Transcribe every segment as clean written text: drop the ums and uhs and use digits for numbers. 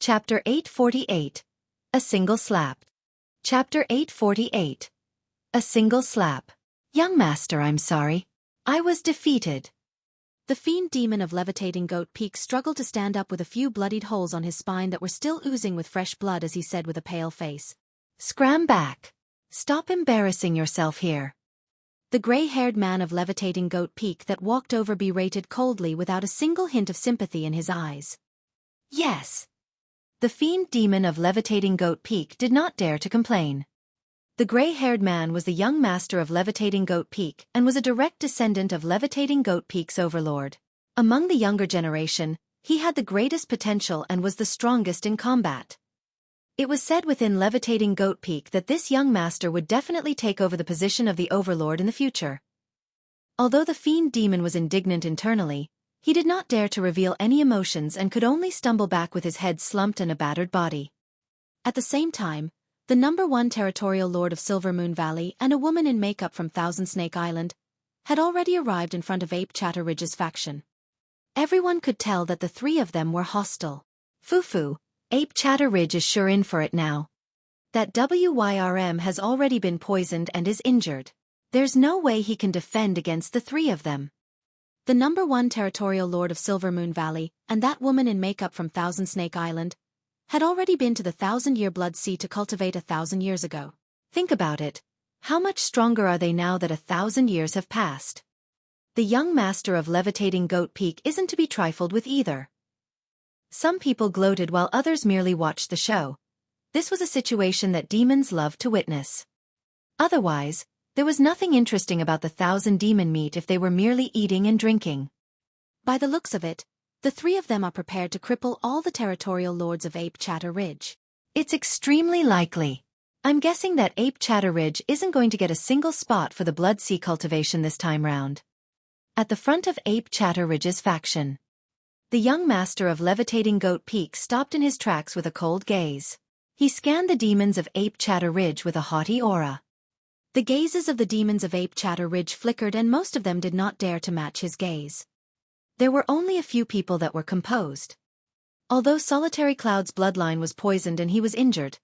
Chapter 848. A Single Slap. Chapter 848. A Single Slap. Young Master, I'm sorry. I was defeated. The Fiend demon of Levitating Goat Peak struggled to stand up with a few bloodied holes on his spine that were still oozing with fresh blood as he said with a pale face. Scram back. Stop embarrassing yourself here. The gray-haired man of Levitating Goat Peak that walked over berated coldly without a single hint of sympathy in his eyes. Yes. The Fiend demon of Levitating Goat Peak did not dare to complain. The gray-haired man was the young master of Levitating Goat Peak and was a direct descendant of Levitating Goat Peak's Overlord. Among the younger generation, he had the greatest potential and was the strongest in combat. It was said within Levitating Goat Peak that this young master would definitely take over the position of the Overlord in the future. Although the Fiend demon was indignant internally, he did not dare to reveal any emotions and could only stumble back with his head slumped and a battered body. At the same time, the #1 territorial lord of Silver Moon Valley and a woman in makeup from Thousand Snake Island had already arrived in front of Ape Chatter Ridge's faction. Everyone could tell that the three of them were hostile. Fufu, Ape Chatter Ridge is sure in for it now. That WYRM has already been poisoned and is injured. There's no way he can defend against the three of them. The #1 territorial lord of Silver Moon Valley and that woman in makeup from Thousand Snake Island had already been to the 1,000-year blood sea to cultivate 1,000 years ago. Think about it. How much stronger are they now that 1,000 years have passed? The young master of Levitating Goat Peak isn't to be trifled with either. Some people gloated while others merely watched the show. This was a situation that demons loved to witness. Otherwise, there was nothing interesting about the 1,000 demon meat if they were merely eating and drinking. By the looks of it, the three of them are prepared to cripple all the territorial lords of Ape Chatter Ridge. It's extremely likely. I'm guessing that Ape Chatter Ridge isn't going to get a single spot for the Blood Sea cultivation this time round. At the front of Ape Chatter Ridge's faction, the young master of Levitating Goat Peak stopped in his tracks with a cold gaze. He scanned the demons of Ape Chatter Ridge with a haughty aura. The gazes of the demons of Ape Chatter Ridge flickered and most of them did not dare to match his gaze. There were only a few people that were composed. Although Solitary Cloud's bloodline was poisoned and he was injured,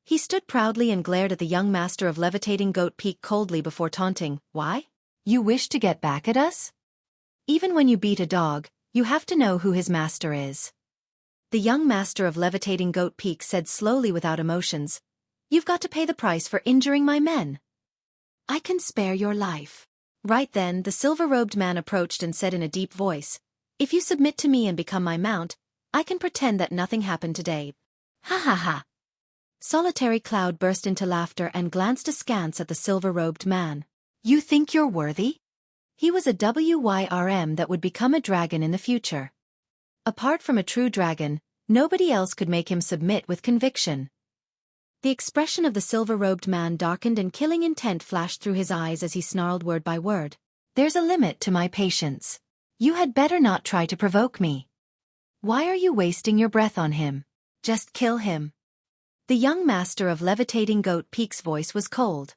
he stood proudly and glared at the young master of Levitating Goat Peak coldly before taunting. Why? You wish to get back at us? Even when you beat a dog, you have to know who his master is. The young master of Levitating Goat Peak said slowly without emotions, You've got to pay the price for injuring my men. I can spare your life. Right then, the silver-robed man approached and said in a deep voice, If you submit to me and become my mount, I can pretend that nothing happened today. Ha ha ha. Solitary Cloud burst into laughter and glanced askance at the silver-robed man. You think you're worthy? He was a WYRM that would become a dragon in the future. Apart from a true dragon, nobody else could make him submit with conviction. The expression of the silver-robed man darkened and killing intent flashed through his eyes as he snarled word by word. There's a limit to my patience. You had better not try to provoke me. Why are you wasting your breath on him? Just kill him. The young master of Levitating Goat Peak's voice was cold.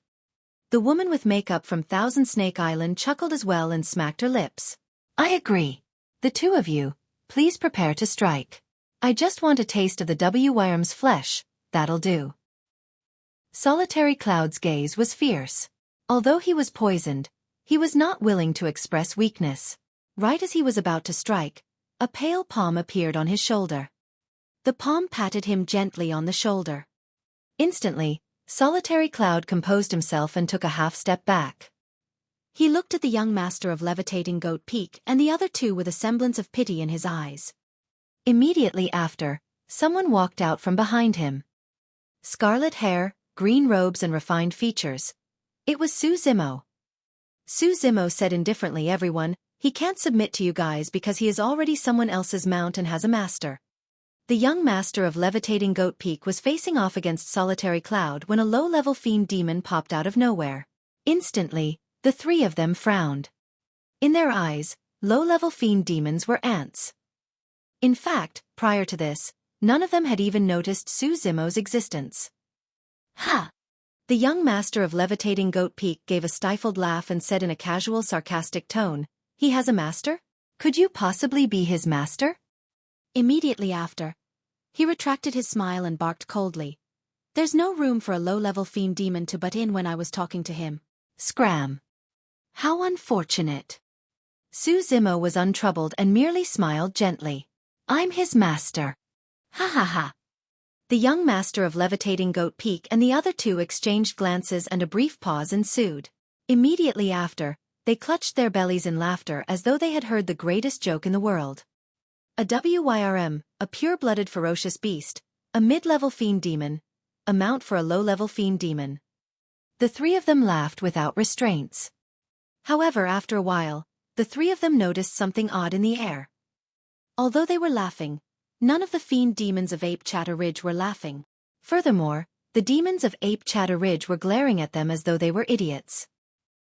The woman with makeup from Thousand Snake Island chuckled as well and smacked her lips. I agree. The two of you, please prepare to strike. I just want a taste of the WYRM's flesh, that'll do. Solitary Cloud's gaze was fierce. Although he was poisoned, he was not willing to express weakness. Right as he was about to strike, a pale palm appeared on his shoulder. The palm patted him gently on the shoulder. Instantly, Solitary Cloud composed himself and took a half-step back. He looked at the young master of Levitating Goat Peak and the other two with a semblance of pity in his eyes. Immediately after, someone walked out from behind him. Scarlet hair, green robes and refined features. It was Su Zimo. Su Zimo said indifferently, Everyone, he can't submit to you guys because he is already someone else's mount and has a master. The young master of Levitating Goat Peak was facing off against Solitary Cloud when a low-level fiend demon popped out of nowhere. Instantly, the three of them frowned. In their eyes, low-level fiend demons were ants. In fact, prior to this, none of them had even noticed Su Zimo's existence. Ha! The young master of Levitating Goat Peak gave a stifled laugh and said in a casual, sarcastic tone, He has a master? Could you possibly be his master? Immediately after, He retracted his smile and barked coldly. There's no room for a low-level fiend demon to butt in when I was talking to him. Scram. How unfortunate. Su Zimo was untroubled and merely smiled gently. I'm his master. Ha ha ha. The young master of Levitating Goat Peak and the other two exchanged glances and a brief pause ensued. Immediately after, they clutched their bellies in laughter as though they had heard the greatest joke in the world. A WYRM, a pure-blooded ferocious beast, a mid-level fiend demon, a mount for a low-level fiend demon. The three of them laughed without restraints. However, after a while, the three of them noticed something odd in the air. Although they were laughing, none of the fiend demons of Ape Chatter Ridge were laughing. Furthermore, the demons of Ape Chatter Ridge were glaring at them as though they were idiots.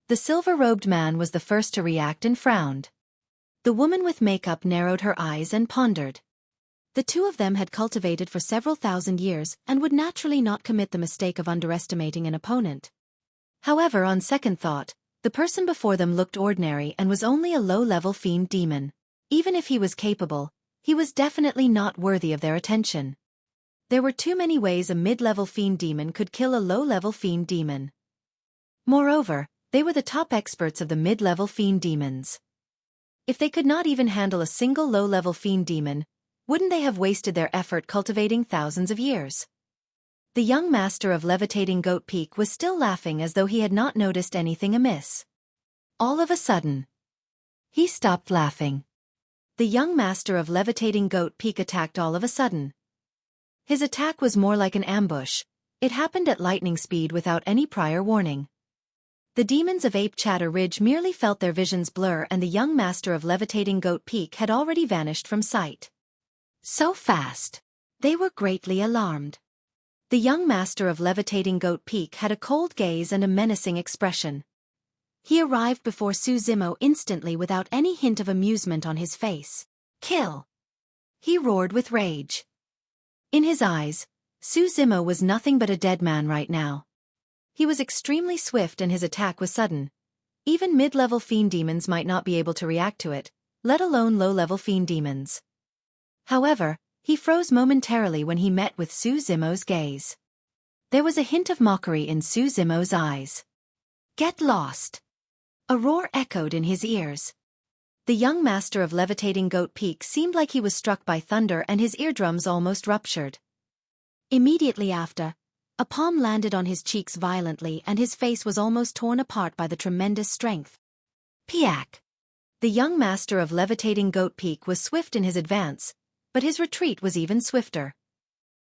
The silver-robed man was the first to react and frowned. The woman with makeup narrowed her eyes and pondered. The two of them had cultivated for several thousand years and would naturally not commit the mistake of underestimating an opponent. However, on second thought, the person before them looked ordinary and was only a low-level fiend demon. Even if he was capable, he was definitely not worthy of their attention. There were too many ways a mid-level fiend demon could kill a low-level fiend demon. Moreover, they were the top experts of the mid-level fiend demons. If they could not even handle a single low-level fiend demon, wouldn't they have wasted their effort cultivating thousands of years? The young master of Levitating Goat Peak was still laughing as though he had not noticed anything amiss. All of a sudden, he stopped laughing. The young master of Levitating Goat Peak attacked all of a sudden. His attack was more like an ambush. It happened at lightning speed without any prior warning. The demons of Ape Chatter Ridge merely felt their visions blur and the young master of Levitating Goat Peak had already vanished from sight. So fast. They were greatly alarmed. The young master of Levitating Goat Peak had a cold gaze and a menacing expression. He arrived before Su Zimo instantly without any hint of amusement on his face. Kill! He roared with rage. In his eyes, Su Zimo was nothing but a dead man right now. He was extremely swift and his attack was sudden. Even mid-level fiend demons might not be able to react to it, let alone low-level fiend demons. However, he froze momentarily when he met with Su Zimo's gaze. There was a hint of mockery in Su Zimo's eyes. Get lost! A roar echoed in his ears. The young master of Levitating Goat Peak seemed like he was struck by thunder and his eardrums almost ruptured. Immediately after, a palm landed on his cheeks violently and his face was almost torn apart by the tremendous strength. Piak! The young master of Levitating Goat Peak was swift in his advance, but his retreat was even swifter.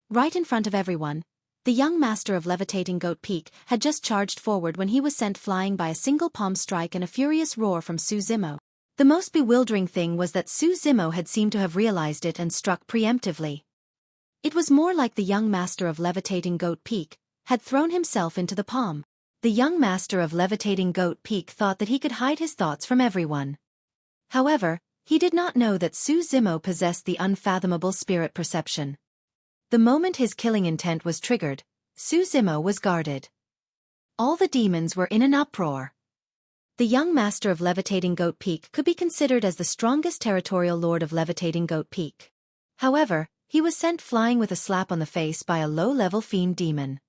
Right in front of everyone, the young master of Levitating Goat Peak had just charged forward when he was sent flying by a single palm strike and a furious roar from Su Zimo. The most bewildering thing was that Su Zimo had seemed to have realized it and struck preemptively. It was more like the young master of Levitating Goat Peak had thrown himself into the palm. The young master of Levitating Goat Peak thought that he could hide his thoughts from everyone. However, he did not know that Su Zimo possessed the unfathomable spirit perception. The moment his killing intent was triggered, Su Zimo was guarded. All the demons were in an uproar. The young master of Levitating Goat Peak could be considered as the strongest territorial lord of Levitating Goat Peak. However, he was sent flying with a slap on the face by a low-level fiend demon.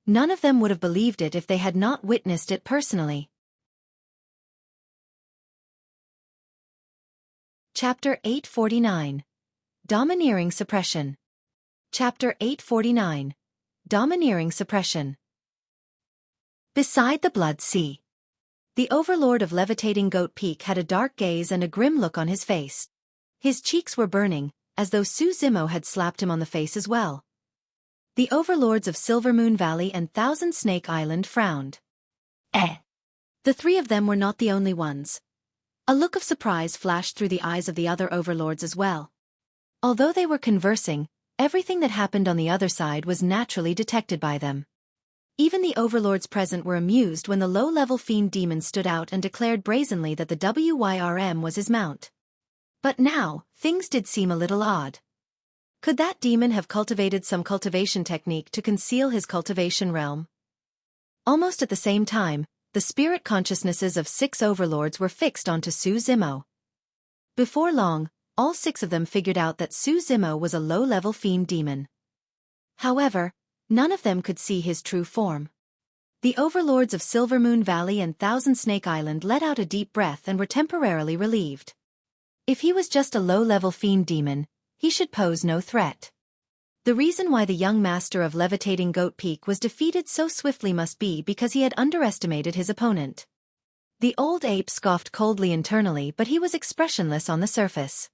None of them would have believed it if they had not witnessed it personally. Chapter 849. Domineering Suppression. Chapter 849. Domineering Suppression. Beside the Blood Sea. The Overlord of Levitating Goat Peak had a dark gaze and a grim look on his face. His cheeks were burning, as though Su Zimo had slapped him on the face as well. The Overlords of Silver Moon Valley and Thousand Snake Island frowned. The three of them were not the only ones. A look of surprise flashed through the eyes of the other Overlords as well. Although they were conversing, everything that happened on the other side was naturally detected by them. Even the Overlords present were amused when the low-level fiend demon stood out and declared brazenly that the WYRM was his mount. But now, things did seem a little odd. Could that demon have cultivated some cultivation technique to conceal his cultivation realm? Almost at the same time, the spirit consciousnesses of 6 Overlords were fixed onto Su Zimo. Before long, all 6 of them figured out that Zimo was a low-level fiend demon. However, none of them could see his true form. The overlords of Silvermoon Valley and Thousand Snake Island let out a deep breath and were temporarily relieved. If he was just a low-level fiend demon, he should pose no threat. The reason why the young master of Levitating Goat Peak was defeated so swiftly must be because he had underestimated his opponent. The old ape scoffed coldly internally, but he was expressionless on the surface.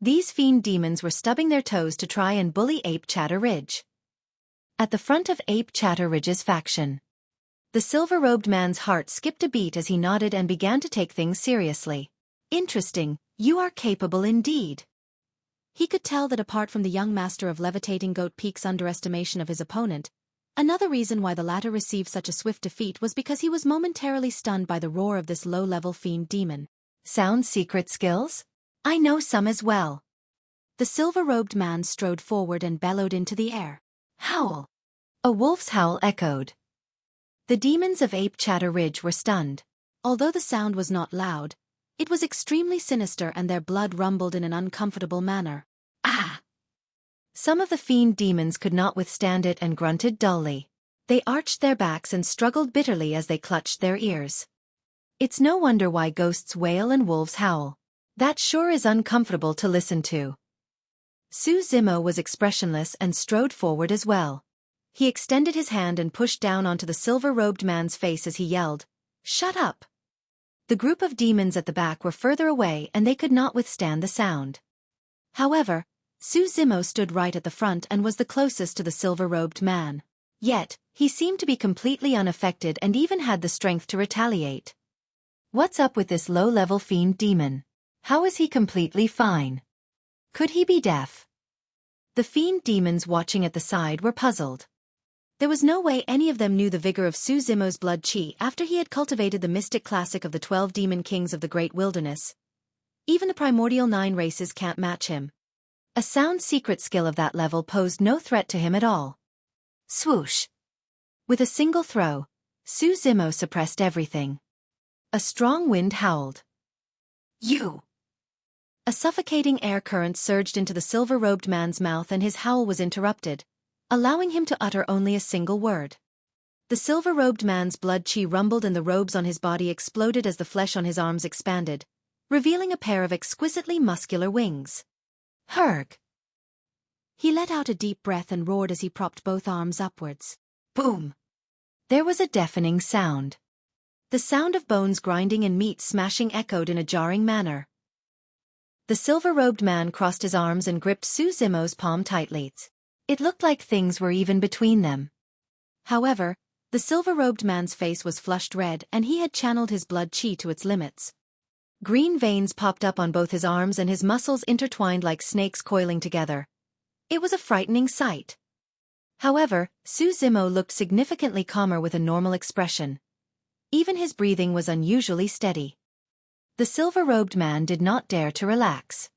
These fiend demons were stubbing their toes to try and bully Ape Chatter Ridge. At the front of Ape Chatter Ridge's faction, the silver-robed man's heart skipped a beat as he nodded and began to take things seriously. Interesting, you are capable indeed. He could tell that apart from the young master of Levitating Goat Peak's underestimation of his opponent, another reason why the latter received such a swift defeat was because he was momentarily stunned by the roar of this low-level fiend demon. Sound secret skills? I know some as well. The silver-robed man strode forward and bellowed into the air. Howl! A wolf's howl echoed. The demons of Ape Chatter Ridge were stunned. Although the sound was not loud, it was extremely sinister and their blood rumbled in an uncomfortable manner. Ah! Some of the fiend demons could not withstand it and grunted dully. They arched their backs and struggled bitterly as they clutched their ears. It's no wonder why ghosts wail and wolves howl. That sure is uncomfortable to listen to. Zimo was expressionless and strode forward as well. He extended his hand and pushed down onto the silver-robed man's face as he yelled, "Shut up!" The group of demons at the back were further away and they could not withstand the sound. However, Zimo stood right at the front and was the closest to the silver-robed man. Yet, he seemed to be completely unaffected and even had the strength to retaliate. What's up with this low-level fiend demon? How is he completely fine? Could he be deaf? The fiend demons watching at the side were puzzled. There was no way any of them knew the vigor of Zimo's blood chi after he had cultivated the mystic classic of the 12 demon kings of the great wilderness. Even the primordial 9 races can't match him. A sound secret skill of that level posed no threat to him at all. Swoosh! With a single throw, Zimo suppressed everything. A strong wind howled. You! A suffocating air current surged into the silver-robed man's mouth and his howl was interrupted, allowing him to utter only a single word. The silver-robed man's blood chi rumbled and the robes on his body exploded as the flesh on his arms expanded, revealing a pair of exquisitely muscular wings. Herg! He let out a deep breath and roared as he propped both arms upwards. Boom! There was a deafening sound. The sound of bones grinding and meat smashing echoed in a jarring manner. The silver-robed man crossed his arms and gripped Zimo's palm tightly. It looked like things were even between them. However, the silver-robed man's face was flushed red and he had channeled his blood chi to its limits. Green veins popped up on both his arms and his muscles intertwined like snakes coiling together. It was a frightening sight. However, Zimo looked significantly calmer with a normal expression. Even his breathing was unusually steady. The silver-robed man did not dare to relax.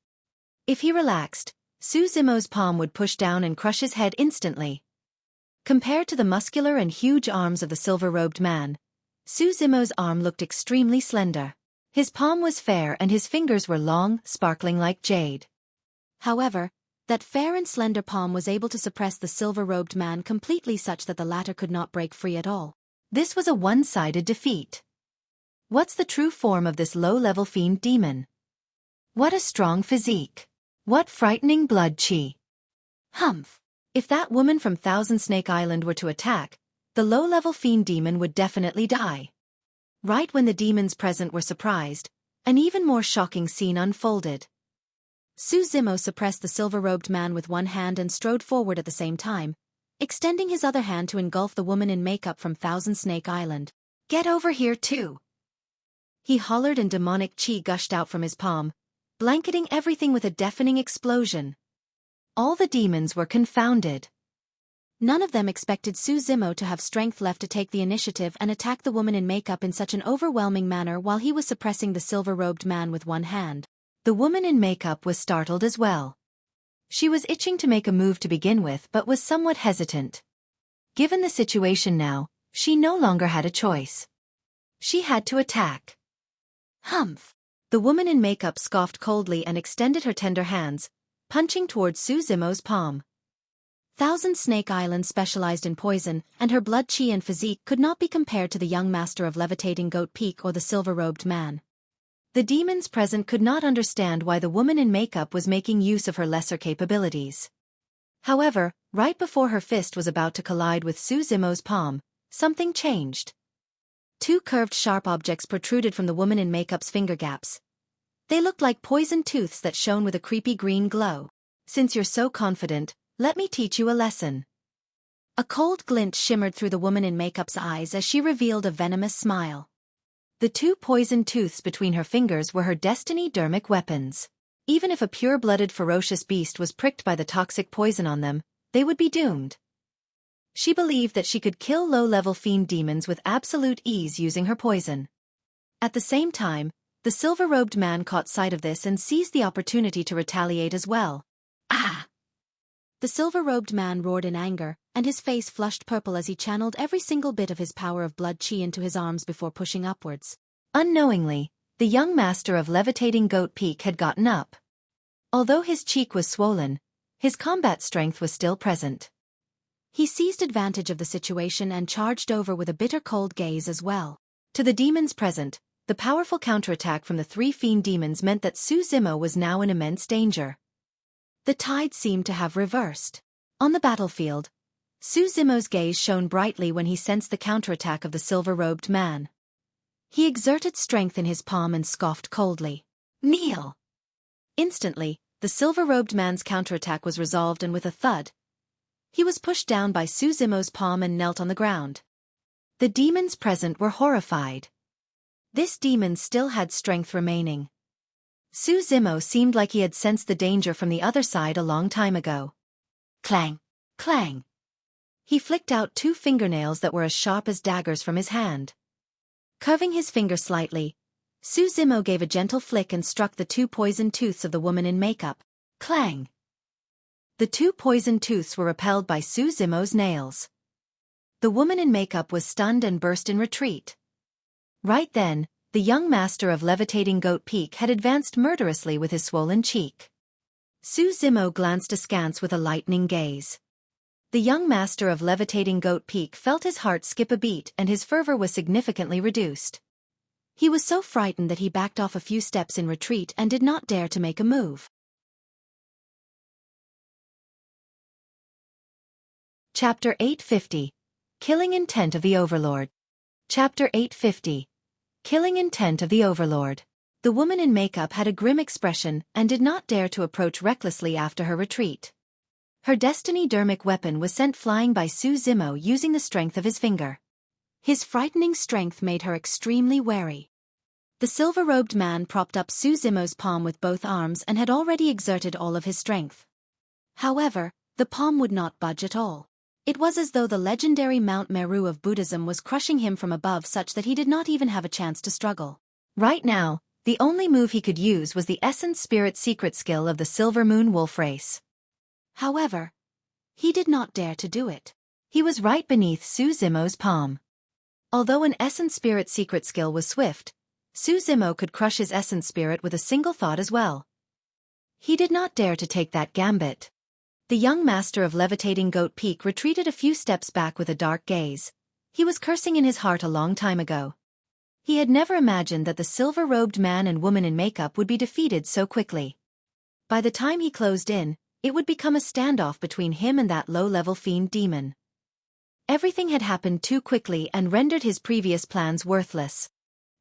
If he relaxed, Zimo's palm would push down and crush his head instantly. Compared to the muscular and huge arms of the silver-robed man, Zimo's arm looked extremely slender. His palm was fair and his fingers were long, sparkling like jade. However, that fair and slender palm was able to suppress the silver-robed man completely such that the latter could not break free at all. This was a one-sided defeat. What's the true form of this low-level fiend demon? What a strong physique. What frightening blood chi. Humph. If that woman from Thousand Snake Island were to attack, the low-level fiend demon would definitely die. Right when the demons present were surprised, an even more shocking scene unfolded. Zimo suppressed the silver-robed man with one hand and strode forward at the same time, extending his other hand to engulf the woman in makeup from Thousand Snake Island. Get over here too! He hollered and demonic chi gushed out from his palm, blanketing everything with a deafening explosion. All the demons were confounded. None of them expected Zimo to have strength left to take the initiative and attack the woman in makeup in such an overwhelming manner while he was suppressing the silver-robed man with one hand. The woman in makeup was startled as well. She was itching to make a move to begin with but was somewhat hesitant. Given the situation now, she no longer had a choice. She had to attack. Humph! The woman in makeup scoffed coldly and extended her tender hands, punching towards Su Zimo's palm. Thousand Snake Island specialized in poison, and her blood chi and physique could not be compared to the young master of Levitating Goat Peak or the silver-robed man. The demons present could not understand why the woman in makeup was making use of her lesser capabilities. However, right before her fist was about to collide with Su Zimo's palm, something changed. Two curved sharp objects protruded from the woman in makeup's finger gaps. They looked like poisoned tooths that shone with a creepy green glow. Since you're so confident, let me teach you a lesson. A cold glint shimmered through the woman in makeup's eyes as she revealed a venomous smile. The two poisoned tooths between her fingers were her destiny-dermic weapons. Even if a pure-blooded ferocious beast was pricked by the toxic poison on them, they would be doomed. She believed that she could kill low-level fiend demons with absolute ease using her poison. At the same time, the silver-robed man caught sight of this and seized the opportunity to retaliate as well. Ah! The silver-robed man roared in anger, and his face flushed purple as he channeled every single bit of his power of blood chi into his arms before pushing upwards. Unknowingly, the young master of Levitating Goat Peak had gotten up. Although his cheek was swollen, his combat strength was still present. He seized advantage of the situation and charged over with a bitter cold gaze as well. To the demons present, the powerful counterattack from the three fiend demons meant that Su Zimo was now in immense danger. The tide seemed to have reversed. On the battlefield, Su Zimo's gaze shone brightly when he sensed the counterattack of the silver-robed man. He exerted strength in his palm and scoffed coldly. Kneel! Instantly, the silver-robed man's counterattack was resolved, and with a thud, he was pushed down by Su Zimo's palm and knelt on the ground. The demons present were horrified. This demon still had strength remaining. Su Zimo seemed like he had sensed the danger from the other side a long time ago. Clang! Clang! He flicked out two fingernails that were as sharp as daggers from his hand. Curving his finger slightly, Su Zimo gave a gentle flick and struck the two poisoned tooths of the woman in makeup. Clang! The two poisoned tooths were repelled by Su Zimo's nails. The woman in makeup was stunned and burst in retreat. Right then, the young master of Levitating Goat Peak had advanced murderously with his swollen cheek. Su Zimo glanced askance with a lightning gaze. The young master of Levitating Goat Peak felt his heart skip a beat and his fervor was significantly reduced. He was so frightened that he backed off a few steps in retreat and did not dare to make a move. Chapter 850. Killing Intent of the Overlord. Chapter 850. Killing Intent of the Overlord. The woman in makeup had a grim expression and did not dare to approach recklessly after her retreat. Her destiny-dermic weapon was sent flying by Su Zimo using the strength of his finger. His frightening strength made her extremely wary. The silver-robed man propped up Su Zimo's palm with both arms and had already exerted all of his strength. However, the palm would not budge at all. It was as though the legendary Mount Meru of Buddhism was crushing him from above, such that he did not even have a chance to struggle. Right now, the only move he could use was the Essence Spirit secret skill of the Silver Moon Wolf race. However, he did not dare to do it. He was right beneath Su Zimo's palm. Although an Essence Spirit secret skill was swift, Su Zimo could crush his Essence Spirit with a single thought as well. He did not dare to take that gambit. The young master of Levitating Goat Peak retreated a few steps back with a dark gaze. He was cursing in his heart a long time ago. He had never imagined that the silver-robed man and woman in makeup would be defeated so quickly. By the time he closed in, it would become a standoff between him and that low-level fiend demon. Everything had happened too quickly and rendered his previous plans worthless.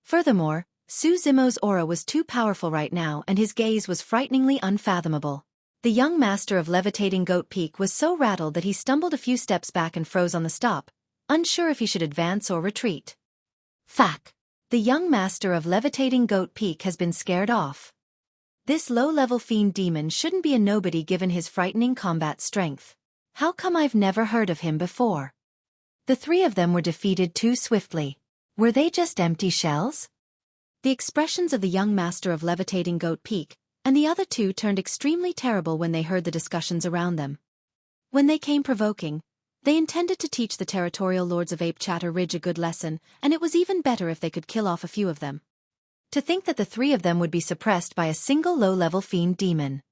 Furthermore, Su Zimo's aura was too powerful right now and his gaze was frighteningly unfathomable. The young master of Levitating Goat Peak was so rattled that he stumbled a few steps back and froze on the stop, unsure if he should advance or retreat. Fuck! The young master of Levitating Goat Peak has been scared off. This low-level fiend demon shouldn't be a nobody given his frightening combat strength. How come I've never heard of him before? The three of them were defeated too swiftly. Were they just empty shells? The expressions of the young master of Levitating Goat Peak and the other two turned extremely terrible when they heard the discussions around them. When they came provoking, they intended to teach the territorial lords of Ape Chatter Ridge a good lesson, and it was even better if they could kill off a few of them. To think that the three of them would be suppressed by a single low-level fiend demon.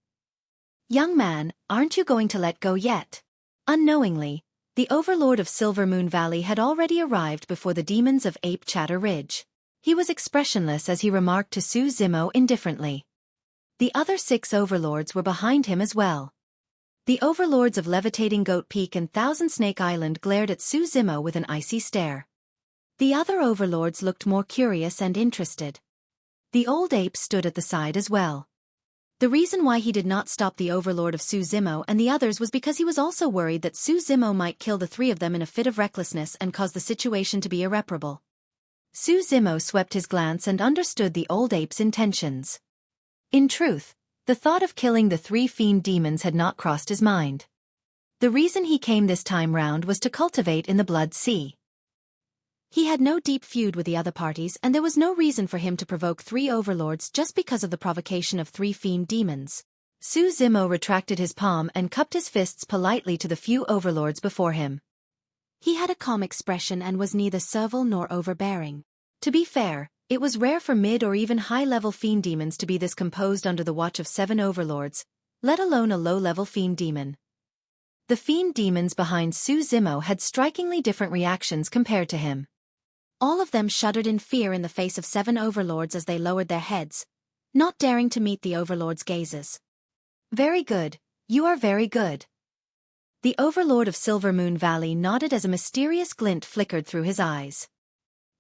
Young man, aren't you going to let go yet? Unknowingly, the Overlord of Silver Moon Valley had already arrived before the demons of Ape Chatter Ridge. He was expressionless as he remarked to Su Zimo indifferently. The other 6 Overlords were behind him as well. The Overlords of Levitating Goat Peak and Thousand Snake Island glared at Su Zimo with an icy stare. The other Overlords looked more curious and interested. The old ape stood at the side as well. The reason why he did not stop the Overlord of Su Zimo and the others was because he was also worried that Su Zimo might kill the 3 of them in a fit of recklessness and cause the situation to be irreparable. Su Zimo swept his glance and understood the old ape's intentions. In truth, the thought of killing the 3 fiend demons had not crossed his mind. The reason he came this time round was to cultivate in the Blood Sea. He had no deep feud with the other parties and there was no reason for him to provoke 3 Overlords just because of the provocation of 3 fiend demons. Su Zimo retracted his palm and cupped his fists politely to the few Overlords before him. He had a calm expression and was neither servile nor overbearing. To be fair, it was rare for mid or even high-level fiend demons to be this composed under the watch of 7 Overlords, let alone a low-level fiend demon. The fiend demons behind Su Zimo had strikingly different reactions compared to him. All of them shuddered in fear in the face of 7 Overlords as they lowered their heads, not daring to meet the Overlord's gazes. Very good, you are very good. The Overlord of Silver Moon Valley nodded as a mysterious glint flickered through his eyes.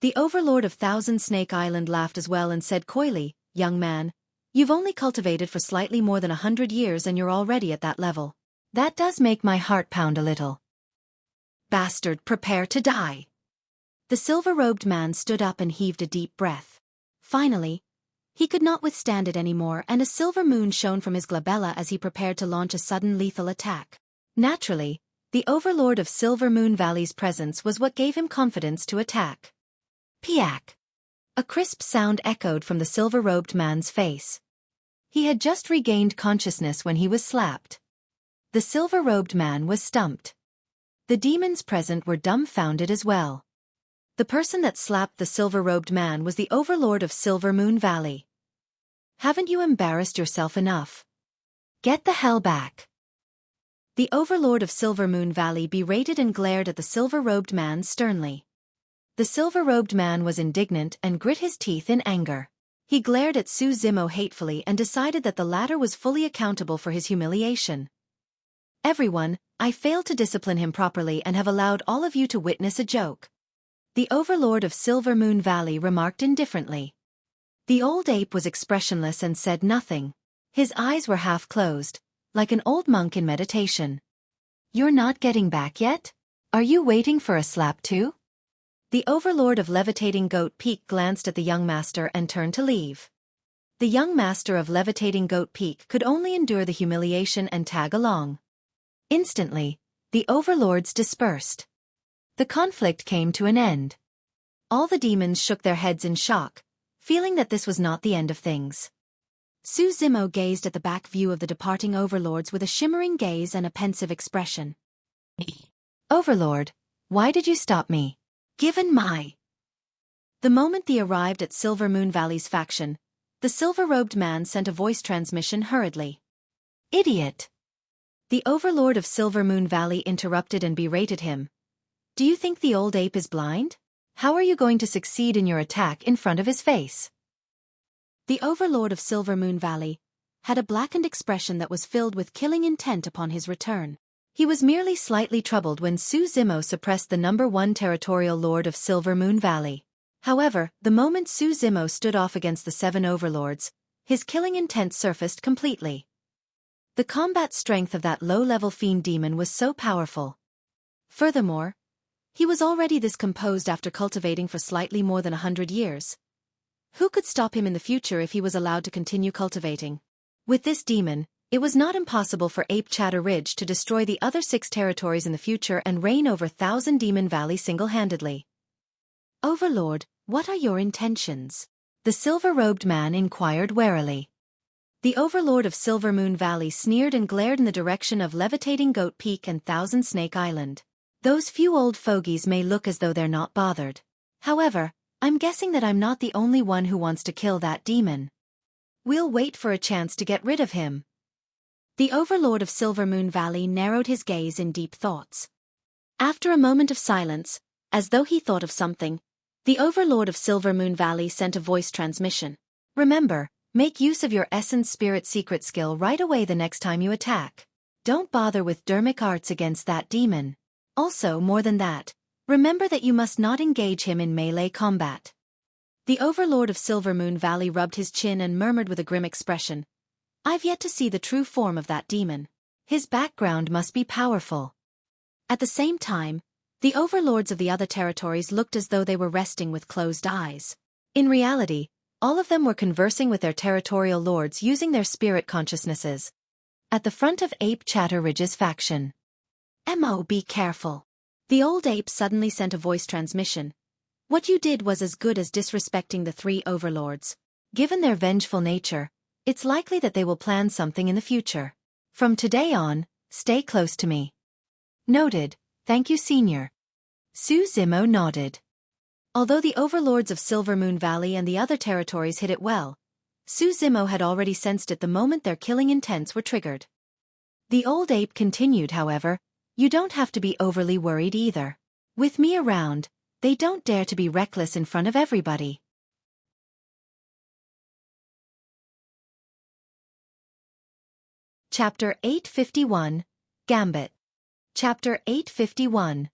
The Overlord of Thousand Snake Island laughed as well and said coyly, "Young man, you've only cultivated for slightly more than 100 years and you're already at that level. That does make my heart pound a little. Bastard, prepare to die." The silver-robed man stood up and heaved a deep breath. Finally, he could not withstand it anymore and a silver moon shone from his glabella as he prepared to launch a sudden lethal attack. Naturally, the Overlord of Silver Moon Valley's presence was what gave him confidence to attack. Piak! A crisp sound echoed from the silver-robed man's face. He had just regained consciousness when he was slapped. The silver-robed man was stumped. The demons present were dumbfounded as well. The person that slapped the silver-robed man was the Overlord of Silver Moon Valley. "Haven't you embarrassed yourself enough? Get the hell back." The Overlord of Silver Moon Valley berated and glared at the silver-robed man sternly. The silver-robed man was indignant and grit his teeth in anger. He glared at Su Zimo hatefully and decided that the latter was fully accountable for his humiliation. "Everyone, I failed to discipline him properly and have allowed all of you to witness a joke." The Overlord of Silver Moon Valley remarked indifferently. The old ape was expressionless and said nothing. His eyes were half closed, like an old monk in meditation. "You're not getting back yet? Are you waiting for a slap too?" The Overlord of Levitating Goat Peak glanced at the young master and turned to leave. The young master of Levitating Goat Peak could only endure the humiliation and tag along. Instantly, the Overlords dispersed. The conflict came to an end. All the demons shook their heads in shock, feeling that this was not the end of things. Su Zimo gazed at the back view of the departing Overlords with a shimmering gaze and a pensive expression. "Overlord, why did you stop me? Given my..." The moment they arrived at Silver Moon Valley's faction, the silver-robed man sent a voice transmission hurriedly. "Idiot!" The Overlord of Silver Moon Valley interrupted and berated him. "Do you think the old ape is blind? How are you going to succeed in your attack in front of his face?" The Overlord of Silver Moon Valley had a blackened expression that was filled with killing intent upon his return. He was merely slightly troubled when Su Zimo suppressed the #1 territorial lord of Silver Moon Valley. However, the moment Su Zimo stood off against the 7 Overlords, his killing intent surfaced completely. The combat strength of that low-level fiend demon was so powerful. Furthermore, he was already this composed after cultivating for slightly more than 100 years. Who could stop him in the future if he was allowed to continue cultivating? With this demon, it was not impossible for Ape Chatter Ridge to destroy the other 6 territories in the future and reign over Thousand Demon Valley single-handedly. "Overlord, what are your intentions?" the silver-robed man inquired warily. The Overlord of Silver Moon Valley sneered and glared in the direction of Levitating Goat Peak and Thousand Snake Island. "Those few old fogies may look as though they're not bothered. However, I'm guessing that I'm not the only one who wants to kill that demon. We'll wait for a chance to get rid of him. The Overlord of Silver Moon Valley narrowed his gaze in deep thoughts. After a moment of silence, as though he thought of something, the Overlord of Silver Moon Valley sent a voice transmission. Remember, make use of your Essence Spirit secret skill right away the next time you attack. Don't bother with dermic arts against that demon. Also, more than that, remember that you must not engage him in melee combat. The Overlord of Silver Moon Valley rubbed his chin and murmured with a grim expression. I've yet to see the true form of that demon. His background must be powerful. At the same time, the overlords of the other territories looked as though they were resting with closed eyes. In reality, all of them were conversing with their territorial lords using their spirit consciousnesses. At the front of Ape Chatter Ridge's faction. Be careful. The old ape suddenly sent a voice transmission. What you did was as good as disrespecting the 3 overlords. Given their vengeful nature, it's likely that they will plan something in the future. From today on, stay close to me. Noted. Thank you, Senior. Su Zimo nodded. Although the overlords of Silver Moon Valley and the other territories hid it well, Su Zimo had already sensed it the moment their killing intents were triggered. The old ape continued, however, you don't have to be overly worried either. With me around, they don't dare to be reckless in front of everybody. Chapter 851, Gambit. Chapter 851,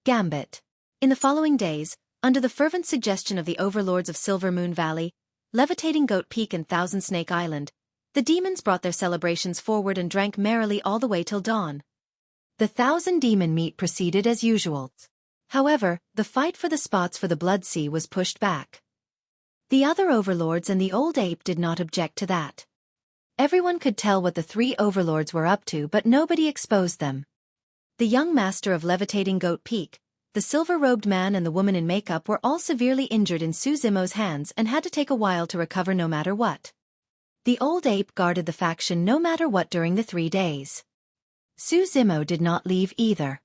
Gambit. In the following days, under the fervent suggestion of the overlords of Silver Moon Valley, Levitating Goat Peak and Thousand Snake Island, the demons brought their celebrations forward and drank merrily all the way till dawn. The 1,000 demon meet proceeded as usual. However, the fight for the spots for the Blood Sea was pushed back. The other overlords and the old ape did not object to that. Everyone could tell what the 3 overlords were up to, but nobody exposed them. The young master of Levitating Goat Peak, the silver-robed man and the woman in makeup were all severely injured in Su Zimo's hands and had to take a while to recover no matter what. The old ape guarded the faction no matter what during the 3 days. Su Zimo did not leave either.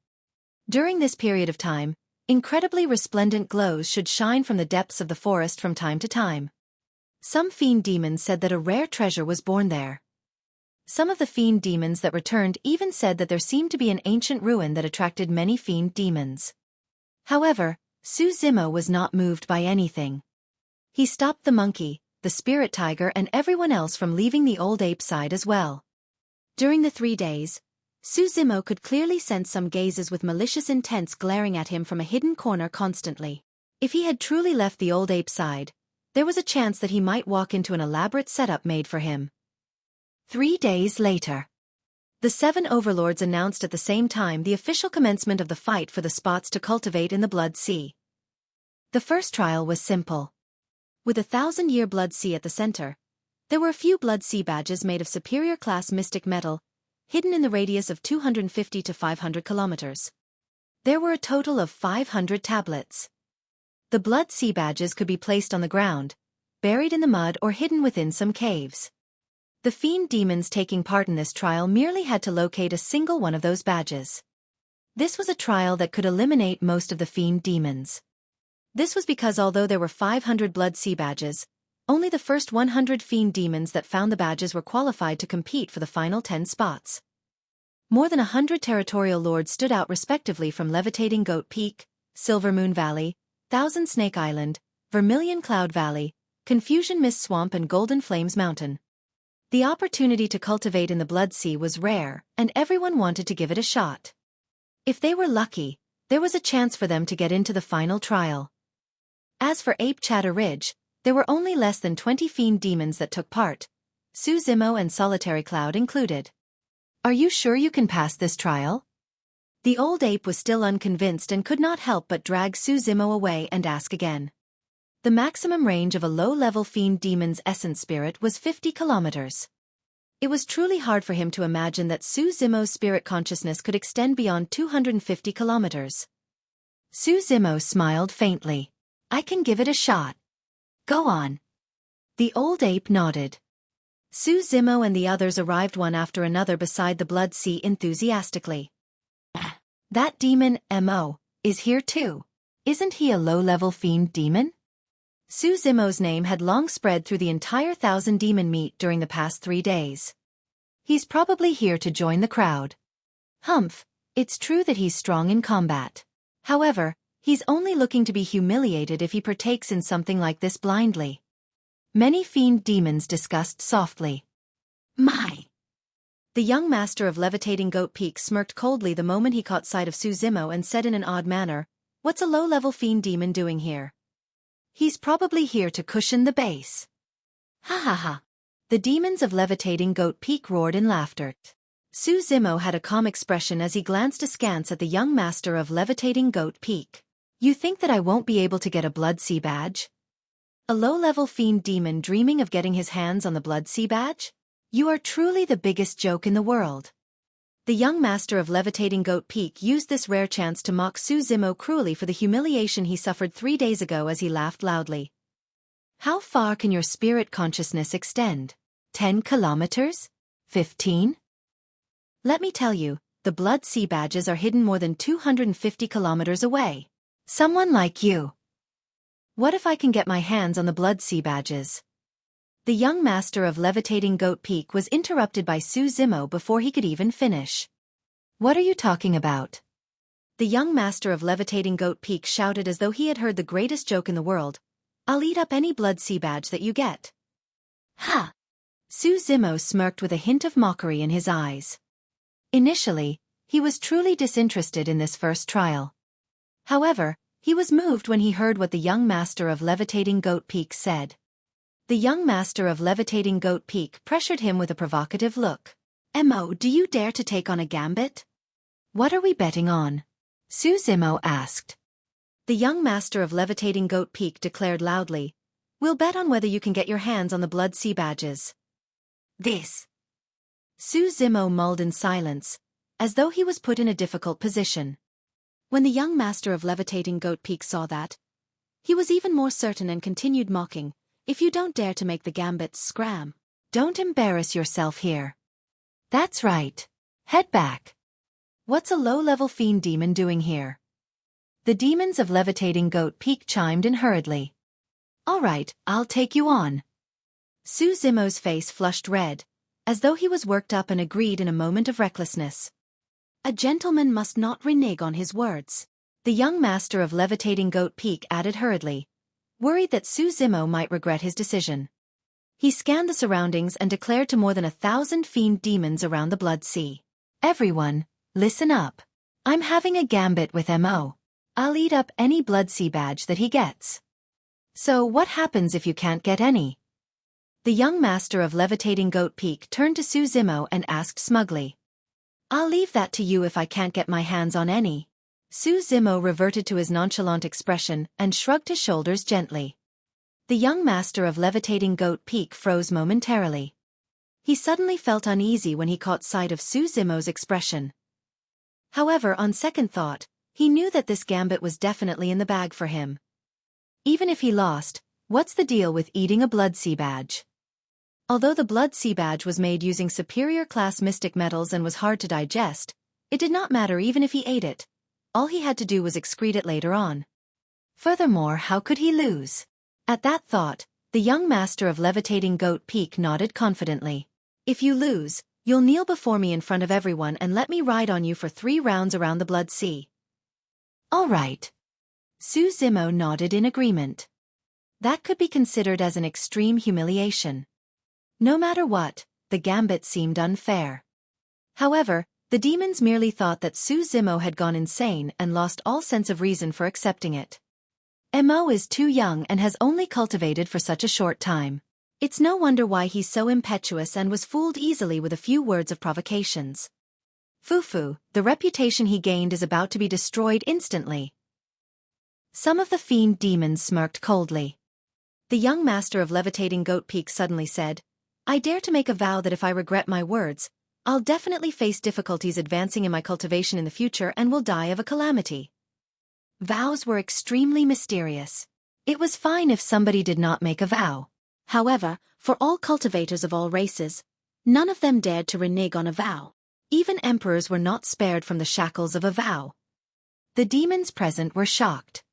During this period of time, incredibly resplendent glows should shine from the depths of the forest from time to time. Some fiend demons said that a rare treasure was born there. Some of the fiend demons that returned even said that there seemed to be an ancient ruin that attracted many fiend demons. However, Su Zimo was not moved by anything. He stopped the monkey, the spirit tiger and everyone else from leaving the old ape side as well. During the 3 days, Su Zimo could clearly sense some gazes with malicious intents glaring at him from a hidden corner constantly. If he had truly left the old ape side, there was a chance that he might walk into an elaborate setup made for him. 3 days later, the 7 overlords announced at the same time the official commencement of the fight for the spots to cultivate in the Blood Sea. The first trial was simple. With a 1,000-year Blood Sea at the center, there were a few Blood Sea badges made of superior class mystic metal, hidden in the radius of 250 to 500 kilometers. There were a total of 500 tablets. The Blood Sea badges could be placed on the ground, buried in the mud or hidden within some caves. The fiend demons taking part in this trial merely had to locate a single one of those badges. This was a trial that could eliminate most of the fiend demons. This was because although there were 500 Blood Sea badges, only the first 100 fiend demons that found the badges were qualified to compete for the final 10 spots. More than 100 territorial lords stood out respectively from Levitating Goat Peak, Silver Moon Valley, Thousand Snake Island, Vermilion Cloud Valley, Confusion Mist Swamp and Golden Flames Mountain. The opportunity to cultivate in the Blood Sea was rare, and everyone wanted to give it a shot. If they were lucky, there was a chance for them to get into the final trial. As for Ape Chatter Ridge, there were only less than 20 fiend demons that took part, Su Zimo and Solitary Cloud included. Are you sure you can pass this trial? The old ape was still unconvinced and could not help but drag Su Zimo away and ask again. The maximum range of a low-level fiend demon's essence spirit was 50 kilometers. It was truly hard for him to imagine that Su Zimo's spirit consciousness could extend beyond 250 kilometers. Su Zimo smiled faintly. I can give it a shot. Go on. The old ape nodded. Su Zimo and the others arrived one after another beside the Blood Sea enthusiastically. That demon, Mo, is here too. Isn't he a low-level fiend demon? Su Zimo's name had long spread through the entire Thousand Demon meet during the past 3 days. He's probably here to join the crowd. Humph, it's true that he's strong in combat. However, he's only looking to be humiliated if he partakes in something like this blindly. Many fiend demons discussed softly. My! The young master of Levitating Goat Peak smirked coldly the moment he caught sight of Su Zimo and said in an odd manner, "What's a low-level fiend demon doing here?" He's probably here to cushion the base. Ha ha ha. The demons of Levitating Goat Peak roared in laughter. Su Zimo had a calm expression as he glanced askance at the young master of Levitating Goat Peak. You think that I won't be able to get a Blood Sea badge? A low-level fiend demon dreaming of getting his hands on the Blood Sea badge? You are truly the biggest joke in the world. The young master of Levitating Goat Peak used this rare chance to mock Su Zimo cruelly for the humiliation he suffered 3 days ago as he laughed loudly. How far can your spirit consciousness extend? 10 kilometers? 15? Let me tell you, the Blood Sea badges are hidden more than 250 kilometers away. Someone like you. What if I can get my hands on the Blood Sea badges? The young master of Levitating Goat Peak was interrupted by Su Zimo before he could even finish. What are you talking about? The young master of Levitating Goat Peak shouted as though he had heard the greatest joke in the world. I'll eat up any Blood Sea badge that you get. Ha! Su Zimo smirked with a hint of mockery in his eyes. Initially, he was truly disinterested in this first trial. However, he was moved when he heard what the young master of Levitating Goat Peak said. The young master of Levitating Goat Peak pressured him with a provocative look. "Mo, do you dare to take on a Gambit?" "What are we betting on?" Su Zimo asked. The young master of Levitating Goat Peak declared loudly, "We'll bet on whether you can get your hands on the Blood Sea badges." This. Su Zimo mulled in silence, as though he was put in a difficult position. When the young master of Levitating Goat Peak saw that, he was even more certain and continued mocking, "If you don't dare to make the Gambit, scram." Don't embarrass yourself here. That's right. Head back. What's a low-level fiend demon doing here? The demons of Levitating Goat Peak chimed in hurriedly. All right, I'll take you on. Su Zimo's face flushed red, as though he was worked up and agreed in a moment of recklessness. A gentleman must not renege on his words. The young master of Levitating Goat Peak added hurriedly, worried that Su Zimo might regret his decision. He scanned the surroundings and declared to more than 1,000 fiend demons around the Blood Sea. Everyone, listen up. I'm having a Gambit with Mo. I'll eat up any Blood Sea badge that he gets. So what happens if you can't get any? The young master of Levitating Goat Peak turned to Su Zimo and asked smugly. I'll leave that to you if I can't get my hands on any. Su Zimo reverted to his nonchalant expression and shrugged his shoulders gently. The young master of Levitating Goat Peak froze momentarily. He suddenly felt uneasy when he caught sight of Su Zimo's expression. However, on second thought, he knew that this Gambit was definitely in the bag for him. Even if he lost, what's the deal with eating a Blood Sea badge? Although the Blood Sea badge was made using superior-class mystic metals and was hard to digest, it did not matter even if he ate it. All he had to do was excrete it later on. Furthermore, how could he lose? At that thought, the young master of Levitating Goat Peak nodded confidently. If you lose, you'll kneel before me in front of everyone and let me ride on you for 3 rounds around the Blood Sea. All right. Su Zimo nodded in agreement. That could be considered as an extreme humiliation. No matter what, the Gambit seemed unfair. However, the demons merely thought that Su Zimo had gone insane and lost all sense of reason for accepting it. Mo is too young and has only cultivated for such a short time. It's no wonder why he's so impetuous and was fooled easily with a few words of provocations. Fufu, the reputation he gained is about to be destroyed instantly. Some of the fiend demons smirked coldly. The young master of Levitating Goat Peak suddenly said, I dare to make a vow that if I regret my words, I'll definitely face difficulties advancing in my cultivation in the future and will die of a calamity. Vows were extremely mysterious. It was fine if somebody did not make a vow. However, for all cultivators of all races, none of them dared to renege on a vow. Even emperors were not spared from the shackles of a vow. The demons present were shocked.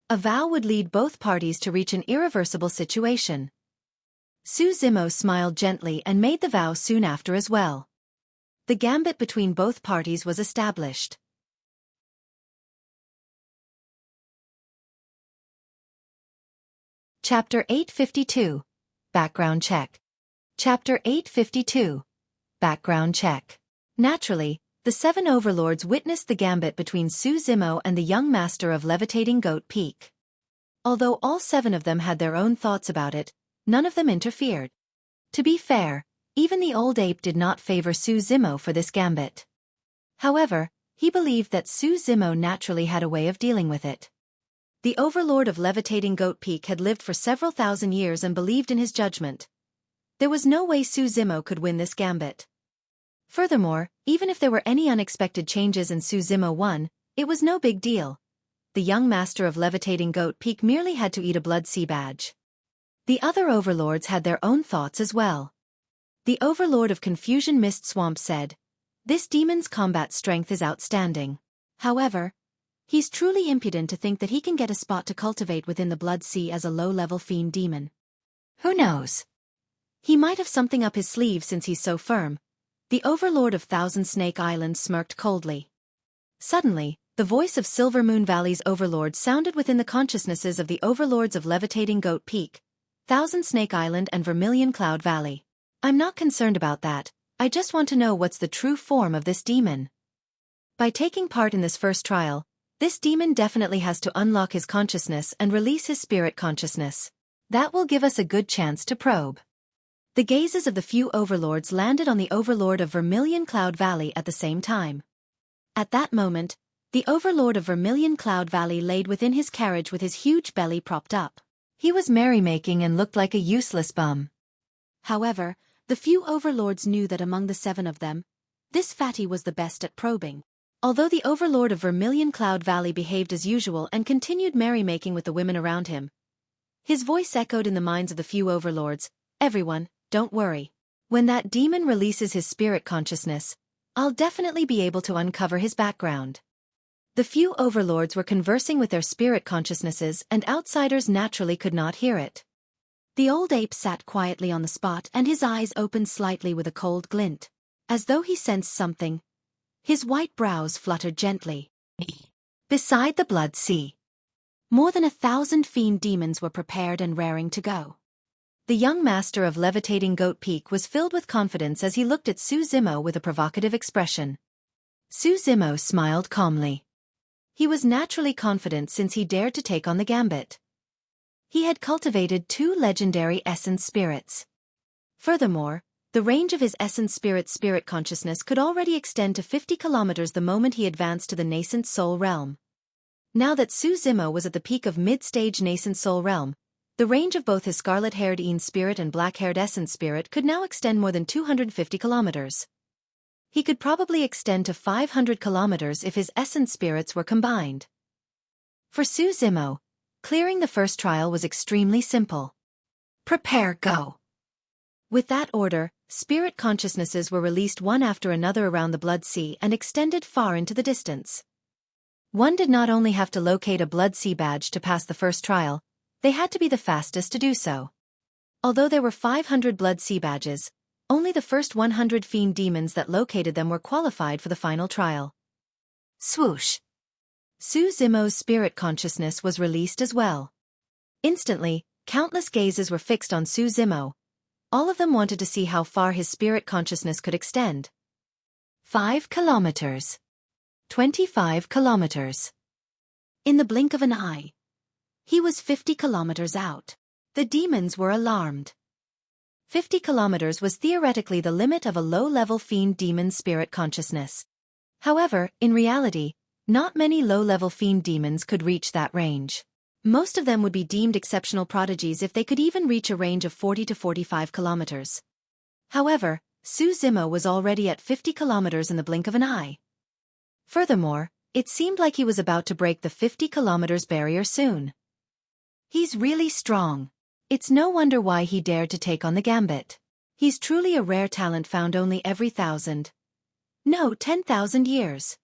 A vow would lead both parties to reach an irreversible situation. Su Zimo smiled gently and made the vow soon after as well. The gambit between both parties was established. Chapter 852. Background check. Chapter 852. Background check. Naturally, the 7 overlords witnessed the gambit between Su Zimo and the young master of Levitating Goat Peak. Although all 7 of them had their own thoughts about it, none of them interfered. To be fair, even the old ape did not favor Su Zimo for this gambit. However, he believed that Su Zimo naturally had a way of dealing with it. The overlord of Levitating Goat Peak had lived for several thousand years and believed in his judgment. There was no way Su Zimo could win this gambit. Furthermore, even if there were any unexpected changes and Su Zimo won, it was no big deal. The young master of Levitating Goat Peak merely had to eat a blood sea badge. The other overlords had their own thoughts as well. The overlord of Confusion Mist Swamp said, "This demon's combat strength is outstanding. However, he's truly impudent to think that he can get a spot to cultivate within the Blood Sea as a low-level fiend demon. Who knows? He might have something up his sleeve since he's so firm." The overlord of Thousand Snake Island smirked coldly. Suddenly, the voice of Silver Moon Valley's overlord sounded within the consciousnesses of the overlords of Levitating Goat Peak, Thousand Snake Island and Vermilion Cloud Valley. "I'm not concerned about that, I just want to know what's the true form of this demon. By taking part in this first trial, this demon definitely has to unlock his consciousness and release his spirit consciousness. That will give us a good chance to probe." The gazes of the few overlords landed on the overlord of Vermilion Cloud Valley at the same time. At that moment, the overlord of Vermilion Cloud Valley laid within his carriage with his huge belly propped up. He was merrymaking and looked like a useless bum. However, the few overlords knew that among the 7 of them, this fatty was the best at probing. Although the overlord of Vermilion Cloud Valley behaved as usual and continued merrymaking with the women around him, his voice echoed in the minds of the few overlords, "Everyone, don't worry. When that demon releases his spirit consciousness, I'll definitely be able to uncover his background." The few overlords were conversing with their spirit consciousnesses and outsiders naturally could not hear it. The old ape sat quietly on the spot and his eyes opened slightly with a cold glint. As though he sensed something, his white brows fluttered gently. Beside the Blood Sea, more than 1,000 fiend demons were prepared and raring to go. The young master of Levitating Goat Peak was filled with confidence as he looked at Su Zimo with a provocative expression. Su Zimo smiled calmly. He was naturally confident since he dared to take on the gambit. He had cultivated 2 legendary essence spirits. Furthermore, the range of his essence spirit consciousness could already extend to 50 kilometers the moment he advanced to the nascent soul realm. Now that Su Zimo was at the peak of mid-stage nascent soul realm, the range of both his scarlet-haired Een spirit and black-haired essence spirit could now extend more than 250 kilometers. He could probably extend to 500 kilometers if his essence spirits were combined. For Su Zimo, clearing the first trial was extremely simple. Prepare, go. With that order, spirit consciousnesses were released one after another around the Blood Sea and extended far into the distance. One did not only have to locate a Blood Sea badge to pass the first trial, they had to be the fastest to do so. Although there were 500 Blood Sea badges, only the first 100 fiend demons that located them were qualified for the final trial. Swoosh! Su Zimo's spirit consciousness was released as well. Instantly, countless gazes were fixed on Su Zimo. All of them wanted to see how far his spirit consciousness could extend. 5 kilometers. 25 kilometers. In the blink of an eye, he was 50 kilometers out. The demons were alarmed. 50 kilometers was theoretically the limit of a low-level fiend demon's spirit consciousness. However, in reality, not many low-level fiend demons could reach that range. Most of them would be deemed exceptional prodigies if they could even reach a range of 40 to 45 kilometers. However, Su Zimo was already at 50 kilometers in the blink of an eye. Furthermore, it seemed like he was about to break the 50 kilometers barrier soon. He's really strong. It's no wonder why he dared to take on the gambit. He's truly a rare talent found only every 10,000 years.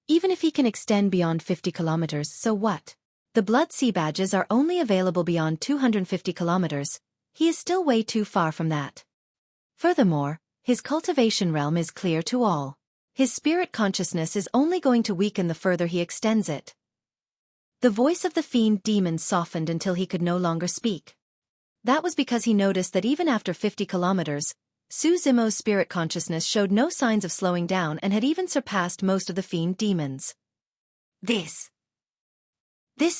Even if he can extend beyond 50 kilometers, so what? The blood sea badges are only available beyond 250 kilometers. He is still way too far from that. Furthermore, his cultivation realm is clear to all. His spirit consciousness is only going to weaken the further he extends it. The voice of the fiend demon softened until he could no longer speak. That was because he noticed that even after 50 kilometers, Su Zimo's spirit consciousness showed no signs of slowing down and had even surpassed most of the fiend demons. This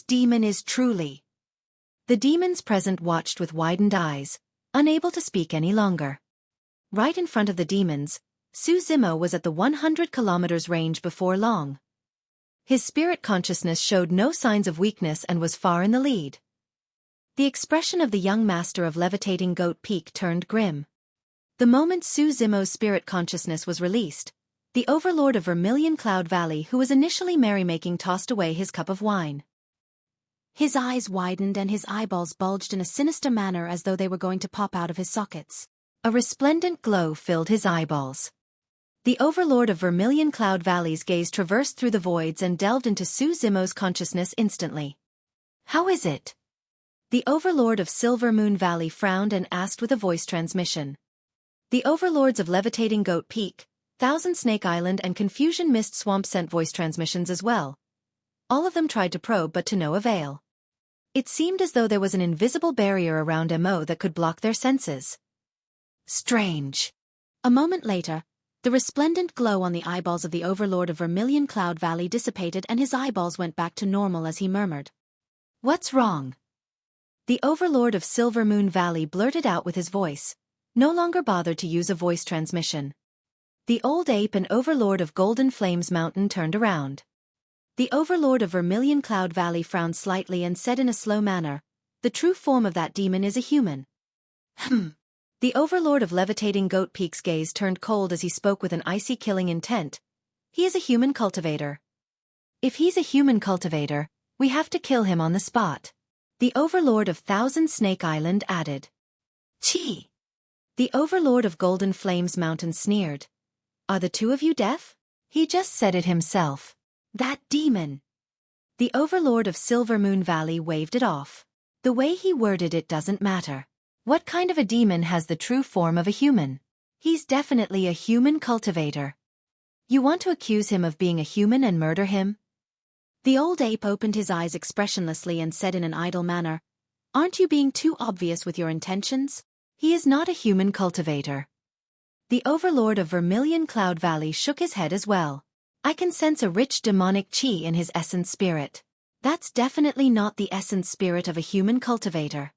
demon is truly... The demons present watched with widened eyes, unable to speak any longer. Right in front of the demons, Su Zimo was at the 100 kilometers range before long. His spirit consciousness showed no signs of weakness and was far in the lead. The expression of the young master of levitating Goat Peak turned grim. The moment Su Zimo's spirit consciousness was released, the overlord of Vermilion Cloud Valley who was initially merrymaking tossed away his cup of wine. His eyes widened and his eyeballs bulged in a sinister manner as though they were going to pop out of his sockets. A resplendent glow filled his eyeballs. The overlord of Vermilion Cloud Valley's gaze traversed through the voids and delved into Su Zimo's consciousness instantly. How is it? The overlord of Silver Moon Valley frowned and asked with a voice transmission. The overlords of Levitating Goat Peak, Thousand Snake Island and Confusion Mist Swamp sent voice transmissions as well. All of them tried to probe but to no avail. It seemed as though there was an invisible barrier around Mo that could block their senses. Strange. A moment later, the resplendent glow on the eyeballs of the overlord of Vermilion Cloud Valley dissipated and his eyeballs went back to normal as he murmured. What's wrong? The overlord of Silver Moon Valley blurted out with his voice, no longer bothered to use a voice transmission. The old ape and overlord of Golden Flames Mountain turned around. The overlord of Vermilion Cloud Valley frowned slightly and said in a slow manner, "The true form of that demon is a human." The overlord of Levitating Goat Peak's gaze turned cold as he spoke with an icy killing intent. He is a human cultivator. If he's a human cultivator, we have to kill him on the spot. The overlord of Thousand Snake Island added. Chi! The overlord of Golden Flames Mountain sneered. Are the two of you deaf? He just said it himself. That demon! The overlord of Silver Moon Valley waved it off. The way he worded it doesn't matter. What kind of a demon has the true form of a human? He's definitely a human cultivator. You want to accuse him of being a human and murder him? The old ape opened his eyes expressionlessly and said in an idle manner, "Aren't you being too obvious with your intentions? He is not a human cultivator." The overlord of Vermilion Cloud Valley shook his head as well. I can sense a rich demonic chi in his essence spirit. That's definitely not the essence spirit of a human cultivator.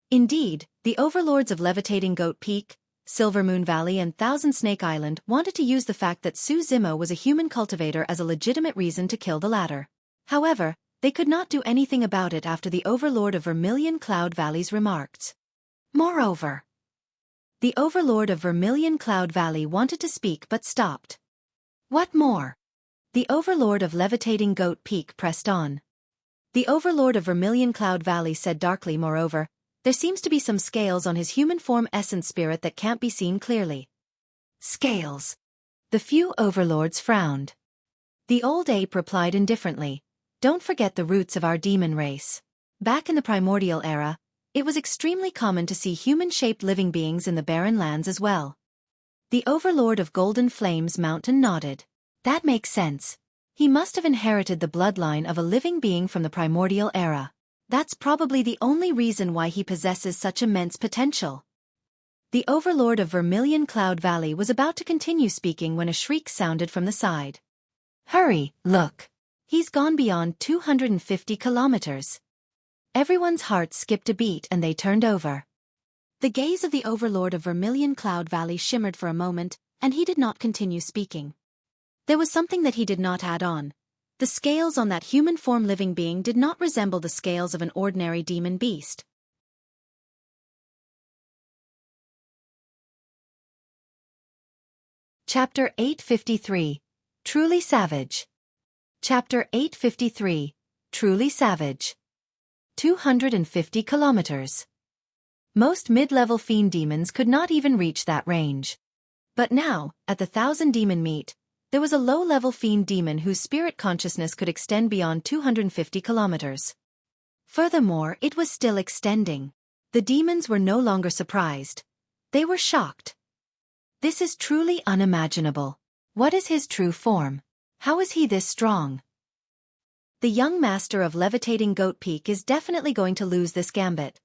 Indeed, the overlords of Levitating Goat Peak, Silver Moon Valley and Thousand Snake Island wanted to use the fact that Su Zimo was a human cultivator as a legitimate reason to kill the latter. However, they could not do anything about it after the overlord of Vermilion Cloud Valley's remarks. Moreover, the overlord of Vermilion Cloud Valley wanted to speak but stopped. What more? The overlord of Levitating Goat Peak pressed on. The overlord of Vermilion Cloud Valley said darkly, moreover, there seems to be some scales on his human form essence spirit that can't be seen clearly. Scales. The few overlords frowned. The old ape replied indifferently, "Don't forget the roots of our demon race. Back in the primordial era, it was extremely common to see human-shaped living beings in the barren lands as well." The overlord of Golden Flames Mountain nodded. That makes sense. He must have inherited the bloodline of a living being from the primordial era. That's probably the only reason why he possesses such immense potential. The overlord of Vermilion Cloud Valley was about to continue speaking when a shriek sounded from the side. Hurry, look. He's gone beyond 250 kilometers. Everyone's heart skipped a beat and they turned over. The gaze of the overlord of Vermilion Cloud Valley shimmered for a moment, and he did not continue speaking. There was something that he did not add on. The scales on that human form living being did not resemble the scales of an ordinary demon beast. Chapter 853. Truly Savage. Chapter 853. Truly Savage. 250 kilometers. Most mid-level fiend demons could not even reach that range. But now, at the 1,000 demon meet, there was a low-level fiend demon whose spirit consciousness could extend beyond 250 kilometers. Furthermore, it was still extending. The demons were no longer surprised. They were shocked. This is truly unimaginable. What is his true form? How is he this strong? The young master of levitating Goat Peak is definitely going to lose this gambit.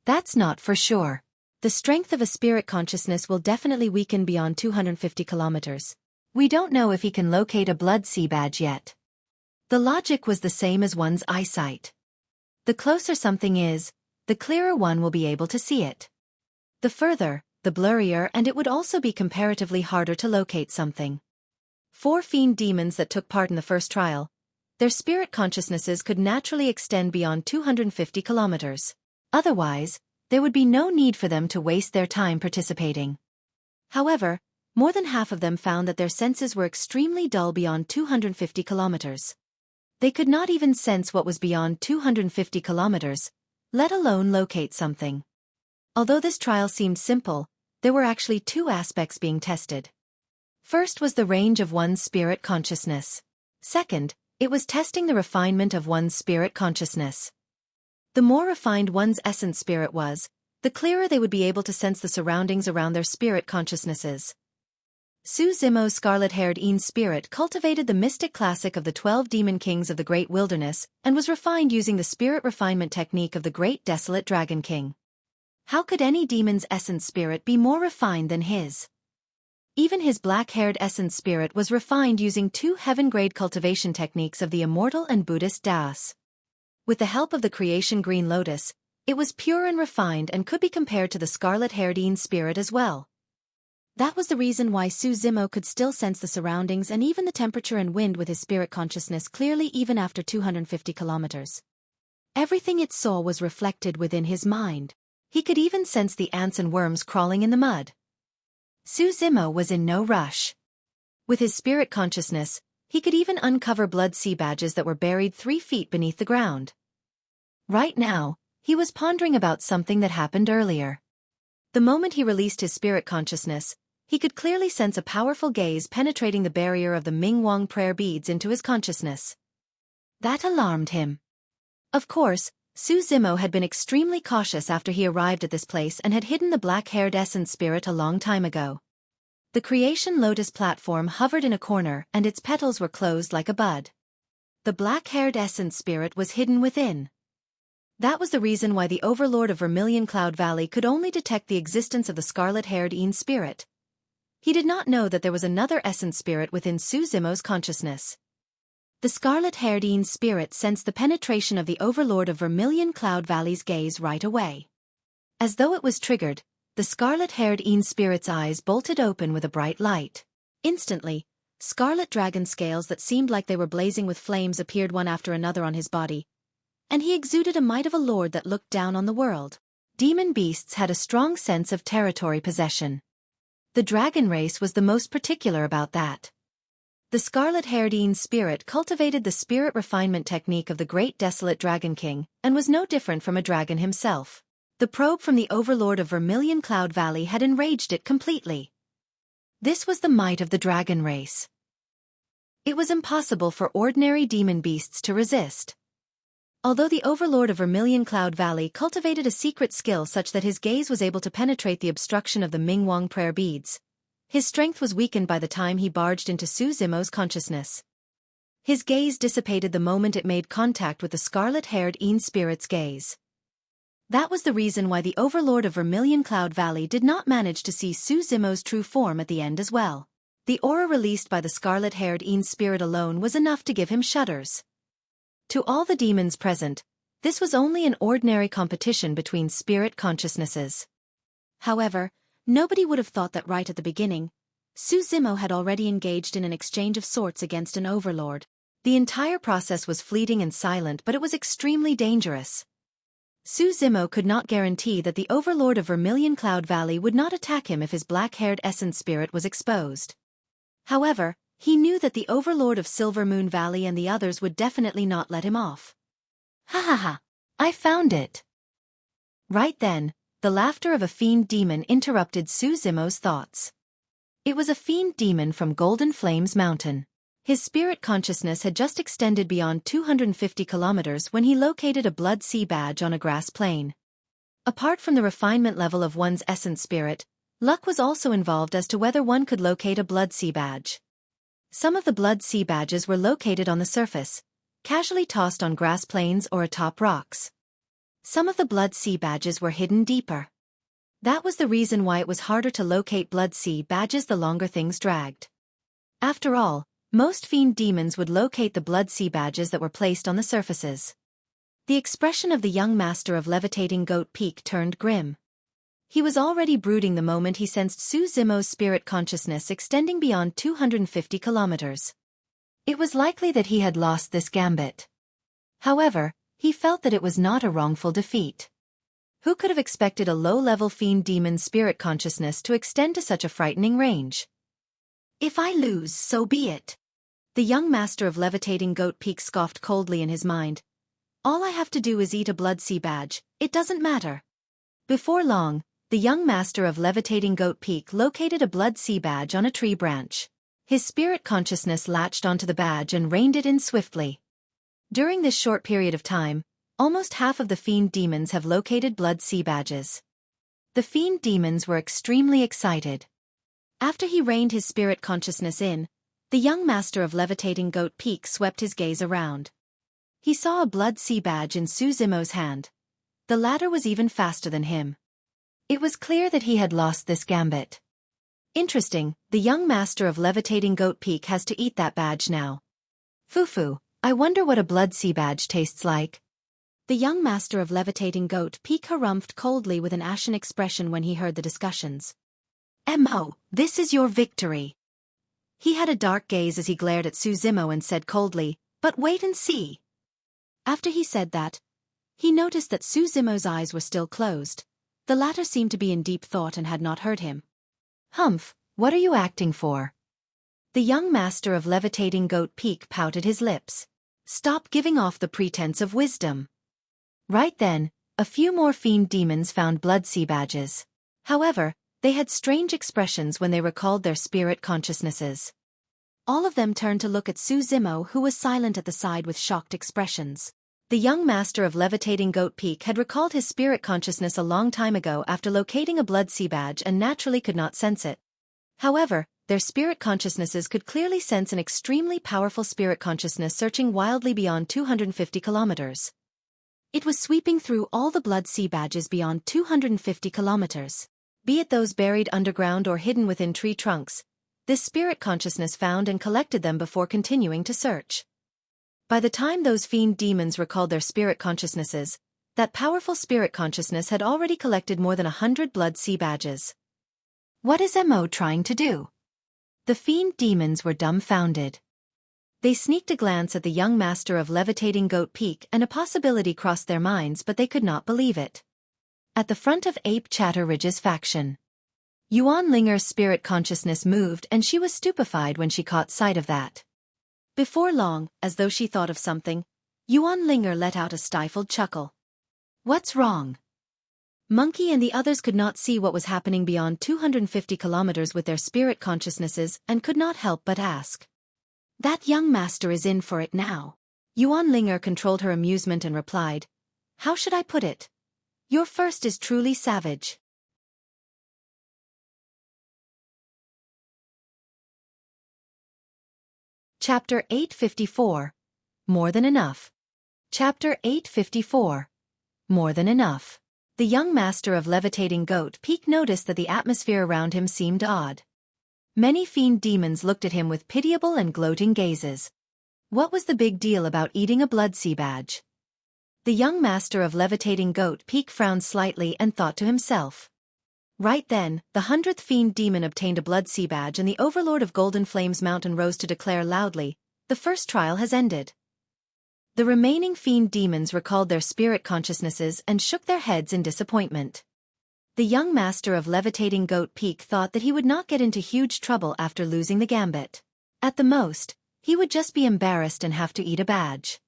That's not for sure. The strength of a spirit consciousness will definitely weaken beyond 250 kilometers. We don't know if he can locate a blood sea badge yet. The logic was the same as one's eyesight. The closer something is, the clearer one will be able to see it. The further, the blurrier, and it would also be comparatively harder to locate something. 4 fiend demons that took part in the first trial, their spirit consciousnesses could naturally extend beyond 250 kilometers. Otherwise, there would be no need for them to waste their time participating. However, more than half of them found that their senses were extremely dull beyond 250 kilometers. They could not even sense what was beyond 250 kilometers, let alone locate something. Although this trial seemed simple, there were actually 2 aspects being tested. First was the range of one's spirit consciousness. Second, it was testing the refinement of one's spirit consciousness. The more refined one's essence spirit was, the clearer they would be able to sense the surroundings around their spirit consciousnesses. Su Zimo's scarlet-haired Een spirit cultivated the mystic classic of the 12 demon kings of the Great Wilderness and was refined using the spirit refinement technique of the Great Desolate Dragon King. How could any demon's essence spirit be more refined than his? Even his black-haired essence spirit was refined using 2 heaven-grade cultivation techniques of the immortal and Buddhist Taoists. With the help of the creation green lotus, it was pure and refined and could be compared to the scarlet-haired Een spirit as well. That was the reason why Su Zimo could still sense the surroundings and even the temperature and wind with his spirit consciousness clearly even after 250 kilometers. Everything it saw was reflected within his mind. He could even sense the ants and worms crawling in the mud. Su Zimo was in no rush. With his spirit consciousness, he could even uncover blood sea badges that were buried 3 feet beneath the ground. Right now, he was pondering about something that happened earlier. The moment he released his spirit consciousness, he could clearly sense a powerful gaze penetrating the barrier of the Ming Wang prayer beads into his consciousness. That alarmed him. Of course, Su Zimo had been extremely cautious after he arrived at this place and had hidden the black-haired essence spirit a long time ago. The creation lotus platform hovered in a corner and its petals were closed like a bud. The black-haired essence spirit was hidden within. That was the reason why the Overlord of Vermilion Cloud Valley could only detect the existence of the scarlet-haired Een spirit. He did not know that there was another essence spirit within Su Zimo's consciousness. The scarlet-haired Een spirit sensed the penetration of the Overlord of Vermilion Cloud Valley's gaze right away. As though it was triggered, the scarlet-haired Een spirit's eyes bolted open with a bright light. Instantly, scarlet dragon scales that seemed like they were blazing with flames appeared one after another on his body, and he exuded a might of a lord that looked down on the world. Demon beasts had a strong sense of territory possession. The dragon race was the most particular about that. The scarlet-haired Een spirit cultivated the spirit refinement technique of the Great Desolate Dragon King and was no different from a dragon himself. The probe from the Overlord of Vermilion Cloud Valley had enraged it completely. This was the might of the dragon race. It was impossible for ordinary demon beasts to resist. Although the Overlord of Vermilion Cloud Valley cultivated a secret skill such that his gaze was able to penetrate the obstruction of the Ming Wang prayer beads, his strength was weakened by the time he barged into Su Zimo's consciousness. His gaze dissipated the moment it made contact with the scarlet-haired Een spirit's gaze. That was the reason why the Overlord of Vermilion Cloud Valley did not manage to see Su Zimo's true form at the end as well. The aura released by the scarlet-haired Een spirit alone was enough to give him shudders. To all the demons present, this was only an ordinary competition between spirit consciousnesses. However, nobody would have thought that right at the beginning. Su Zimo had already engaged in an exchange of sorts against an overlord. The entire process was fleeting and silent, but it was extremely dangerous. Su Zimo could not guarantee that the Overlord of Vermilion Cloud Valley would not attack him if his black-haired essence spirit was exposed. However, he knew that the Overlord of Silver Moon Valley and the others would definitely not let him off. Ha ha ha! I found it! Right then, the laughter of a fiend demon interrupted Su Zimo's thoughts. It was a fiend demon from Golden Flames Mountain. His spirit consciousness had just extended beyond 250 kilometers when he located a blood sea badge on a grass plain. Apart from the refinement level of one's essence spirit, luck was also involved as to whether one could locate a blood sea badge. Some of the blood sea badges were located on the surface, casually tossed on grass plains or atop rocks. Some of the blood sea badges were hidden deeper. That was the reason why it was harder to locate blood sea badges the longer things dragged. After all, most fiend demons would locate the blood sea badges that were placed on the surfaces. The expression of the young master of Levitating Goat Peak turned grim. He was already brooding the moment he sensed Su Zimo's spirit consciousness extending beyond 250 kilometers. It was likely that he had lost this gambit. However, he felt that it was not a wrongful defeat. Who could have expected a low-level fiend demon's spirit consciousness to extend to such a frightening range? If I lose, so be it. The young master of Levitating Goat Peak scoffed coldly in his mind. All I have to do is eat a blood sea badge, it doesn't matter. Before long, the young master of Levitating Goat Peak located a blood sea badge on a tree branch. His spirit consciousness latched onto the badge and reined it in swiftly. During this short period of time, almost half of the fiend demons have located blood sea badges. The fiend demons were extremely excited. After he reined his spirit consciousness in, the young master of Levitating Goat Peak swept his gaze around. He saw a blood sea badge in Su Zimo's hand. The latter was even faster than him. It was clear that he had lost this gambit. Interesting, the young master of Levitating Goat Peak has to eat that badge now. Fufu, I wonder what a blood sea badge tastes like. The young master of Levitating Goat Peak harumphed coldly with an ashen expression when he heard the discussions. Mo, this is your victory. He had a dark gaze as he glared at Su Zimo and said coldly, but wait and see. After he said that, he noticed that Su Zimo's eyes were still closed. The latter seemed to be in deep thought and had not heard him. Humph, what are you acting for? The young master of Levitating Goat Peak pouted his lips. Stop giving off the pretense of wisdom. Right then, a few more fiend demons found blood sea badges. However, they had strange expressions when they recalled their spirit consciousnesses. All of them turned to look at Su Zimo, who was silent at the side with shocked expressions. The young master of Levitating Goat Peak had recalled his spirit consciousness a long time ago after locating a blood sea badge and naturally could not sense it. However, their spirit consciousnesses could clearly sense an extremely powerful spirit consciousness searching wildly beyond 250 kilometers. It was sweeping through all the blood sea badges beyond 250 kilometers. Be it those buried underground or hidden within tree trunks, this spirit consciousness found and collected them before continuing to search. By the time those fiend demons recalled their spirit consciousnesses, that powerful spirit consciousness had already collected more than 100 blood sea badges. What is Mo trying to do? The fiend demons were dumbfounded. They sneaked a glance at the young master of Levitating Goat Peak and a possibility crossed their minds, but they could not believe it. At the front of Ape Chatter Ridge's faction, Yuan Linger's spirit consciousness moved and she was stupefied when she caught sight of that. Before long, as though she thought of something, Yuan Linger let out a stifled chuckle. What's wrong? Monkey and the others could not see what was happening beyond 250 kilometers with their spirit consciousnesses and could not help but ask. That young master is in for it now. Yuan Linger controlled her amusement and replied, how should I put it? Your first is truly savage. Chapter 854. More than enough. Chapter 854. More than enough. The young master of Levitating Goat Peak noticed that the atmosphere around him seemed odd. Many fiend demons looked at him with pitiable and gloating gazes. What was the big deal about eating a blood sea badge? The young master of Levitating Goat Peak frowned slightly and thought to himself. Right then, the 100th fiend demon obtained a blood sea badge and the Overlord of Golden Flames Mountain rose to declare loudly, the first trial has ended. The remaining fiend demons recalled their spirit consciousnesses and shook their heads in disappointment. The young master of Levitating Goat Peak thought that he would not get into huge trouble after losing the gambit. At the most, he would just be embarrassed and have to eat a badge.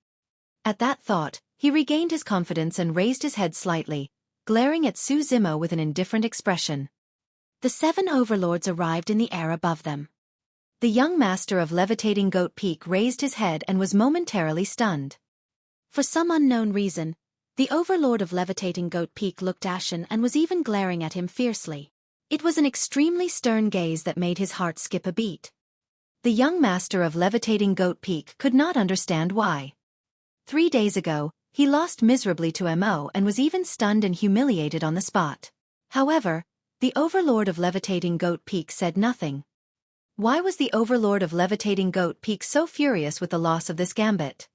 At that thought, he regained his confidence and raised his head slightly, glaring at Su Zimo with an indifferent expression. The 7 overlords arrived in the air above them. The young master of Levitating Goat Peak raised his head and was momentarily stunned. For some unknown reason, the Overlord of Levitating Goat Peak looked ashen and was even glaring at him fiercely. It was an extremely stern gaze that made his heart skip a beat. The young master of Levitating Goat Peak could not understand why. 3 days ago, he lost miserably to Mo and was even stunned and humiliated on the spot. However, the Overlord of Levitating Goat Peak said nothing. Why was the Overlord of Levitating Goat Peak so furious with the loss of this Gambit?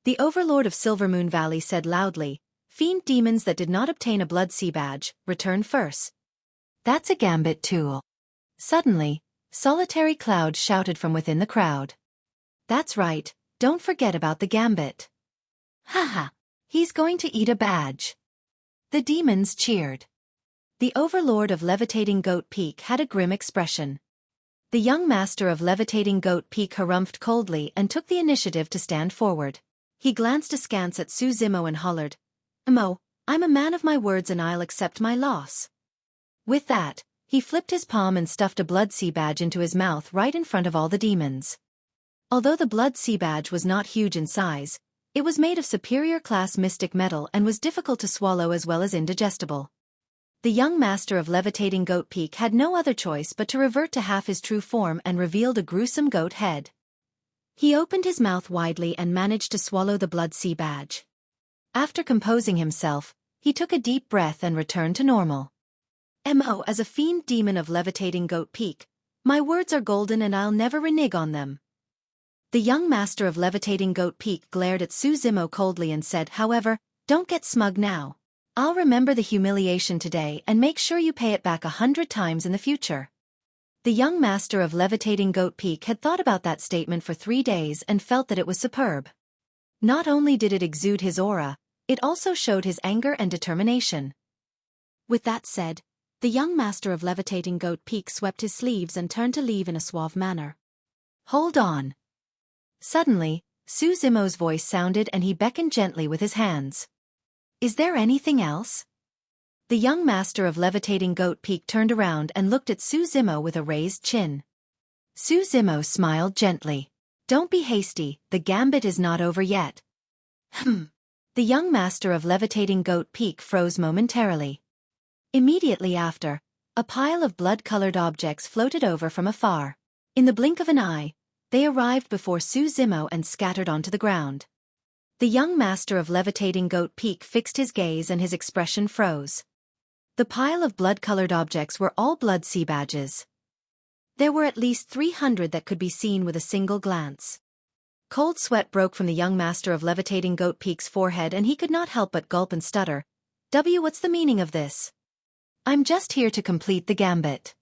The Overlord of Silvermoon Valley said loudly, "Fiend demons that did not obtain a Blood Sea badge, return first." That's a Gambit tool. Suddenly, Solitary Cloud shouted from within the crowd. That's right, don't forget about the Gambit. Haha, He's going to eat a badge. The demons cheered. The Overlord of Levitating Goat Peak had a grim expression. The young master of Levitating Goat Peak harumphed coldly and took the initiative to stand forward. He glanced askance at Xueqi and hollered, "Mo, I'm a man of my words and I'll accept my loss." With that, he flipped his palm and stuffed a Blood Sea badge into his mouth right in front of all the demons. Although the Blood Sea badge was not huge in size, it was made of superior class mystic metal and was difficult to swallow as well as indigestible. The young master of Levitating Goat Peak had no other choice but to revert to half his true form and revealed a gruesome goat head. He opened his mouth widely and managed to swallow the Blood Sea badge. After composing himself, he took a deep breath and returned to normal. "Mo, as a fiend demon of Levitating Goat Peak, my words are golden and I'll never renege on them." The young master of Levitating Goat Peak glared at Xueqi coldly and said, "However, don't get smug now. I'll remember the humiliation today and make sure you pay it back 100 times in the future." The young master of Levitating Goat Peak had thought about that statement for 3 days and felt that it was superb. Not only did it exude his aura, it also showed his anger and determination. With that said, the young master of Levitating Goat Peak swept his sleeves and turned to leave in a suave manner. "Hold on." Suddenly, Xueqi's voice sounded and he beckoned gently with his hands. "Is there anything else?" The young master of Levitating Goat Peak turned around and looked at Xueqi with a raised chin. Xueqi smiled gently. "Don't be hasty, the Gambit is not over yet." The young master of Levitating Goat Peak froze momentarily. Immediately after, a pile of blood-colored objects floated over from afar. In the blink of an eye, they arrived before Xueqi and scattered onto the ground. The young master of Levitating Goat Peak fixed his gaze and his expression froze. The pile of blood-colored objects were all Blood Sea badges. There were at least 300 that could be seen with a single glance. Cold sweat broke from the young master of Levitating Goat Peak's forehead and he could not help but gulp and stutter. What's the meaning of this?" "I'm just here to complete the Gambit."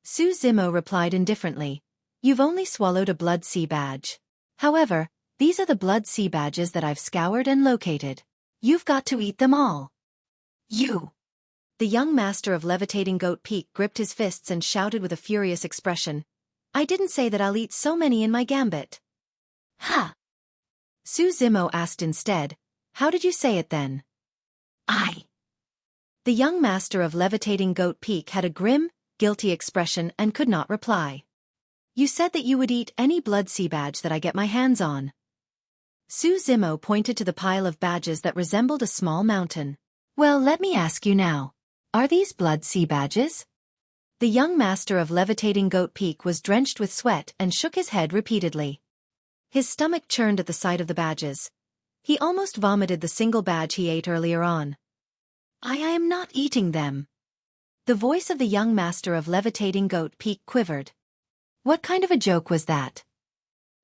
Xueqi replied indifferently, "You've only swallowed a Blood Sea badge. However, these are the Blood Sea badges that I've scoured and located. You've got to eat them all." You! The young master of Levitating Goat Peak gripped his fists and shouted with a furious expression, "I didn't say that I'll eat so many in my Gambit." Ha! Xueqi asked instead, "How did you say it then?" I! The young master of Levitating Goat Peak had a grim, guilty expression and could not reply. "You said that you would eat any Blood Sea badge that I get my hands on." Xueqi pointed to the pile of badges that resembled a small mountain. "Well, let me ask you now. Are these Blood Sea badges?" The young master of Levitating Goat Peak was drenched with sweat and shook his head repeatedly. His stomach churned at the sight of the badges. He almost vomited the single badge he ate earlier on. I am not eating them." The voice of the young master of Levitating Goat Peak quivered. What kind of a joke was that?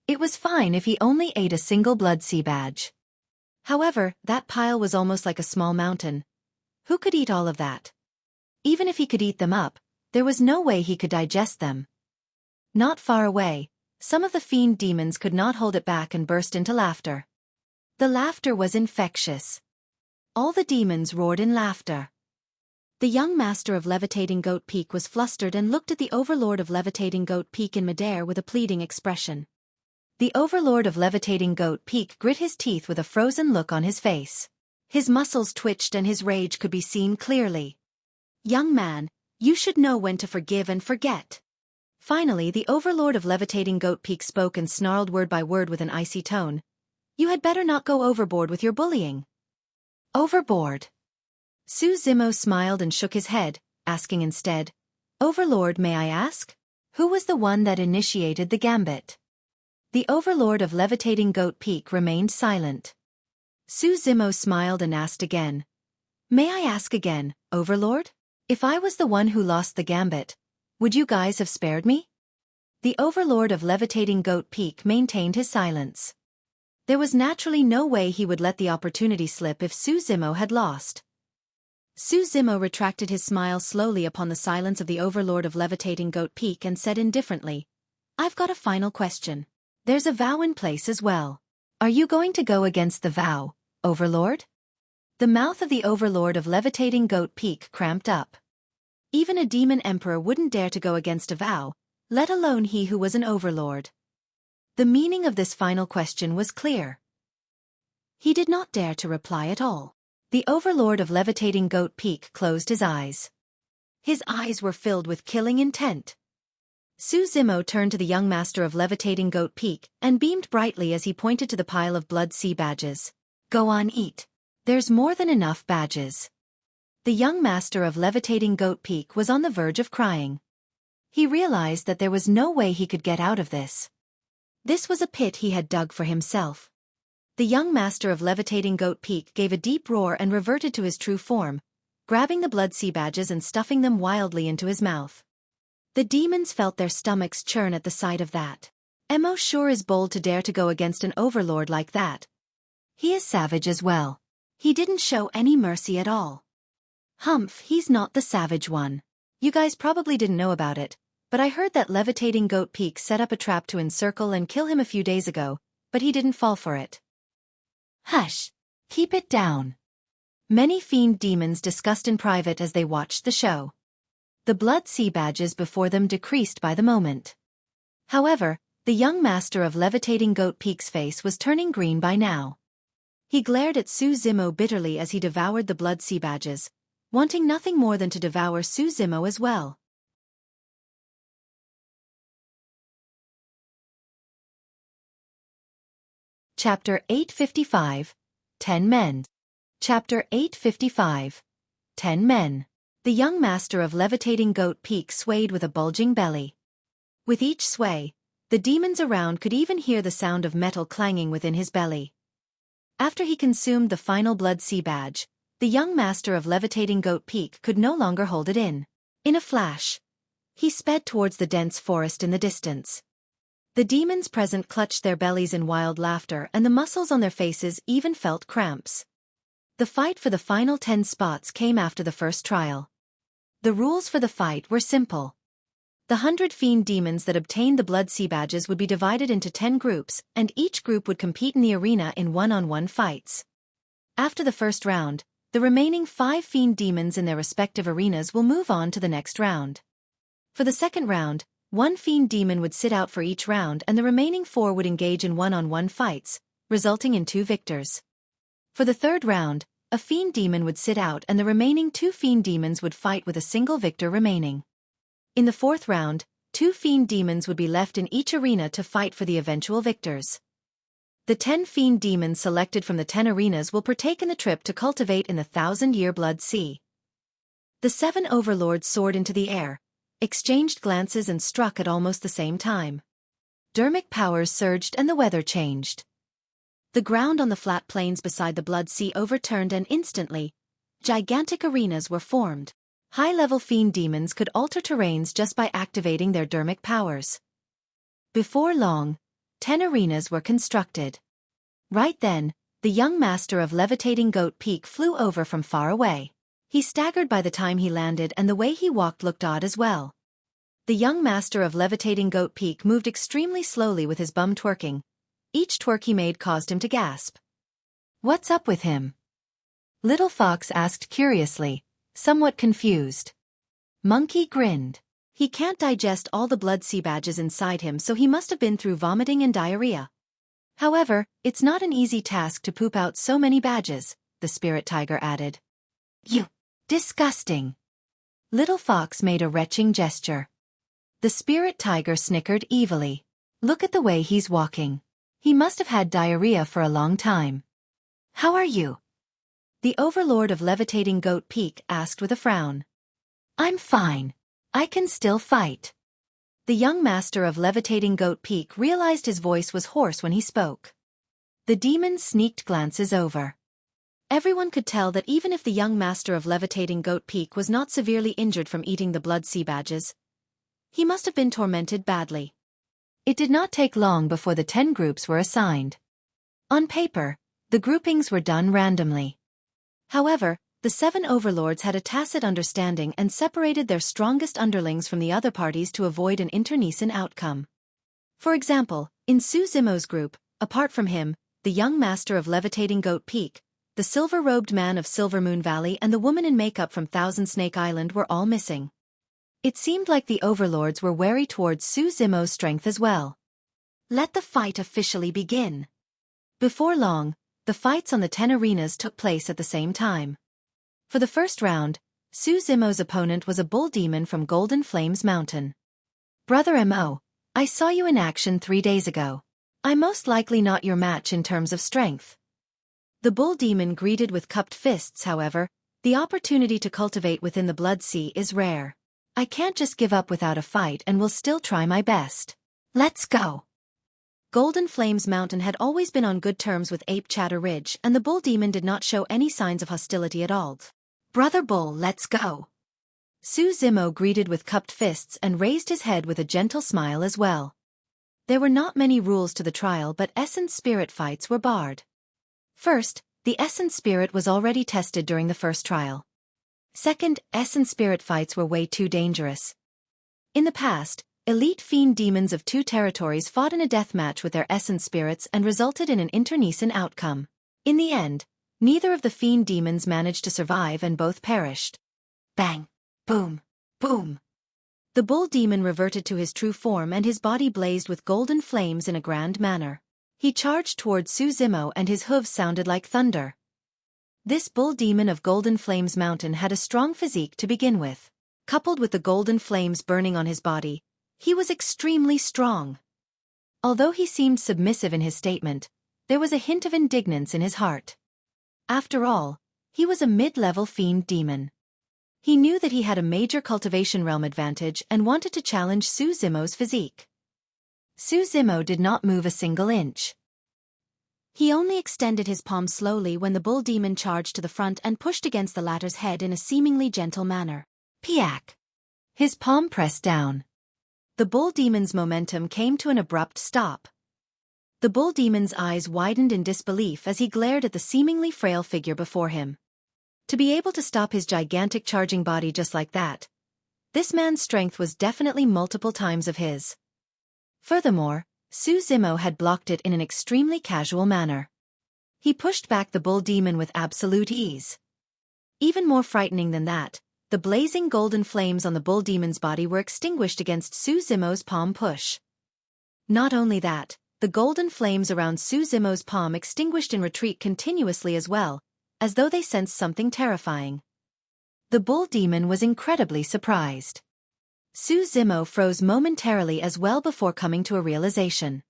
It was fine if he only ate a single Blood Sea badge. However, that pile was almost like a small mountain. Who could eat all of that? Even if he could eat them up, there was no way he could digest them. Not far away, some of the fiend demons could not hold it back and burst into laughter. The laughter was infectious. All the demons roared in laughter. The young master of Levitating Goat Peak was flustered and looked at the Overlord of Levitating Goat Peak in midair with a pleading expression. The Overlord of Levitating Goat Peak grit his teeth with a frozen look on his face. His muscles twitched and his rage could be seen clearly. "Young man, you should know when to forgive and forget. Finally, the Overlord of Levitating Goat Peak spoke and snarled word by word with an icy tone. You had better not go overboard with your bullying. Overboard. Su Zimo smiled and shook his head, asking instead, Overlord, may I ask? Who was the one that initiated the Gambit? The Overlord of Levitating Goat Peak remained silent. Su Zimo smiled and asked again. May I ask again, Overlord? If I was the one who lost the Gambit, would you guys have spared me? The Overlord of Levitating Goat Peak maintained his silence. There was naturally no way he would let the opportunity slip if Su Zimo had lost. Su Zimo retracted his smile slowly upon the silence of the Overlord of Levitating Goat Peak and said indifferently, I've got a final question. There's a vow in place as well. Are you going to go against the vow, Overlord? The mouth of the Overlord of Levitating Goat Peak cramped up. Even a demon emperor wouldn't dare to go against a vow, let alone he who was an Overlord. The meaning of this final question was clear. He did not dare to reply at all. The Overlord of Levitating Goat Peak closed his eyes. His eyes were filled with killing intent. Su Zimo turned to the young master of Levitating Goat Peak and beamed brightly as he pointed to the pile of Blood Sea badges. Go on, eat. There's more than enough badges. The young master of Levitating Goat Peak was on the verge of crying. He realized that there was no way he could get out of this. This was a pit he had dug for himself. The young master of Levitating Goat Peak gave a deep roar and reverted to his true form, grabbing the Blood Sea badges and stuffing them wildly into his mouth. The demons felt their stomachs churn at the sight of that. Emo sure is bold to dare to go against an Overlord like that. He is savage as well. He didn't show any mercy at all. Humph, he's not the savage one. You guys probably didn't know about it, but I heard that Levitating Goat Peak set up a trap to encircle and kill him a few days ago, but he didn't fall for it. Hush. Keep it down. Many fiend demons discussed in private as they watched the show. The Blood Sea badges before them decreased by the moment. However, the young master of Levitating Goat Peak's face was turning green by now. He glared at Su Zimo bitterly as he devoured the Blood Sea badges, wanting nothing more than to devour Su Zimo as well. Chapter 855, 10 Men. Chapter 855. 10 Men. The young master of Levitating Goat Peak swayed with a bulging belly. With each sway, the demons around could even hear the sound of metal clanging within his belly. After he consumed the final Blood Sea badge, the young master of Levitating Goat Peak could no longer hold it in. In a flash, he sped towards the dense forest in the distance. The demons present clutched their bellies in wild laughter and the muscles on their faces even felt cramps. The fight for the final 10 spots came after the first trial. The rules for the fight were simple. The 100 fiend demons that obtained the Blood Sea badges would be divided into 10 groups, and each group would compete in the arena in one-on-one fights. After the first round, the remaining 5 fiend demons in their respective arenas will move on to the next round. For the second round, 1 fiend demon would sit out for each round and the remaining 4 would engage in one-on-one fights, resulting in 2 victors. For the third round, a fiend demon would sit out and the remaining 2 fiend demons would fight with a single victor remaining. In the fourth round, 2 fiend demons would be left in each arena to fight for the eventual victors. The 10 fiend demons selected from the 10 arenas will partake in the trip to cultivate in the 1,000-year Blood Sea. The 7 Overlords soared into the air, exchanged glances and struck at almost the same time. Dermic powers surged and the weather changed. The ground on the flat plains beside the Blood Sea overturned and instantly, gigantic arenas were formed. High-level fiend demons could alter terrains just by activating their dermic powers. Before long, 10 arenas were constructed. Right then, the young master of Levitating Goat Peak flew over from far away. He staggered by the time he landed and the way he walked looked odd as well. The young master of Levitating Goat Peak moved extremely slowly with his bum twerking. Each twerk he made caused him to gasp. What's up with him? Little Fox asked curiously, somewhat confused. Monkey grinned. He can't digest all the Blood Sea badges inside him, so he must have been through vomiting and diarrhea. However, it's not an easy task to poop out so many badges, the spirit tiger added. You disgusting. Little Fox made a retching gesture. The spirit tiger snickered evilly. Look at the way he's walking. He must have had diarrhea for a long time. How are you? The Overlord of Levitating Goat Peak asked with a frown. I'm fine. I can still fight. The young master of Levitating Goat Peak realized his voice was hoarse when he spoke. The demon sneaked glances over. Everyone could tell that even if the young master of Levitating Goat Peak was not severely injured from eating the blood sea badges, he must have been tormented badly. It did not take long before the 10 groups were assigned. On paper, the groupings were done randomly. However, the 7 overlords had a tacit understanding and separated their strongest underlings from the other parties to avoid an internecine outcome. For example, in Su Zimo's group, apart from him, the young master of Levitating Goat Peak, the silver-robed man of Silver Moon Valley and the woman in makeup from Thousand Snake Island were all missing. It seemed like the overlords were wary towards Su Zimo's strength as well. Let the fight officially begin. Before long, the fights on the 10 arenas took place at the same time. For the first round, Su Zimo's opponent was a bull demon from Golden Flames Mountain. Brother Mo, I saw you in action 3 days ago. I'm most likely not your match in terms of strength. The bull demon greeted with cupped fists. However, the opportunity to cultivate within the Blood Sea is rare. I can't just give up without a fight and will still try my best. Let's go. Golden Flames Mountain had always been on good terms with Ape Chatter Ridge, and the bull demon did not show any signs of hostility at all. Brother Bull, let's go. Su Zimo greeted with cupped fists and raised his head with a gentle smile as well. There were not many rules to the trial, but Essence Spirit fights were barred. First, the Essence Spirit was already tested during the first trial. Second, Essence Spirit fights were way too dangerous. In the past, elite Fiend demons of 2 territories fought in a deathmatch with their Essence Spirits and resulted in an internecine outcome. In the end, neither of the Fiend demons managed to survive and both perished. Bang! Boom! Boom! The bull demon reverted to his true form and his body blazed with golden flames in a grand manner. He charged towards Su Zimo and his hooves sounded like thunder. This bull demon of Golden Flames Mountain had a strong physique to begin with. Coupled with the golden flames burning on his body, he was extremely strong. Although he seemed submissive in his statement, there was a hint of indignance in his heart. After all, he was a mid-level fiend demon. He knew that he had a major cultivation realm advantage and wanted to challenge Su Zimo's physique. Su Zimo did not move a single inch. He only extended his palm slowly when the bull demon charged to the front and pushed against the latter's head in a seemingly gentle manner. Piak! His palm pressed down. The bull demon's momentum came to an abrupt stop. The bull demon's eyes widened in disbelief as he glared at the seemingly frail figure before him. To be able to stop his gigantic charging body just like that, this man's strength was definitely multiple times of his. Furthermore, Su Zimo had blocked it in an extremely casual manner. He pushed back the bull demon with absolute ease. Even more frightening than that, the blazing golden flames on the bull demon's body were extinguished against Su Zimo's palm push. Not only that, the golden flames around Su Zimo's palm extinguished in retreat continuously as well, as though they sensed something terrifying. The bull demon was incredibly surprised. Su Zimo froze momentarily as well before coming to a realization.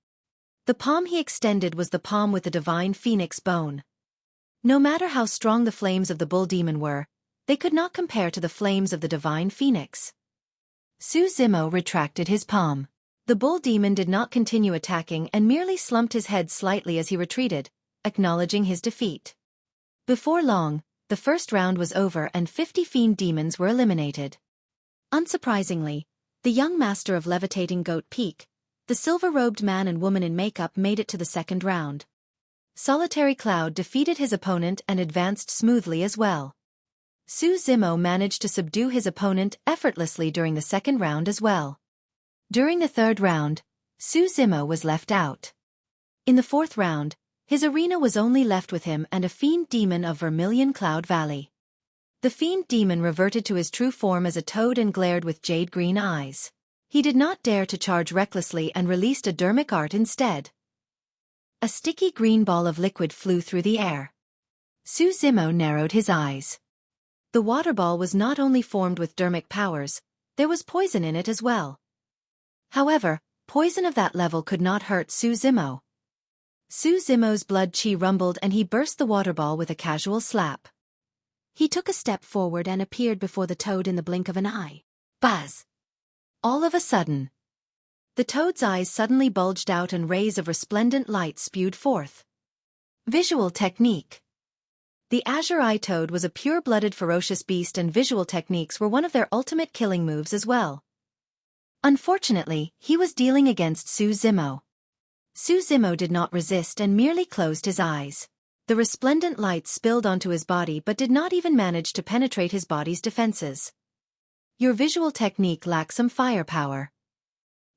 The palm he extended was the palm with the divine phoenix bone. No matter how strong the flames of the bull demon were, they could not compare to the flames of the divine phoenix. Su Zimo retracted his palm. The bull demon did not continue attacking and merely slumped his head slightly as he retreated, acknowledging his defeat. Before long, the first round was over and 50 fiend demons were eliminated. Unsurprisingly, the young master of Levitating Goat Peak, the silver-robed man and woman in makeup made it to the second round. Solitary Cloud defeated his opponent and advanced smoothly as well. Su Zimo managed to subdue his opponent effortlessly during the second round as well. During the third round, Su Zimo was left out. In the fourth round, his arena was only left with him and a fiend demon of Vermilion Cloud Valley. The fiend demon reverted to his true form as a toad and glared with jade-green eyes. He did not dare to charge recklessly and released a dermic art instead. A sticky green ball of liquid flew through the air. Su Zimo narrowed his eyes. The water ball was not only formed with dermic powers, there was poison in it as well. However, poison of that level could not hurt Su Zimo. Su Zimo's blood chi rumbled and he burst the water ball with a casual slap. He took a step forward and appeared before the toad in the blink of an eye. Buzz. All of a sudden, the toad's eyes suddenly bulged out and rays of resplendent light spewed forth. Visual technique. The Azure Eye Toad was a pure-blooded ferocious beast and visual techniques were one of their ultimate killing moves as well. Unfortunately, he was dealing against Su Zimo. Su Zimo did not resist and merely closed his eyes. The resplendent light spilled onto his body but did not even manage to penetrate his body's defenses. Your visual technique lacks some firepower.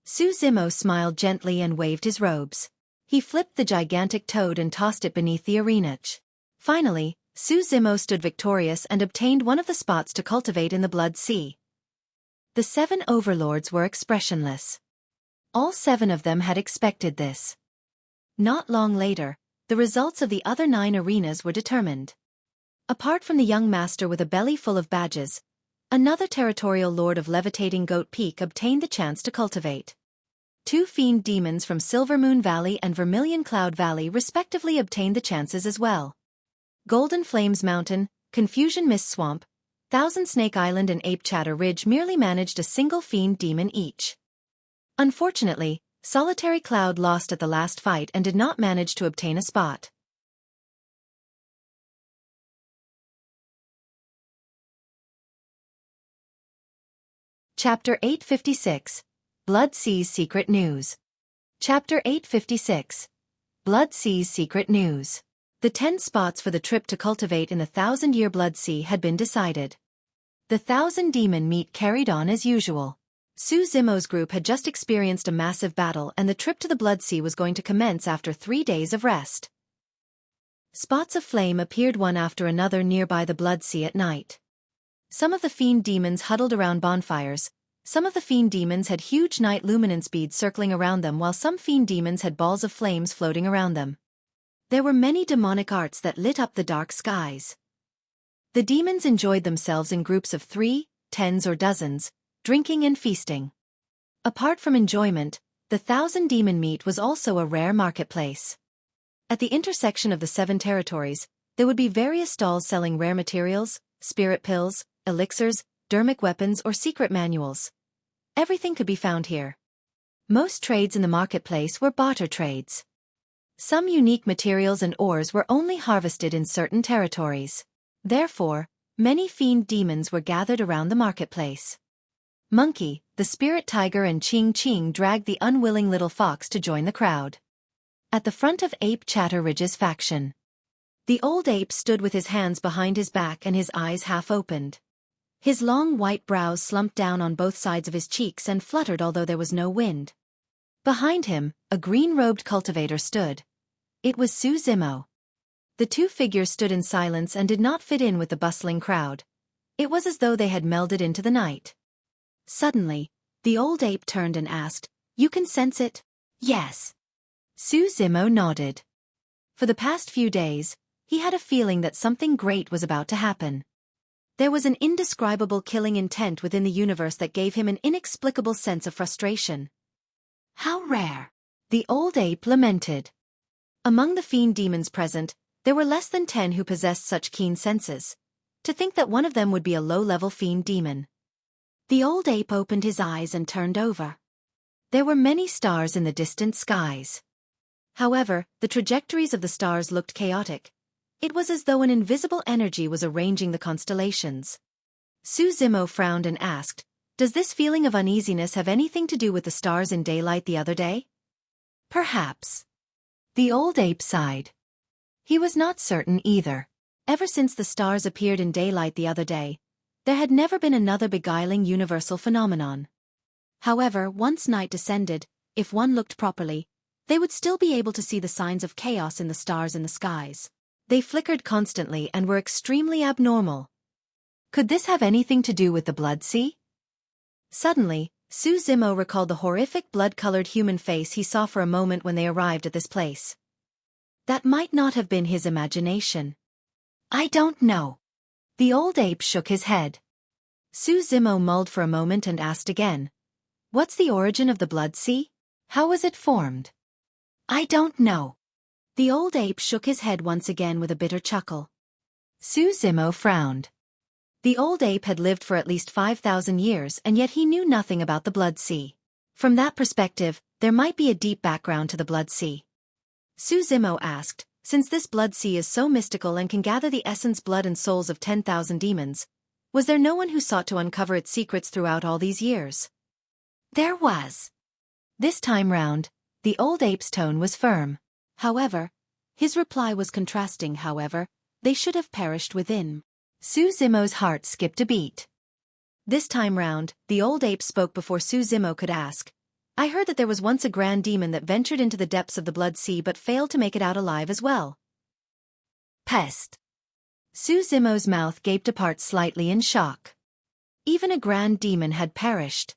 Su Zimo smiled gently and waved his robes. He flipped the gigantic toad and tossed it beneath the arena. Finally, Su Zimo stood victorious and obtained one of the spots to cultivate in the Blood Sea. The 7 overlords were expressionless. All 7 of them had expected this. Not long later, the results of the other 9 arenas were determined. Apart from the young master with a belly full of badges, another territorial lord of Levitating Goat Peak obtained the chance to cultivate. 2 fiend demons from Silver Moon Valley and Vermilion Cloud Valley respectively obtained the chances as well. Golden Flames Mountain, Confusion Mist Swamp, Thousand Snake Island and Ape Chatter Ridge merely managed a single fiend demon each. Unfortunately, Solitary Cloud lost at the last fight and did not manage to obtain a spot. Chapter 856. Blood Sea's Secret News. Chapter 856. Blood Sea's Secret News. The 10 spots for the trip to cultivate in the 1,000-year Blood Sea had been decided. The 1,000 demon meet carried on as usual. Su Zimo's group had just experienced a massive battle and the trip to the Blood Sea was going to commence after 3 days of rest. Spots of flame appeared one after another nearby the Blood Sea at night. Some of the fiend demons huddled around bonfires, some of the fiend demons had huge night luminance beads circling around them while some fiend demons had balls of flames floating around them. There were many demonic arts that lit up the dark skies. The demons enjoyed themselves in groups of 3, 10s or dozens, drinking and feasting. Apart from enjoyment, the 1,000 demon meet was also a rare marketplace. At the intersection of the 7 territories, there would be various stalls selling rare materials, spirit pills, elixirs, dermic weapons or secret manuals. Everything could be found here. Most trades in the marketplace were barter trades. Some unique materials and ores were only harvested in certain territories. Therefore, many fiend demons were gathered around the marketplace. Monkey, the spirit tiger and Ching Ching dragged the unwilling little fox to join the crowd. At the front of Ape Chatter Ridge's faction, the old ape stood with his hands behind his back and his eyes half opened. His long white brows slumped down on both sides of his cheeks and fluttered although there was no wind. Behind him, a green-robed cultivator stood. It was Su Zimo. The 2 figures stood in silence and did not fit in with the bustling crowd. It was as though they had melded into the night. Suddenly, the old ape turned and asked, "You can sense it?" Yes. Su Zimo nodded. For the past few days, he had a feeling that something great was about to happen. There was an indescribable killing intent within the universe that gave him an inexplicable sense of frustration. How rare. The old ape lamented. Among the fiend demons present, there were less than 10 who possessed such keen senses. To think that one of them would be a low-level fiend demon. The old ape opened his eyes and turned over. There were many stars in the distant skies. However, the trajectories of the stars looked chaotic. It was as though an invisible energy was arranging the constellations. Su Zimo frowned and asked, "Does this feeling of uneasiness have anything to do with the stars in daylight the other day?" "Perhaps." The old ape sighed. He was not certain either. Ever since the stars appeared in daylight the other day, there had never been another beguiling universal phenomenon. However, once night descended, if one looked properly, they would still be able to see the signs of chaos in the stars in the skies. They flickered constantly and were extremely abnormal. Could this have anything to do with the Blood Sea? Suddenly, Su Zimo recalled the horrific blood-colored human face he saw for a moment when they arrived at this place. That might not have been his imagination. I don't know. The old ape shook his head. Su Zimo mulled for a moment and asked again. What's the origin of the Blood Sea? How was it formed? I don't know. The old ape shook his head once again with a bitter chuckle. Zimo frowned. The old ape had lived for at least 5,000 years and yet he knew nothing about the Blood Sea. From that perspective, there might be a deep background to the Blood Sea. Zimo asked, since this Blood Sea is so mystical and can gather the essence, blood and souls of 10,000 demons, was there no one who sought to uncover its secrets throughout all these years? There was. This time round, the old ape's tone was firm. However, his reply was contrasting. They should have perished within. Zimo's heart skipped a beat. This time round, the old ape spoke before Zimo could ask. I heard that there was once a grand demon that ventured into the depths of the Blood Sea but failed to make it out alive as well. Pest. Zimo's mouth gaped apart slightly in shock. Even a grand demon had perished.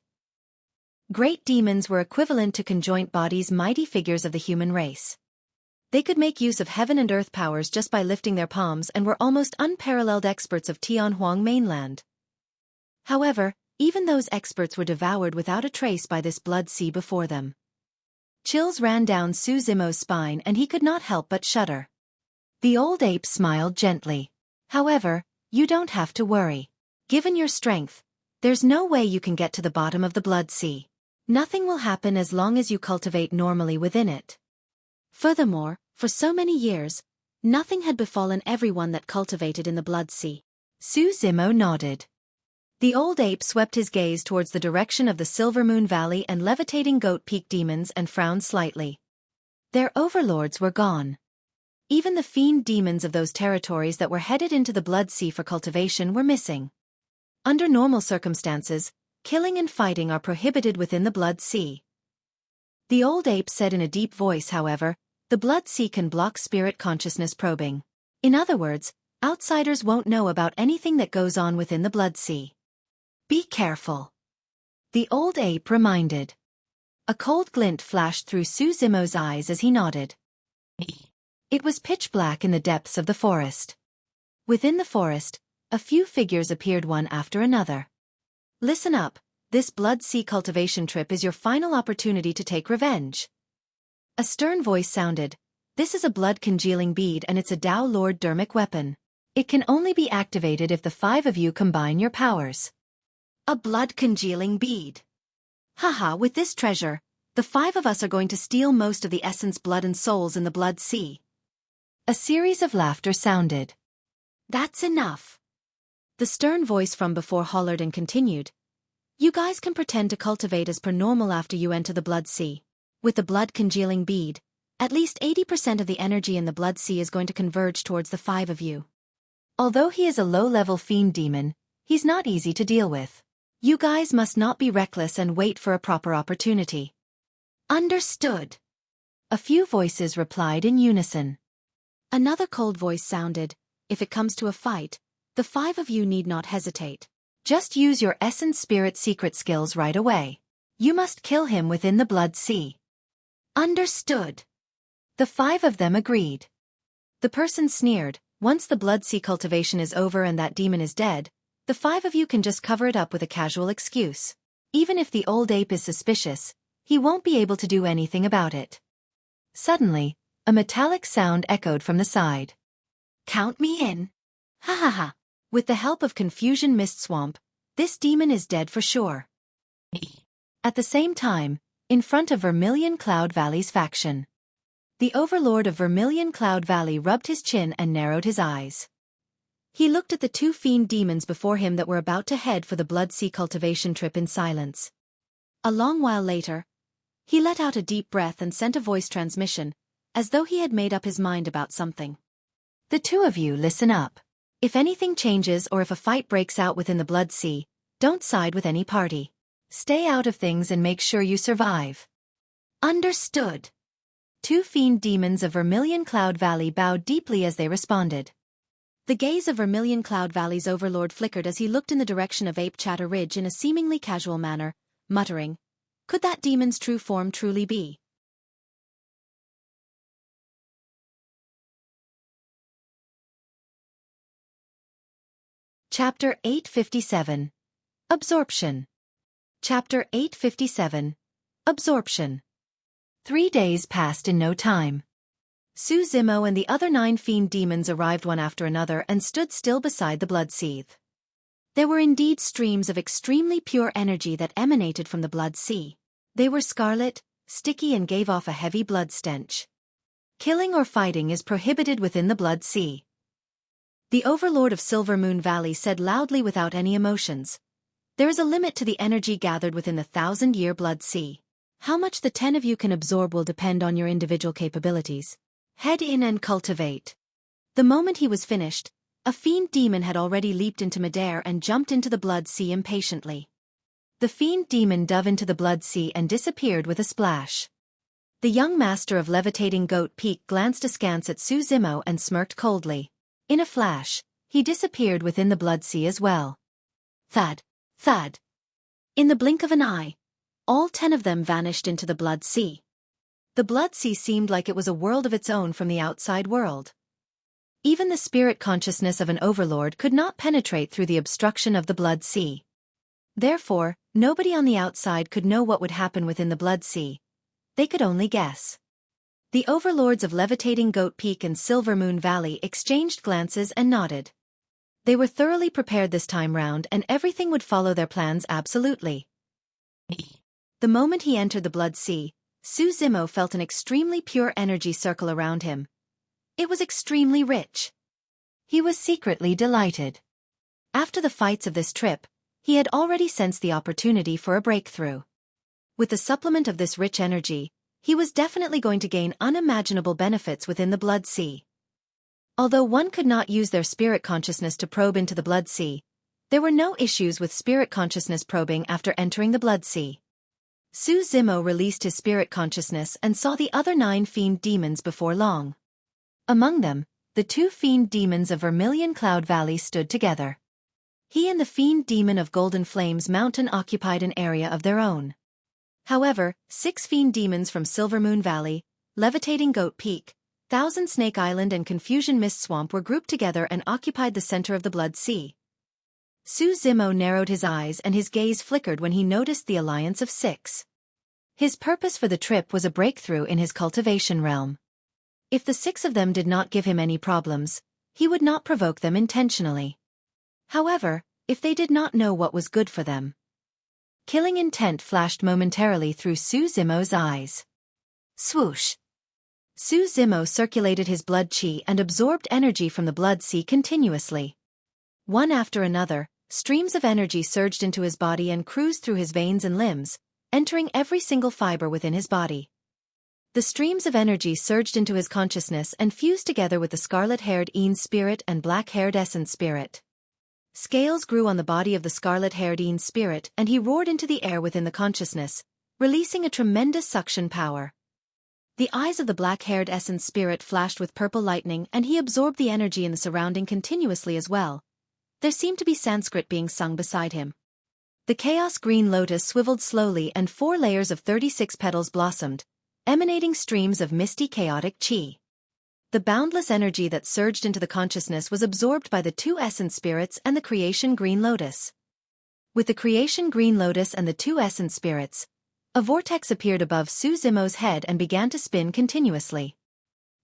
Great demons were equivalent to conjoint bodies, mighty figures of the human race. They could make use of heaven and earth powers just by lifting their palms and were almost unparalleled experts of Tianhuang mainland. However, even those experts were devoured without a trace by this Blood Sea before them. Chills ran down Zimo's spine and he could not help but shudder. The old ape smiled gently. However, you don't have to worry. Given your strength, there's no way you can get to the bottom of the Blood Sea. Nothing will happen as long as you cultivate normally within it. Furthermore, for so many years, nothing had befallen everyone that cultivated in the Blood Sea. Zimo nodded. The old ape swept his gaze towards the direction of the Silver Moon Valley and levitating Goat Peak demons and frowned slightly. Their overlords were gone. Even the fiend demons of those territories that were headed into the Blood Sea for cultivation were missing. Under normal circumstances, killing and fighting are prohibited within the Blood Sea. The old ape said in a deep voice, however, the Blood Sea can block spirit consciousness probing. In other words, outsiders won't know about anything that goes on within the Blood Sea. Be careful. The old ape reminded. A cold glint flashed through Zimo's eyes as he nodded. It was pitch black in the depths of the forest. Within the forest, a few figures appeared one after another. Listen up, this Blood Sea cultivation trip is your final opportunity to take revenge. A stern voice sounded. This is a blood-congealing bead and it's a Tao Lord Dermic weapon. It can only be activated if the 5 of you combine your powers. A blood-congealing bead. Haha, with this treasure, the 5 of us are going to steal most of the essence, blood and souls in the Blood Sea. A series of laughter sounded. That's enough. The stern voice from before hollered and continued. You guys can pretend to cultivate as per normal after you enter the Blood Sea. With the blood-congealing bead, at least 80% of the energy in the Blood Sea is going to converge towards the 5 of you. Although he is a low-level fiend demon, he's not easy to deal with. You guys must not be reckless and wait for a proper opportunity. Understood. A few voices replied in unison. Another cold voice sounded. If it comes to a fight, the 5 of you need not hesitate. Just use your essence spirit secret skills right away. You must kill him within the Blood Sea. Understood. The 5 of them agreed. The person sneered, once the Blood Sea cultivation is over and that demon is dead, the 5 of you can just cover it up with a casual excuse. Even if the old ape is suspicious, he won't be able to do anything about it. Suddenly, a metallic sound echoed from the side. Count me in. Ha ha ha. With the help of Confusion Mist Swamp, this demon is dead for sure. At the same time, in front of Vermilion Cloud Valley's faction, the Overlord of Vermilion Cloud Valley rubbed his chin and narrowed his eyes. He looked at the 2 fiend demons before him that were about to head for the Blood Sea cultivation trip in silence. A long while later, he let out a deep breath and sent a voice transmission, as though he had made up his mind about something. The 2 of you listen up. If anything changes or if a fight breaks out within the Blood Sea, don't side with any party. Stay out of things and make sure you survive. Understood. 2 fiend demons of Vermilion Cloud Valley bowed deeply as they responded. The gaze of Vermilion Cloud Valley's Overlord flickered as he looked in the direction of Ape Chatter Ridge in a seemingly casual manner, muttering, could that demon's true form truly be? Chapter 857. Absorption. Chapter 857. Absorption. 3 days passed in no time. Su Zimo and the other 9 fiend demons arrived one after another and stood still beside the blood seeth. There were indeed streams of extremely pure energy that emanated from the blood sea. They were scarlet, sticky and gave off a heavy blood stench. Killing or fighting is prohibited within the blood sea. The Overlord of Silver Moon Valley said loudly without any emotions. There is a limit to the energy gathered within the 1,000-year blood sea. How much the 10 of you can absorb will depend on your individual capabilities. Head in and cultivate. The moment he was finished, a fiend demon had already leaped into midair and jumped into the blood sea impatiently. The fiend demon dove into the blood sea and disappeared with a splash. The young master of Levitating Goat Peak glanced askance at Su Zimo and smirked coldly. In a flash, he disappeared within the blood sea as well. Thud. Thud. In the blink of an eye, all 10 of them vanished into the blood sea. The blood sea seemed like it was a world of its own from the outside world. Even the spirit consciousness of an overlord could not penetrate through the obstruction of the blood sea. Therefore, nobody on the outside could know what would happen within the blood sea. They could only guess. The overlords of Levitating Goat Peak and Silver Moon Valley exchanged glances and nodded. They were thoroughly prepared this time round and everything would follow their plans absolutely. The moment he entered the blood sea, Su Zimo felt an extremely pure energy circle around him. It was extremely rich. He was secretly delighted. After the fights of this trip, he had already sensed the opportunity for a breakthrough. With the supplement of this rich energy, he was definitely going to gain unimaginable benefits within the blood sea. Although one could not use their spirit consciousness to probe into the blood sea, there were no issues with spirit consciousness probing after entering the blood sea. Su Zimo released his spirit consciousness and saw the other 9 fiend demons before long. Among them, the 2 fiend demons of Vermilion Cloud Valley stood together. He and the fiend demon of Golden Flames Mountain occupied an area of their own. However, 6 fiend demons from Silver Moon Valley, Levitating Goat Peak, Thousand Snake Island and Confusion Mist Swamp were grouped together and occupied the center of the blood sea. Su Zimo narrowed his eyes and his gaze flickered when he noticed the alliance of 6. His purpose for the trip was a breakthrough in his cultivation realm. If the 6 of them did not give him any problems, he would not provoke them intentionally. However, if they did not know what was good for them. Killing intent flashed momentarily through Su Zimo's eyes. Swoosh. Su Zimo circulated his blood chi and absorbed energy from the blood sea continuously. One after another, streams of energy surged into his body and cruised through his veins and limbs, entering every single fiber within his body. The streams of energy surged into his consciousness and fused together with the scarlet-haired Een spirit and black-haired Essence spirit. Scales grew on the body of the scarlet-haired Een spirit and he roared into the air within the consciousness, releasing a tremendous suction power. The eyes of the black-haired Essence spirit flashed with purple lightning and he absorbed the energy in the surrounding continuously as well. There seemed to be Sanskrit being sung beside him. The chaos green lotus swiveled slowly and 4 layers of 36 petals blossomed, emanating streams of misty chaotic chi. The boundless energy that surged into the consciousness was absorbed by the 2 Essence spirits and the creation green lotus. With the creation green lotus and the 2 Essence spirits, a vortex appeared above Su Zimo's head and began to spin continuously.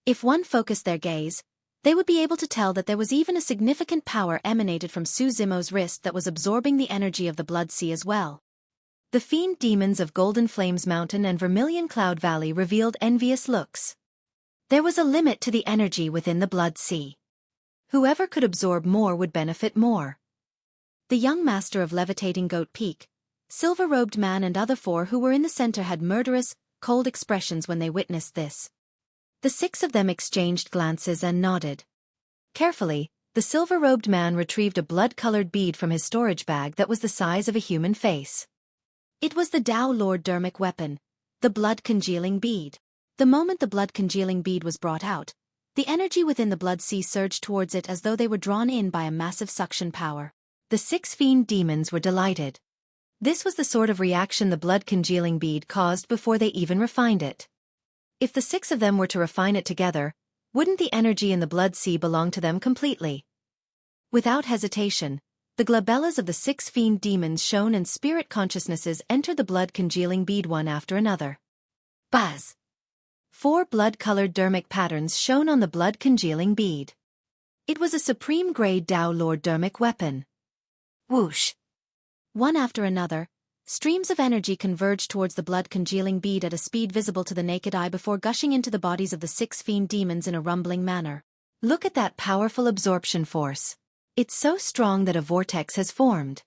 If one focused their gaze, they would be able to tell that there was even a significant power emanated from Su Zimo's wrist that was absorbing the energy of the blood sea as well. The fiend demons of Golden Flames Mountain and Vermilion Cloud Valley revealed envious looks. There was a limit to the energy within the blood sea. Whoever could absorb more would benefit more. The young master of Levitating Goat Peak, Silver-robed man and other 4 who were in the center had murderous, cold expressions when they witnessed this. The 6 of them exchanged glances and nodded. Carefully, the silver-robed man retrieved a blood-colored bead from his storage bag that was the size of a human face. It was the Tao Lord Dermic weapon, the blood-congealing bead. The moment the blood-congealing bead was brought out, the energy within the blood sea surged towards it as though they were drawn in by a massive suction power. The 6 fiend demons were delighted. This was the sort of reaction the blood-congealing bead caused before they even refined it. If the 6 of them were to refine it together, wouldn't the energy in the blood sea belong to them completely? Without hesitation, the glabellas of the 6 fiend demons shone and spirit consciousnesses entered the blood-congealing bead one after another. Buzz! 4 blood-colored dermic patterns shone on the blood-congealing bead. It was a supreme-grade Tao Lord dermic weapon. Whoosh! One after another, streams of energy converged towards the blood-congealing bead at a speed visible to the naked eye before gushing into the bodies of the 6 fiend demons in a rumbling manner. Look at that powerful absorption force. It's so strong that a vortex has formed.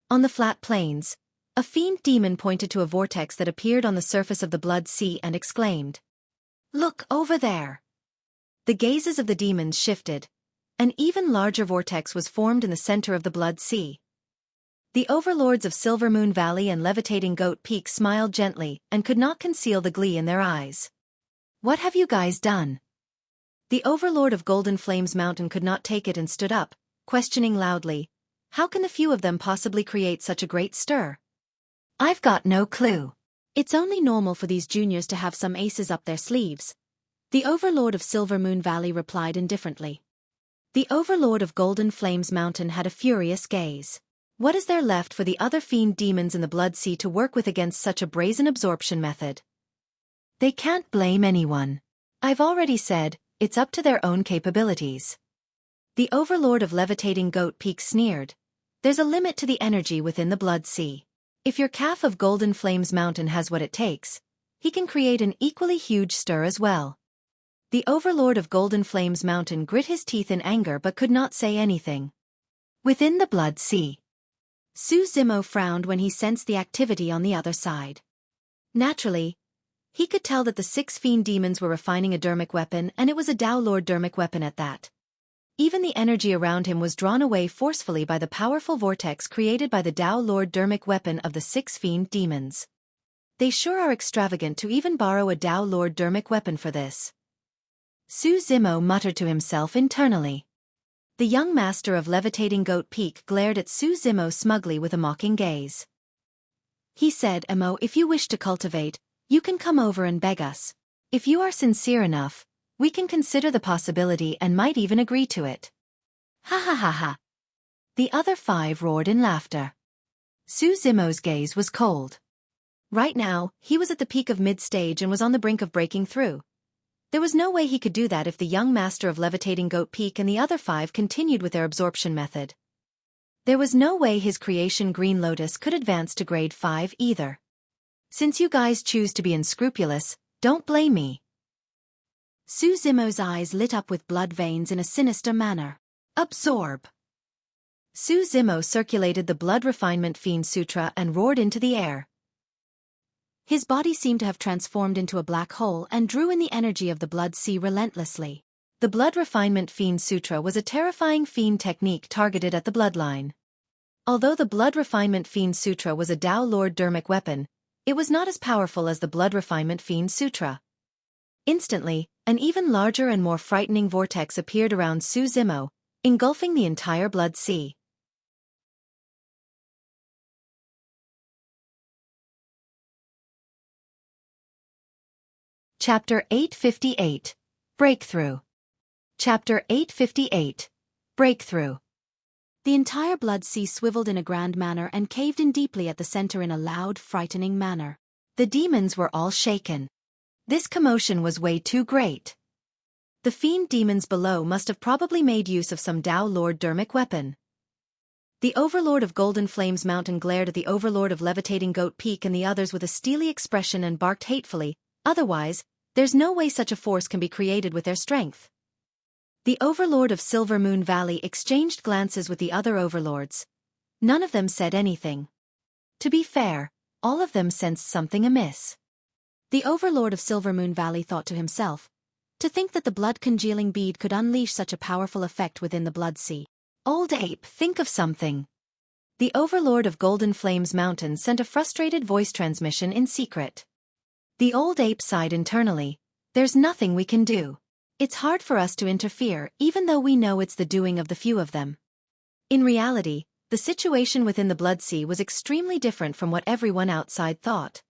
On the flat plains, a fiend demon pointed to a vortex that appeared on the surface of the blood sea and exclaimed, "Look over there!" The gazes of the demons shifted. An even larger vortex was formed in the center of the blood sea. The overlords of Silver Moon Valley and Levitating Goat Peak smiled gently and could not conceal the glee in their eyes. "What have you guys done?" The overlord of Golden Flames Mountain could not take it and stood up, questioning loudly, "How can the few of them possibly create such a great stir?" "I've got no clue." "It's only normal for these juniors to have some aces up their sleeves," the overlord of Silver Moon Valley replied indifferently. The overlord of Golden Flames Mountain had a furious gaze. What is there left for the other fiend demons in the Blood Sea to work with against such a brazen absorption method? They can't blame anyone. I've already said, it's up to their own capabilities. The overlord of Levitating Goat Peak sneered. There's a limit to the energy within the Blood Sea. If your calf of Golden Flames Mountain has what it takes, he can create an equally huge stir as well. The overlord of Golden Flames Mountain grit his teeth in anger but could not say anything. Within the Blood Sea. Su Zimo frowned when he sensed the activity on the other side. Naturally, he could tell that the 6 fiend demons were refining a dermic weapon, and it was a Tao Lord dermic weapon at that. Even the energy around him was drawn away forcefully by the powerful vortex created by the Tao Lord dermic weapon of the 6 fiend demons. They sure are extravagant to even borrow a Tao Lord dermic weapon for this. Su Zimo muttered to himself internally. The young master of Levitating Goat Peak glared at Su Zimo smugly with a mocking gaze. He said, "Emo, if you wish to cultivate, you can come over and beg us. If you are sincere enough, we can consider the possibility and might even agree to it." Ha ha ha ha. The other 5 roared in laughter. Su Zimo's gaze was cold. Right now, he was at the peak of mid-stage and was on the brink of breaking through. There was no way he could do that if the young master of Levitating Goat Peak and the other 5 continued with their absorption method. There was no way his creation Green Lotus could advance to grade 5 either. Since you guys choose to be unscrupulous, don't blame me. Su Zimo's eyes lit up with blood veins in a sinister manner. Absorb. Su Zimo circulated the Blood Refinement Fiend Sutra and roared into the air. His body seemed to have transformed into a black hole and drew in the energy of the Blood Sea relentlessly. The Blood Refinement Fiend Sutra was a terrifying fiend technique targeted at the bloodline. Although the Blood Refinement Fiend Sutra was a Tao Lord dermic weapon, it was not as powerful as the Blood Refinement Fiend Sutra. Instantly, an even larger and more frightening vortex appeared around Su Zimo, engulfing the entire Blood Sea. Chapter 858. Breakthrough. Chapter 858. Breakthrough. The entire Blood Sea swiveled in a grand manner and caved in deeply at the center in a loud, frightening manner. The demons were all shaken. This commotion was way too great. The fiend demons below must have probably made use of some Tao Lord dermic weapon. The overlord of Golden Flames Mountain glared at the overlord of Levitating Goat Peak and the others with a steely expression and barked hatefully, "Otherwise, there's no way such a force can be created with their strength." The overlord of Silver Moon Valley exchanged glances with the other overlords. None of them said anything. To be fair, all of them sensed something amiss. The overlord of Silver Moon Valley thought to himself, to think that the blood-congealing bead could unleash such a powerful effect within the Blood Sea. Old ape, think of something. The overlord of Golden Flames Mountain sent a frustrated voice transmission in secret. The old ape sighed internally. There's nothing we can do. It's hard for us to interfere, even though we know it's the doing of the few of them. In reality, the situation within the Blood Sea was extremely different from what everyone outside thought.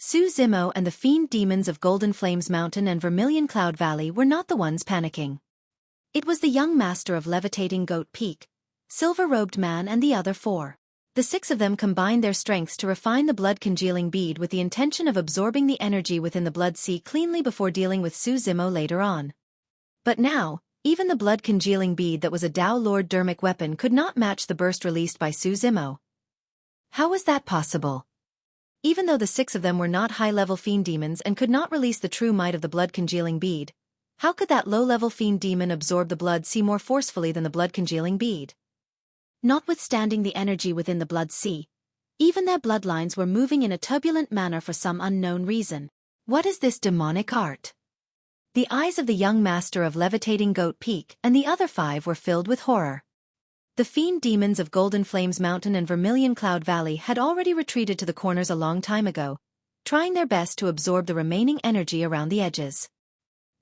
Su Zimo and the fiend demons of Golden Flames Mountain and Vermilion Cloud Valley were not the ones panicking. It was the young master of Levitating Goat Peak, silver-robed man and the other 4. The 6 of them combined their strengths to refine the blood-congealing bead with the intention of absorbing the energy within the blood sea cleanly before dealing with Su Zimo later on. But now, even the blood-congealing bead that was a Dao Lord dermic weapon could not match the burst released by Su Zimo. How was that possible? Even though the 6 of them were not high-level fiend demons and could not release the true might of the blood-congealing bead, how could that low-level fiend demon absorb the blood sea more forcefully than the blood-congealing bead? Notwithstanding the energy within the blood sea, even their bloodlines were moving in a turbulent manner for some unknown reason. What is this demonic art? The eyes of the young master of Levitating Goat Peak and the other 5 were filled with horror. The fiend demons of Golden Flames Mountain and Vermilion Cloud Valley had already retreated to the corners a long time ago, trying their best to absorb the remaining energy around the edges.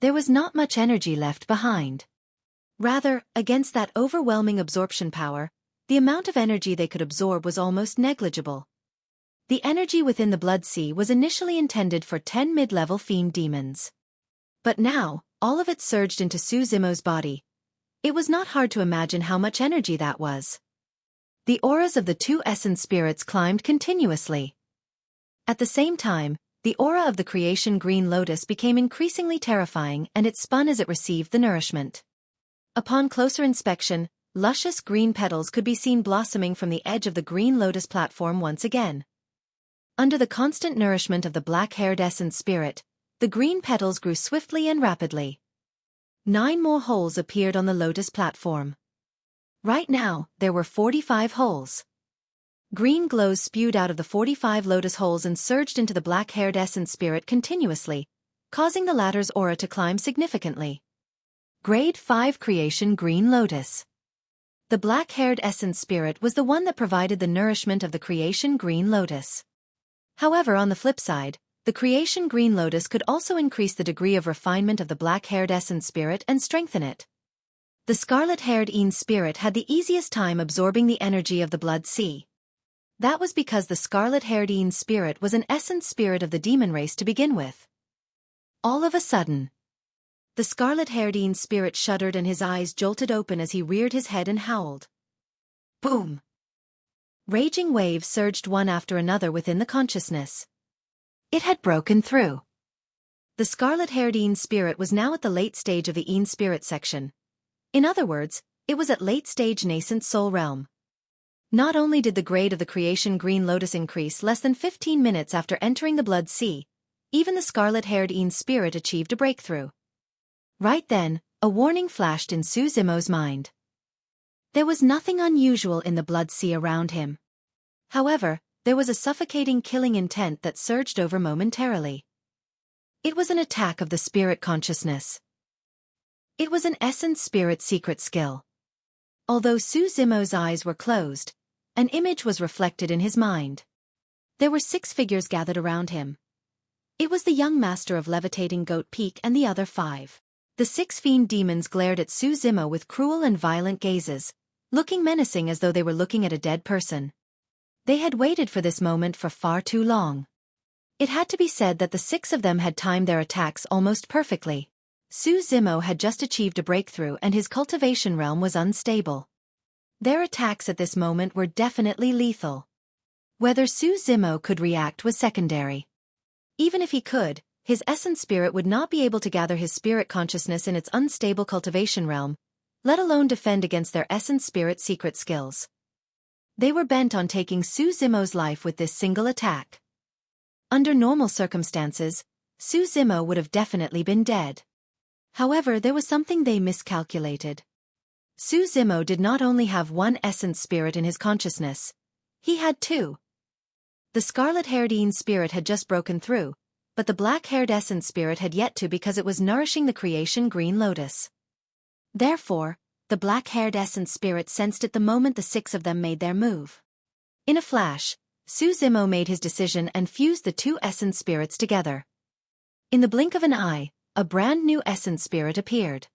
There was not much energy left behind. Rather, against that overwhelming absorption power, the amount of energy they could absorb was almost negligible. The energy within the blood sea was initially intended for 10 mid-level fiend demons. But now, all of it surged into Su Zimo's body. It was not hard to imagine how much energy that was. The auras of the 2 essence spirits climbed continuously. At the same time, the aura of the creation Green Lotus became increasingly terrifying and it spun as it received the nourishment. Upon closer inspection, luscious green petals could be seen blossoming from the edge of the Green Lotus platform once again. Under the constant nourishment of the black-haired essence spirit, the green petals grew swiftly and rapidly. 9 more holes appeared on the Lotus platform. Right now, there were 45 holes. Green glows spewed out of the 45 Lotus holes and surged into the black-haired essence spirit continuously, causing the latter's aura to climb significantly. Grade 5 Creation Green Lotus. The black-haired essence spirit was the one that provided the nourishment of the creation Green Lotus. However, on the flip side, the creation Green Lotus could also increase the degree of refinement of the black-haired essence spirit and strengthen it. The scarlet-haired Een spirit had the easiest time absorbing the energy of the blood sea. That was because the scarlet-haired Een spirit was an essence spirit of the demon race to begin with. All of a sudden, the scarlet-haired Een spirit shuddered and his eyes jolted open as he reared his head and howled. Boom! Raging waves surged one after another within the consciousness. It had broken through. The scarlet-haired Een spirit was now at the late stage of the Een spirit section. In other words, it was at late-stage nascent soul realm. Not only did the grade of the creation Green Lotus increase less than 15 minutes after entering the blood sea, even the scarlet-haired Een spirit achieved a breakthrough. Right then, a warning flashed in Su Zimo's mind. There was nothing unusual in the blood sea around him. However, there was a suffocating killing intent that surged over momentarily. It was an attack of the spirit consciousness. It was an essence spirit secret skill. Although Su Zimo's eyes were closed, an image was reflected in his mind. There were 6 figures gathered around him. It was the young master of Levitating Goat Peak and the other 5. The 6 fiend demons glared at Su Zimo with cruel and violent gazes, looking menacing as though they were looking at a dead person. They had waited for this moment for far too long. It had to be said that the 6 of them had timed their attacks almost perfectly. Su Zimo had just achieved a breakthrough and his cultivation realm was unstable. Their attacks at this moment were definitely lethal. Whether Su Zimo could react was secondary. Even if he could, his essence spirit would not be able to gather his spirit consciousness in its unstable cultivation realm, let alone defend against their essence spirit secret skills. They were bent on taking Su Zimo's life with this single attack. Under normal circumstances, Su Zimo would have definitely been dead. However, there was something they miscalculated. Su Zimo did not only have 1 essence spirit in his consciousness, he had 2. The scarlet-haired Een spirit had just broken through, but the black-haired essence spirit had yet to because it was nourishing the creation Green Lotus. Therefore, the black-haired essence spirit sensed it the moment the 6 of them made their move. In a flash, Su Zimo made his decision and fused the 2 essence spirits together. In the blink of an eye, a brand new essence spirit appeared.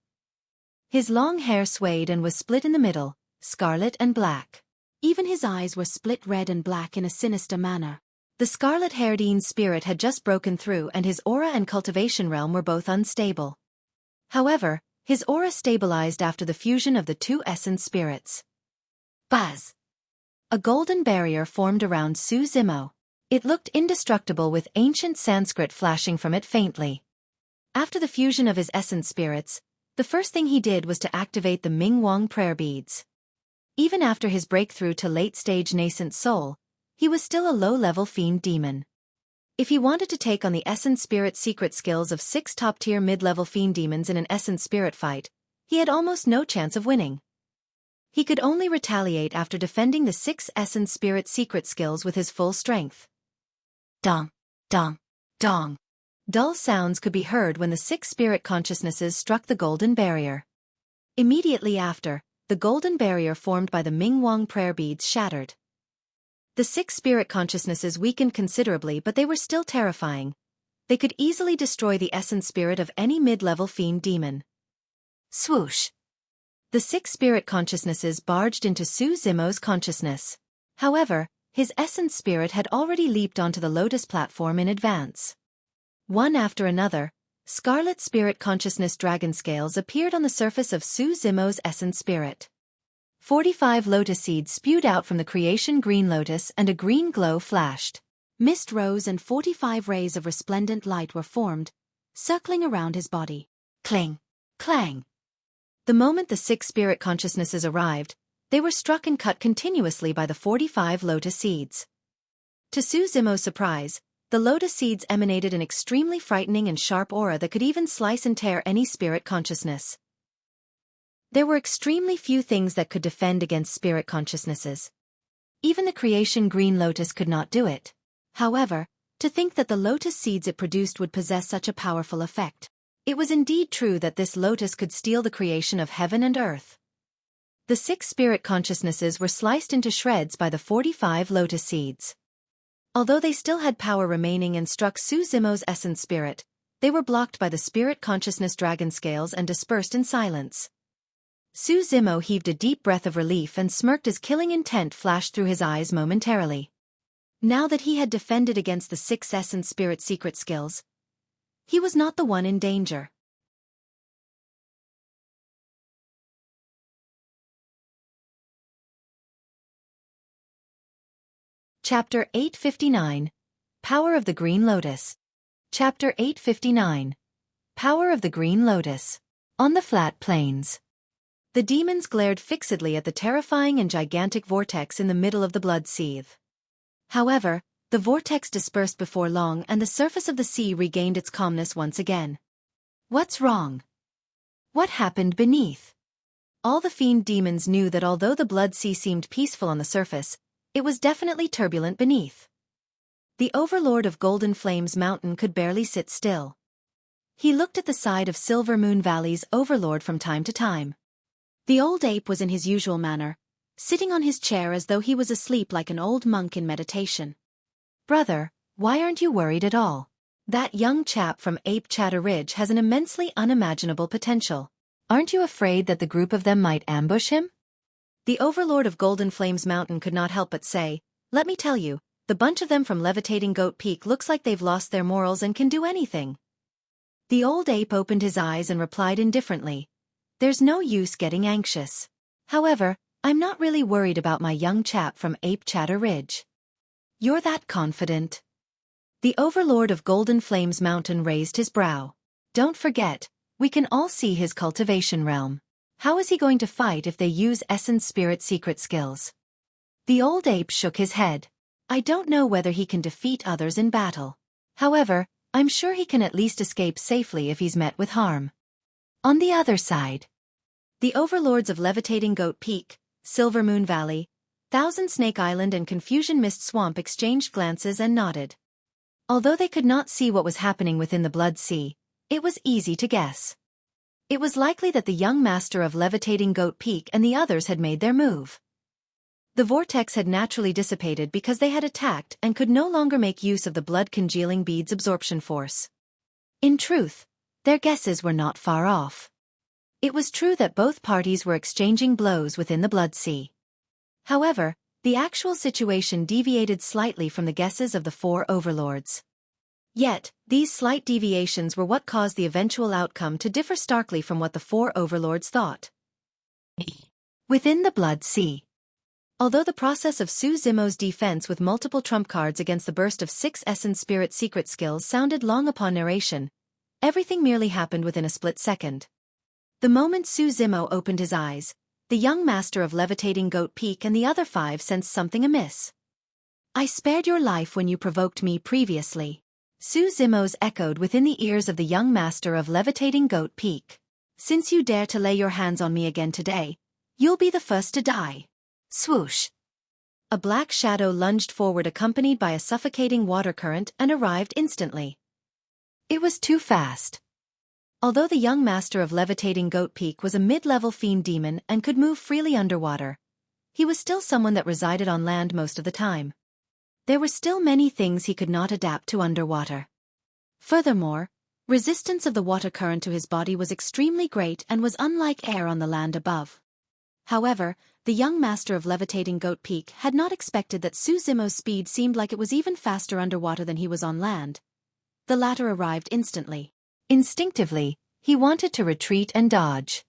His long hair swayed and was split in the middle, scarlet and black. Even his eyes were split red and black in a sinister manner. The scarlet-haired Een spirit had just broken through and his aura and cultivation realm were both unstable. However, his aura stabilized after the fusion of the 2 essence spirits. Buzz. A golden barrier formed around Su Zimo. It looked indestructible with ancient Sanskrit flashing from it faintly. After the fusion of his essence spirits, the first thing he did was to activate the Ming Wang prayer beads. Even after his breakthrough to late-stage nascent soul, he was still a low-level fiend demon. If he wanted to take on the essence spirit secret skills of 6 top-tier mid-level fiend demons in an essence spirit fight, he had almost no chance of winning. He could only retaliate after defending the 6 essence spirit secret skills with his full strength. Dong, dong, dong. Dull sounds could be heard when the 6 spirit consciousnesses struck the golden barrier. Immediately after, the golden barrier formed by the Ming Wang prayer beads shattered. The 6 spirit consciousnesses weakened considerably, but they were still terrifying. They could easily destroy the essence spirit of any mid-level fiend demon. Swoosh. The 6 spirit consciousnesses barged into Su Zimo's consciousness. However, his essence spirit had already leaped onto the Lotus platform in advance. One after another, scarlet spirit consciousness dragon scales appeared on the surface of Su Zimo's essence spirit. 45 lotus seeds spewed out from the creation green lotus and a green glow flashed. Mist rose and 45 rays of resplendent light were formed, circling around his body. Cling, clang. The moment the 6 spirit consciousnesses arrived, they were struck and cut continuously by the 45 lotus seeds. To Su Zimo's surprise, the lotus seeds emanated an extremely frightening and sharp aura that could even slice and tear any spirit consciousness. There were extremely few things that could defend against spirit consciousnesses. Even the creation green lotus could not do it. However, to think that the lotus seeds it produced would possess such a powerful effect. It was indeed true that this lotus could steal the creation of heaven and earth. The 6 spirit consciousnesses were sliced into shreds by the 45 lotus seeds. Although they still had power remaining and struck Su Zimo's essence spirit, they were blocked by the spirit consciousness dragon scales and dispersed in silence. Su Zimo heaved a deep breath of relief and smirked as killing intent flashed through his eyes momentarily. Now that he had defended against the 6 essence spirit secret skills, he was not the one in danger. Chapter 859. Power of the Green Lotus. Chapter 859. Power of the Green Lotus. On the flat plains. The demons glared fixedly at the terrifying and gigantic vortex in the middle of the blood seethe. However, the vortex dispersed before long and the surface of the sea regained its calmness once again. What's wrong? What happened beneath? All the fiend demons knew that although the blood sea seemed peaceful on the surface, it was definitely turbulent beneath. The Overlord of Golden Flames Mountain could barely sit still. He looked at the side of Silver Moon Valley's Overlord from time to time. The old ape was in his usual manner, sitting on his chair as though he was asleep like an old monk in meditation. Brother, why aren't you worried at all? That young chap from Ape Chatter Ridge has an immensely unimaginable potential. Aren't you afraid that the group of them might ambush him? The Overlord of Golden Flames Mountain could not help but say, "Let me tell you, the bunch of them from Levitating Goat Peak looks like they've lost their morals and can do anything." The old ape opened his eyes and replied indifferently, "There's no use getting anxious. However, I'm not really worried about my young chap from Ape Chatter Ridge." "You're that confident?" The Overlord of Golden Flames Mountain raised his brow. "Don't forget, we can all see his cultivation realm. How is he going to fight if they use essence spirit secret skills?" The old ape shook his head. "I don't know whether he can defeat others in battle. However, I'm sure he can at least escape safely if he's met with harm." On the other side, the Overlords of Levitating Goat Peak, Silver Moon Valley, Thousand Snake Island and Confusion Mist Swamp exchanged glances and nodded. Although they could not see what was happening within the Blood Sea, it was easy to guess. It was likely that the young master of Levitating Goat Peak and the others had made their move. The vortex had naturally dissipated because they had attacked and could no longer make use of the blood-congealing bead's absorption force. In truth, their guesses were not far off. It was true that both parties were exchanging blows within the Blood Sea. However, the actual situation deviated slightly from the guesses of the 4 overlords. Yet, these slight deviations were what caused the eventual outcome to differ starkly from what the 4 overlords thought. Within the Blood Sea, Although the process of Su Zimo's defense with multiple trump cards against the burst of 6 Essence Spirit secret skills sounded long upon narration, everything merely happened within a split second. The moment Su Zimo opened his eyes, the young master of Levitating Goat Peak and the other 5 sensed something amiss. "I spared your life when you provoked me previously." Su Zimo's echoed within the ears of the young master of Levitating Goat Peak. "Since you dare to lay your hands on me again today, you'll be the first to die." Swoosh. A black shadow lunged forward accompanied by a suffocating water current and arrived instantly. It was too fast. Although the young master of Levitating Goat Peak was a mid-level fiend demon and could move freely underwater, he was still someone that resided on land most of the time. There were still many things he could not adapt to underwater. Furthermore, resistance of the water current to his body was extremely great and was unlike air on the land above. However, the young master of Levitating Goat Peak had not expected that Su Zimo's speed seemed like it was even faster underwater than he was on land. The latter arrived instantly. Instinctively, he wanted to retreat and dodge.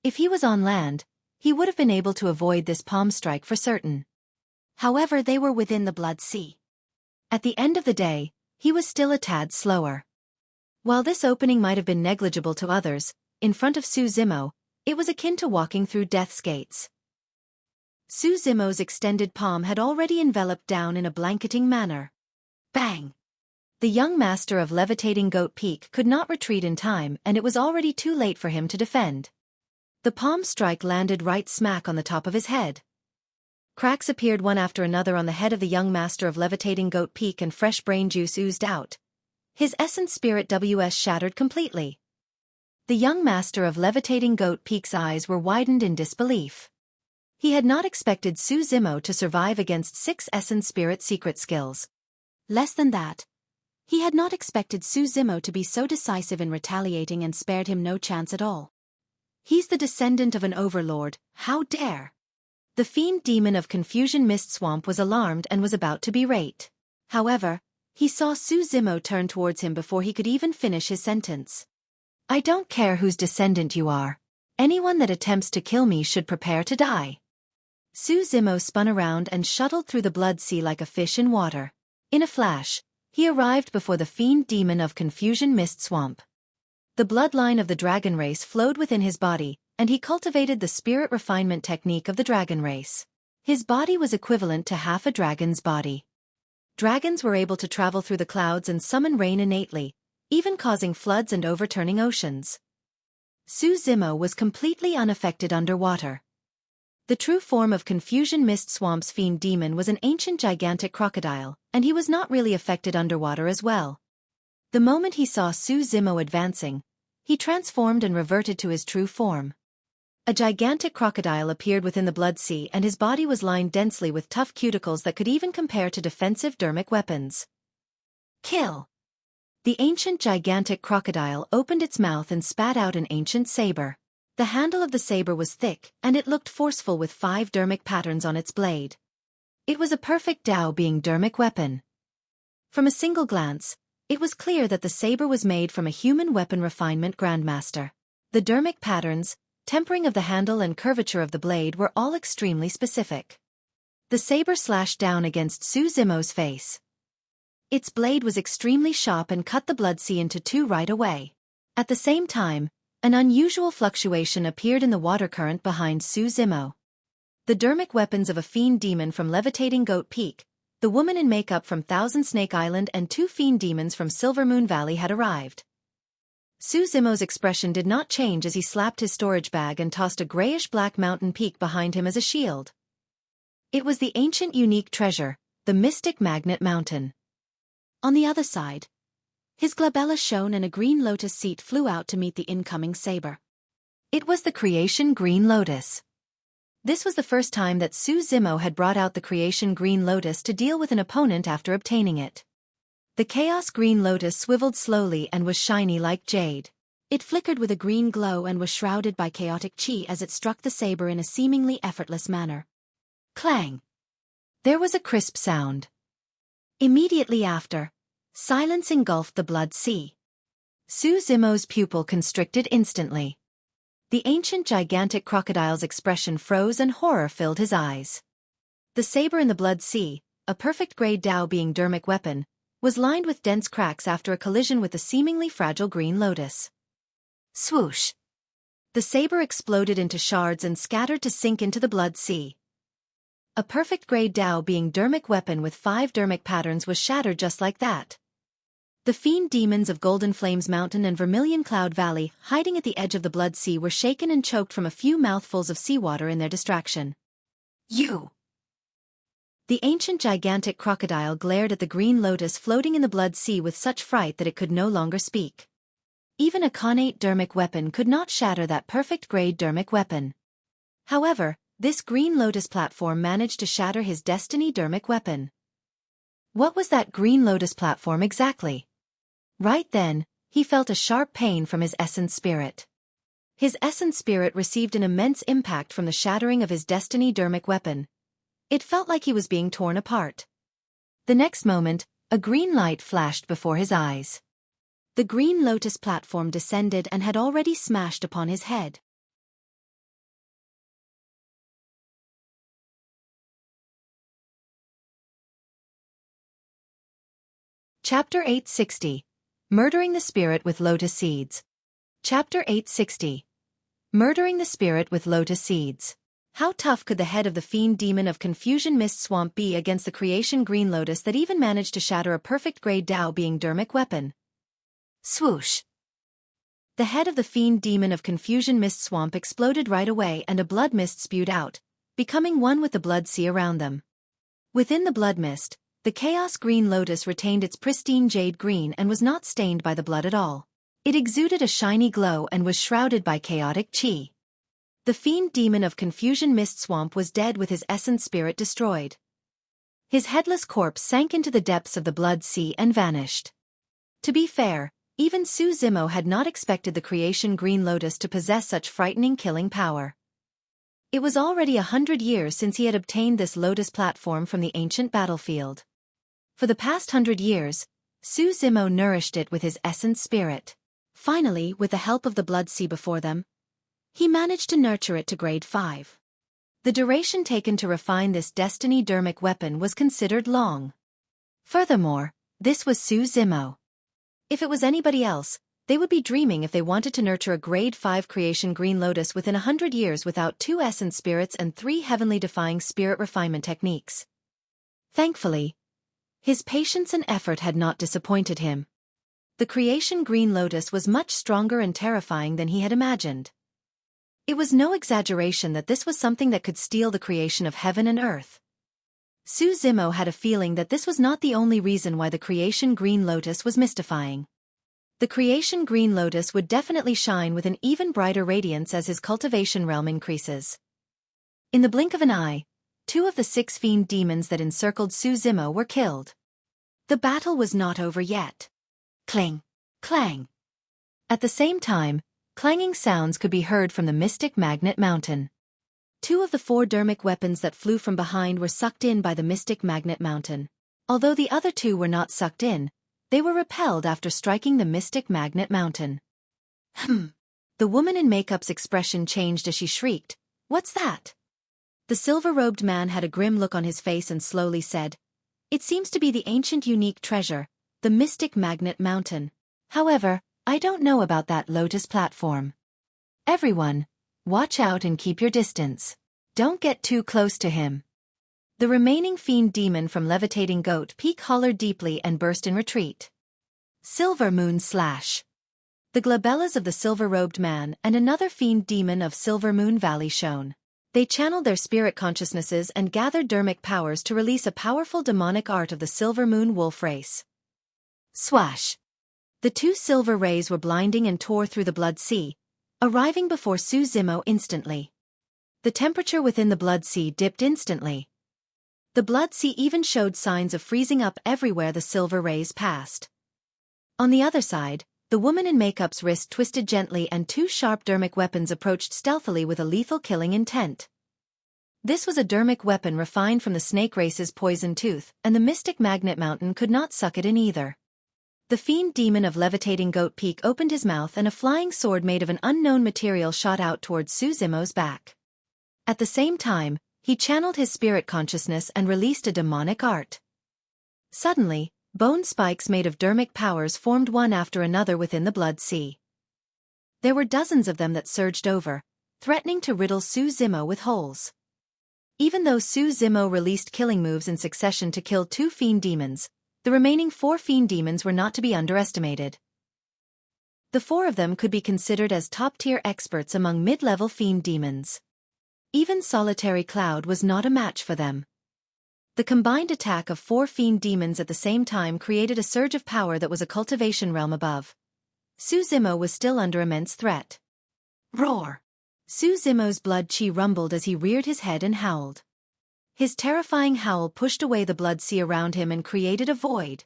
If he was on land, he would have been able to avoid this palm strike for certain. However, they were within the Blood Sea. At the end of the day, he was still a tad slower. While this opening might have been negligible to others, in front of Su Zimo, it was akin to walking through Death's Gates. Su Zimo's extended palm had already enveloped down in a blanketing manner. Bang! The young master of Levitating Goat Peak could not retreat in time, and it was already too late for him to defend. The palm strike landed right smack on the top of his head. Cracks appeared one after another on the head of the young master of Levitating Goat Peak and fresh brain juice oozed out. His essence spirit WS shattered completely. The young master of Levitating Goat Peak's eyes were widened in disbelief. He had not expected Su Zimo to survive against 6 essence spirit secret skills. Less than that, he had not expected Su Zimo to be so decisive in retaliating and spared him no chance at all. He's the descendant of an overlord, how dare! The fiend demon of Confusion Mist Swamp was alarmed and was about to berate. However, he saw Su Zimo turn towards him before he could even finish his sentence. "I don't care whose descendant you are. Anyone that attempts to kill me should prepare to die." Su Zimo spun around and shuttled through the blood sea like a fish in water. In a flash, he arrived before the fiend demon of Confusion Mist Swamp. The bloodline of the dragon race flowed within his body, and he cultivated the spirit refinement technique of the dragon race. His body was equivalent to half a dragon's body. Dragons were able to travel through the clouds and summon rain innately, even causing floods and overturning oceans. Su Zimo was completely unaffected underwater. The true form of Confusion Mist Swamp's fiend demon was an ancient gigantic crocodile, and he was not really affected underwater as well. The moment he saw Su Zimo advancing, he transformed and reverted to his true form. A gigantic crocodile appeared within the blood sea and his body was lined densely with tough cuticles that could even compare to defensive dermic weapons. Kill! The ancient gigantic crocodile opened its mouth and spat out an ancient saber. The handle of the saber was thick, and it looked forceful with 5 dermic patterns on its blade. It was a perfect Dao being dermic weapon. From a single glance, it was clear that the saber was made from a human weapon refinement grandmaster. The dermic patterns, tempering of the handle and curvature of the blade were all extremely specific. The saber slashed down against Su Zimo's face. Its blade was extremely sharp and cut the blood sea into 2 right away. At the same time, an unusual fluctuation appeared in the water current behind Su Zimo. The dermic weapons of a fiend demon from Levitating Goat Peak, the woman in makeup from Thousand Snake Island and 2 fiend demons from Silver Moon Valley had arrived. Su Zimo's expression did not change as he slapped his storage bag and tossed a grayish-black mountain peak behind him as a shield. It was the ancient unique treasure, the Mystic Magnet Mountain. On the other side, his glabella shone and a green lotus seat flew out to meet the incoming saber. It was the Creation Green Lotus. This was the first time that Su Zimo had brought out the Creation Green Lotus to deal with an opponent after obtaining it. The Chaos Green Lotus swiveled slowly and was shiny like jade. It flickered with a green glow and was shrouded by chaotic chi as it struck the saber in a seemingly effortless manner. Clang! There was a crisp sound. Immediately after, silence engulfed the blood sea. Su Zimo's pupil constricted instantly. The ancient gigantic crocodile's expression froze and horror filled his eyes. The saber in the Blood Sea, a perfect-grade Dao being dermic weapon, was lined with dense cracks after a collision with the seemingly fragile green lotus. Swoosh. The saber exploded into shards and scattered to sink into the Blood Sea. A perfect-grade Dao being dermic weapon with 5 dermic patterns was shattered just like that. The Fiend demons of Golden Flames Mountain and Vermilion Cloud Valley, hiding at the edge of the Blood Sea, were shaken and choked from a few mouthfuls of seawater in their distraction. You. The ancient gigantic crocodile glared at the green lotus floating in the Blood Sea with such fright that it could no longer speak. Even a connate dermic weapon could not shatter that perfect-grade dermic weapon. However, this green lotus platform managed to shatter his destiny dermic weapon. What was that green lotus platform exactly? Right then, he felt a sharp pain from his essence spirit. His essence spirit received an immense impact from the shattering of his destiny dermic weapon. It felt like he was being torn apart. The next moment, a green light flashed before his eyes. The green lotus platform descended and had already smashed upon his head. Chapter 860. Murdering the Spirit with Lotus Seeds. Chapter 860. Murdering the Spirit with Lotus Seeds. How tough could the head of the Fiend demon of Confusion Mist Swamp be against the creation Green Lotus that even managed to shatter a perfect-grade Dao being dermic weapon? Swoosh. The head of the Fiend demon of Confusion Mist Swamp exploded right away and a blood mist spewed out, becoming one with the Blood Sea around them. Within the blood mist, the Chaos Green Lotus retained its pristine jade green and was not stained by the blood at all. It exuded a shiny glow and was shrouded by chaotic chi. The Fiend demon of Confusion Mist Swamp was dead with his essence spirit destroyed. His headless corpse sank into the depths of the Blood Sea and vanished. To be fair, even Su Zimo had not expected the creation Green Lotus to possess such frightening killing power. It was already 100 years since he had obtained this Lotus platform from the ancient battlefield. For the past 100 years, Su Zimo nourished it with his essence spirit. Finally, with the help of the Blood Sea before them, he managed to nurture it to grade 5. The duration taken to refine this destiny dermic weapon was considered long. Furthermore, this was Su Zimo. If it was anybody else, they would be dreaming if they wanted to nurture a grade 5 creation Green Lotus within 100 years without 2 essence spirits and 3 heavenly defying spirit refinement techniques. Thankfully, his patience and effort had not disappointed him. The creation Green Lotus was much stronger and terrifying than he had imagined. It was no exaggeration that this was something that could steal the creation of heaven and earth. Su Zimo had a feeling that this was not the only reason why the creation Green Lotus was mystifying. The creation Green Lotus would definitely shine with an even brighter radiance as his cultivation realm increases. In the blink of an eye, 2 of the 6 Fiend demons that encircled Su Zimo were killed. The battle was not over yet. Cling. Clang. At the same time, clanging sounds could be heard from the mystic magnet mountain. 2 of the 4 dermic weapons that flew from behind were sucked in by the mystic magnet mountain. Although the other 2 were not sucked in, they were repelled after striking the mystic magnet mountain. The woman in makeup's expression changed as she shrieked, "What's that?" The silver-robed man had a grim look on his face and slowly said, "It seems to be the ancient unique treasure, the mystic magnet mountain. However, I don't know about that Lotus platform. Everyone, watch out and keep your distance. Don't get too close to him." The remaining Fiend demon from Levitating Goat Peak hollered deeply and burst in retreat. Silver Moon Slash. The glabellas of the silver-robed man and another Fiend demon of Silver Moon Valley shone. They channeled their spirit consciousnesses and gathered dermic powers to release a powerful demonic art of the Silver Moon Wolf race. Swash. The 2 silver rays were blinding and tore through the Blood Sea, arriving before Su Zimo instantly. The temperature within the Blood Sea dipped instantly. The Blood Sea even showed signs of freezing up everywhere the silver rays passed. On the other side, the woman in makeup's wrist twisted gently and 2 sharp dermic weapons approached stealthily with a lethal killing intent. This was a dermic weapon refined from the snake race's poison tooth, and the mystic magnet mountain could not suck it in either. The Fiend demon of Levitating Goat Peak opened his mouth and a flying sword made of an unknown material shot out towards Su Zimo's back. At the same time, he channeled his spirit consciousness and released a demonic art. Suddenly, bone spikes made of dermic powers formed one after another within the blood sea. There were dozens of them that surged over, threatening to riddle Su Zimo with holes. Even though Su Zimo released killing moves in succession to kill 2 fiend demons, the remaining 4 fiend demons were not to be underestimated. The 4 of them could be considered as top-tier experts among mid-level fiend demons. Even Solitary Cloud was not a match for them. The combined attack of 4 fiend demons at the same time created a surge of power that was a cultivation realm above. Su Zimo was still under immense threat. Roar! Su Zimo's blood chi rumbled as he reared his head and howled. His terrifying howl pushed away the blood sea around him and created a void.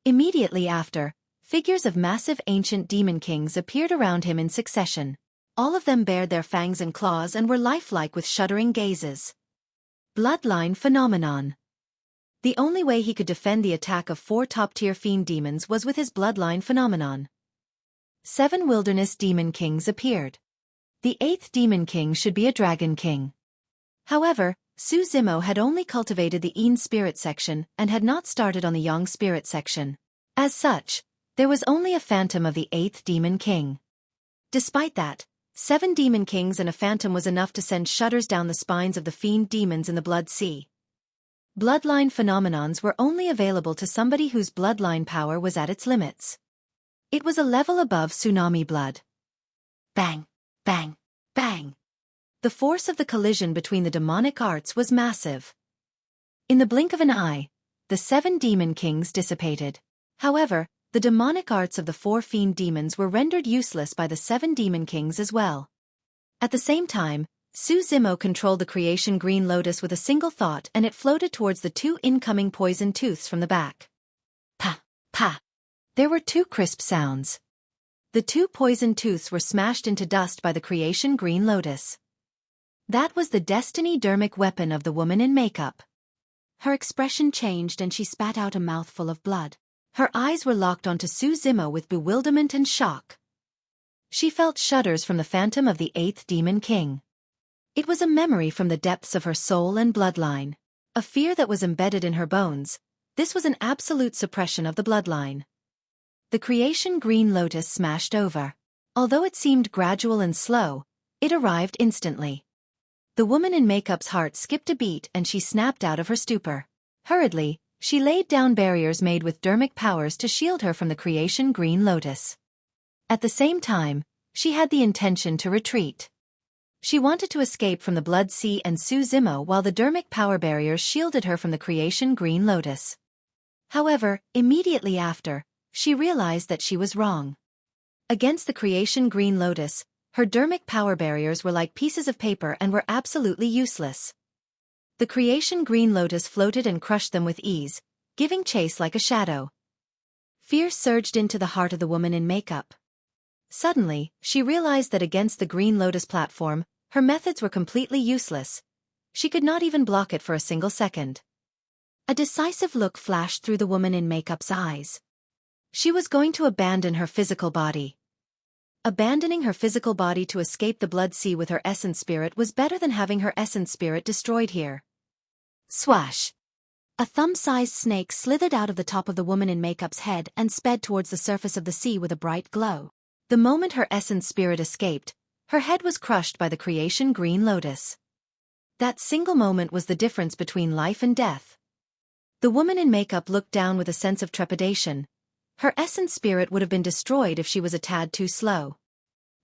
Immediately after, figures of massive ancient demon kings appeared around him in succession. All of them bared their fangs and claws and were lifelike with shuddering gazes. Bloodline phenomenon. The only way he could defend the attack of 4 top-tier fiend demons was with his bloodline phenomenon. 7 wilderness demon kings appeared. The 8th demon king should be a dragon king. However, Su Zimo had only cultivated the Yin spirit section and had not started on the Yang spirit section. As such, there was only a phantom of the 8th demon king. Despite that, 7 demon kings and a phantom was enough to send shudders down the spines of the fiend demons in the blood sea. Bloodline phenomenons were only available to somebody whose bloodline power was at its limits. It was a level above tsunami blood. Bang! Bang! Bang! The force of the collision between the demonic arts was massive. In the blink of an eye, the 7 demon kings dissipated. However, the demonic arts of the 4 fiend demons were rendered useless by the 7 demon kings as well. At the same time, Su Zimo controlled the creation green lotus with a single thought and it floated towards the 2 incoming poison tooths from the back. Pa! Pa! There were 2 crisp sounds. The 2 poison tooths were smashed into dust by the creation green lotus. That was the destiny dermic weapon of the woman in makeup. Her expression changed and she spat out a mouthful of blood. Her eyes were locked onto Su Zimo with bewilderment and shock. She felt shudders from the phantom of the 8th demon king. It was a memory from the depths of her soul and bloodline. A fear that was embedded in her bones. This was an absolute suppression of the bloodline. The creation green lotus smashed over. Although it seemed gradual and slow, it arrived instantly. The woman in makeup's heart skipped a beat and she snapped out of her stupor. Hurriedly, she laid down barriers made with dermic powers to shield her from the creation green lotus. At the same time, she had the intention to retreat. She wanted to escape from the blood sea and Su Zimo while the dermic power barriers shielded her from the creation green lotus. However, immediately after, she realized that she was wrong. Against the creation green lotus, her dermic power barriers were like pieces of paper and were absolutely useless. The creation green lotus floated and crushed them with ease, giving chase like a shadow. Fear surged into the heart of the woman in makeup. Suddenly, she realized that against the green lotus platform, her methods were completely useless. She could not even block it for a single second. A decisive look flashed through the woman in makeup's eyes. She was going to abandon her physical body. Abandoning her physical body to escape the blood sea with her essence spirit was better than having her essence spirit destroyed here. Swash! A thumb-sized snake slithered out of the top of the woman in makeup's head and sped towards the surface of the sea with a bright glow. The moment her essence spirit escaped, her head was crushed by the creation green lotus. That single moment was the difference between life and death. The woman in makeup looked down with a sense of trepidation. Her essence spirit would have been destroyed if she was a tad too slow.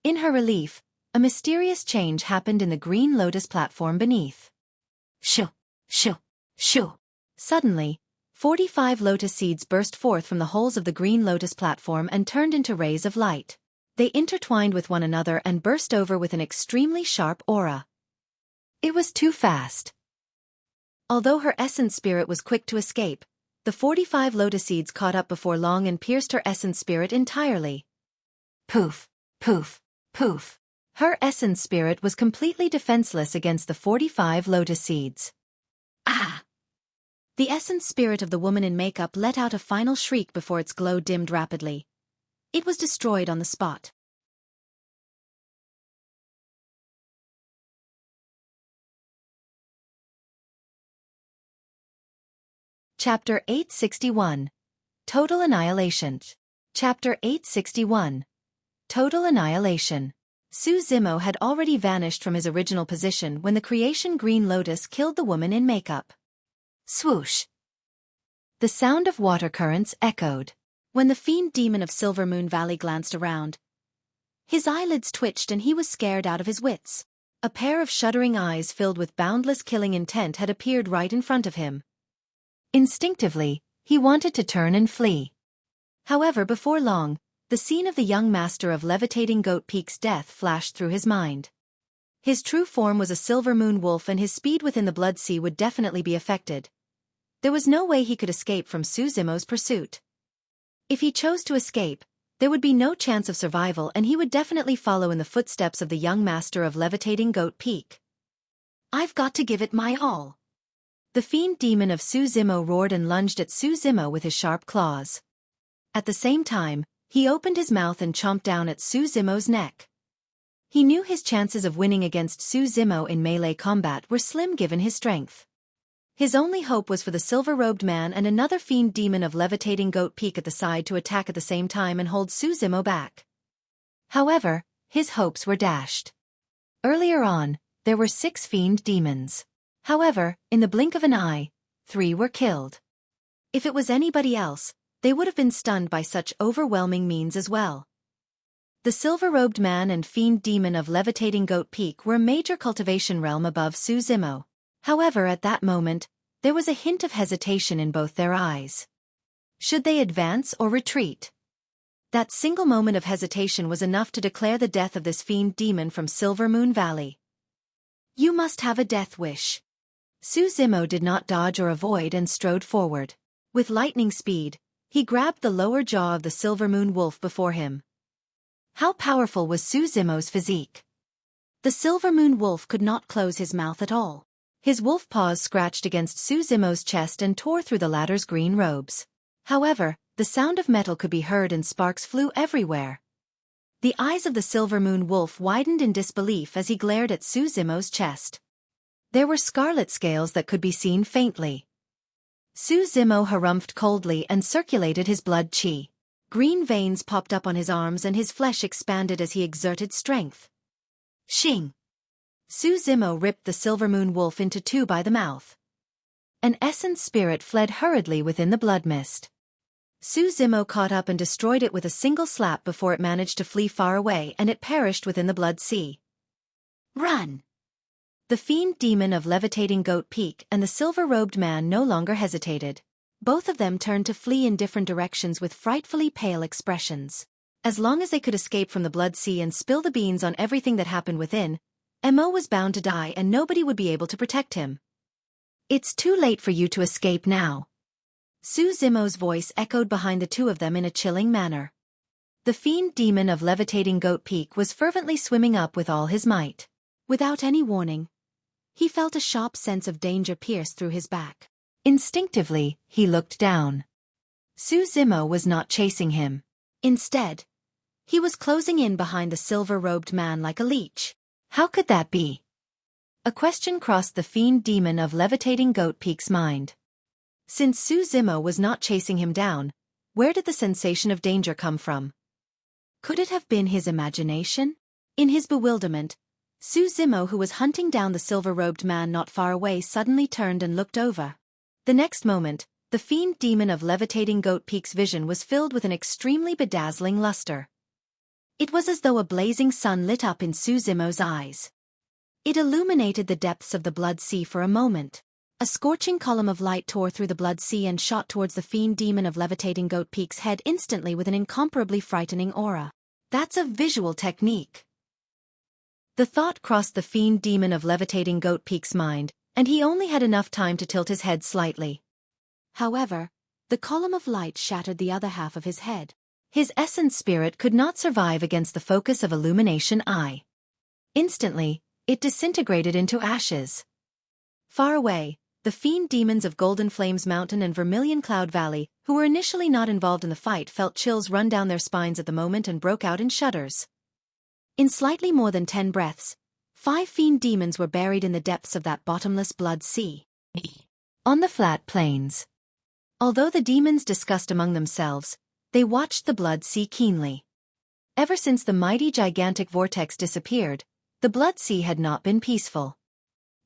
In her relief, a mysterious change happened in the green lotus platform beneath. Shoo! Shoo! Shoo! Suddenly, 45 lotus seeds burst forth from the holes of the green lotus platform and turned into rays of light. They intertwined with one another and burst over with an extremely sharp aura. It was too fast. Although her essence spirit was quick to escape, the 45 lotus seeds caught up before long and pierced her essence spirit entirely. Poof! Poof! Poof! Her essence spirit was completely defenseless against the 45 lotus seeds. Ah! The essence spirit of the woman in makeup let out a final shriek before its glow dimmed rapidly. It was destroyed on the spot. Chapter 861. Total Annihilation. Chapter 861. Total Annihilation. Su Zimo had already vanished from his original position when the creation Green Lotus killed the woman in makeup. Swoosh. The sound of water currents echoed. When the Fiend demon of Silver Moon Valley glanced around, his eyelids twitched and he was scared out of his wits. A pair of shuddering eyes filled with boundless killing intent had appeared right in front of him. Instinctively, he wanted to turn and flee. However, before long, the scene of the young master of Levitating Goat Peak's death flashed through his mind. His true form was a silver moon wolf and his speed within the Blood Sea would definitely be affected. There was no way he could escape from Su Zimo's pursuit. If he chose to escape, there would be no chance of survival and he would definitely follow in the footsteps of the young master of Levitating Goat Peak. I've got to give it my all. The Fiend demon of Su Zimo roared and lunged at Su Zimo with his sharp claws. At the same time, he opened his mouth and chomped down at Su Zimo's neck. He knew his chances of winning against Su Zimo in melee combat were slim given his strength. His only hope was for the silver-robed man and another Fiend demon of Levitating Goat Peak at the side to attack at the same time and hold Su Zimo back. However, his hopes were dashed. Earlier on, there were 6 Fiend demons. However, in the blink of an eye, 3 were killed. If it was anybody else, they would have been stunned by such overwhelming means as well. The silver-robed man and Fiend demon of Levitating Goat Peak were a major cultivation realm above Su Zimo. However, at that moment, there was a hint of hesitation in both their eyes. Should they advance or retreat? That single moment of hesitation was enough to declare the death of this Fiend demon from Silver Moon Valley. You must have a death wish. Su Zimo did not dodge or avoid and strode forward. With lightning speed, he grabbed the lower jaw of the Silver Moon wolf before him. How powerful was Su Zimo's physique? The Silver Moon wolf could not close his mouth at all. His wolf paws scratched against Su Zimo's chest and tore through the latter's green robes. However, the sound of metal could be heard and sparks flew everywhere. The eyes of the Silver Moon wolf widened in disbelief as he glared at Su Zimo's chest. There were scarlet scales that could be seen faintly. Su Zimo harumphed coldly and circulated his blood chi. Green veins popped up on his arms and his flesh expanded as he exerted strength. Shing. Su Zimo ripped the Silver Moon wolf into 2 by the mouth. An essence spirit fled hurriedly within the blood mist. Su Zimo caught up and destroyed it with a single slap before it managed to flee far away and it perished within the Blood Sea. Run. The Fiend demon of Levitating Goat Peak and the silver-robed man no longer hesitated. Both of them turned to flee in different directions with frightfully pale expressions. As long as they could escape from the Blood Sea and spill the beans on everything that happened within, Mo was bound to die and nobody would be able to protect him. It's too late for you to escape now. Su Zimo's voice echoed behind the 2 of them in a chilling manner. The Fiend demon of Levitating Goat Peak was fervently swimming up with all his might. Without any warning, he felt a sharp sense of danger pierce through his back. Instinctively, he looked down. Su Zimo was not chasing him. Instead, he was closing in behind the silver-robed man like a leech. How could that be? A question crossed the Fiend demon of Levitating Goat Peak's mind. Since Su Zimo was not chasing him down, where did the sensation of danger come from? Could it have been his imagination? In his bewilderment, Su Zimo, who was hunting down the silver-robed man not far away, suddenly turned and looked over. The next moment, the Fiend demon of Levitating Goat Peak's vision was filled with an extremely bedazzling luster. It was as though a blazing sun lit up in Su Zimo's eyes. It illuminated the depths of the Blood Sea for a moment. A scorching column of light tore through the Blood Sea and shot towards the Fiend demon of Levitating Goat Peak's head instantly with an incomparably frightening aura. That's a visual technique. The thought crossed the Fiend demon of Levitating Goat Peak's mind, and he only had enough time to tilt his head slightly. However, the column of light shattered the other half of his head. His essence spirit could not survive against the focus of Illumination Eye. Instantly, it disintegrated into ashes. Far away, the Fiend demons of Golden Flames Mountain and Vermilion Cloud Valley, who were initially not involved in the fight, felt chills run down their spines at the moment and broke out in shudders. In slightly more than 10 breaths, 5 Fiend demons were buried in the depths of that bottomless Blood Sea. On the flat plains, Although the demons discussed among themselves, they watched the blood sea keenly. Ever since the mighty gigantic vortex disappeared, the blood sea had not been peaceful.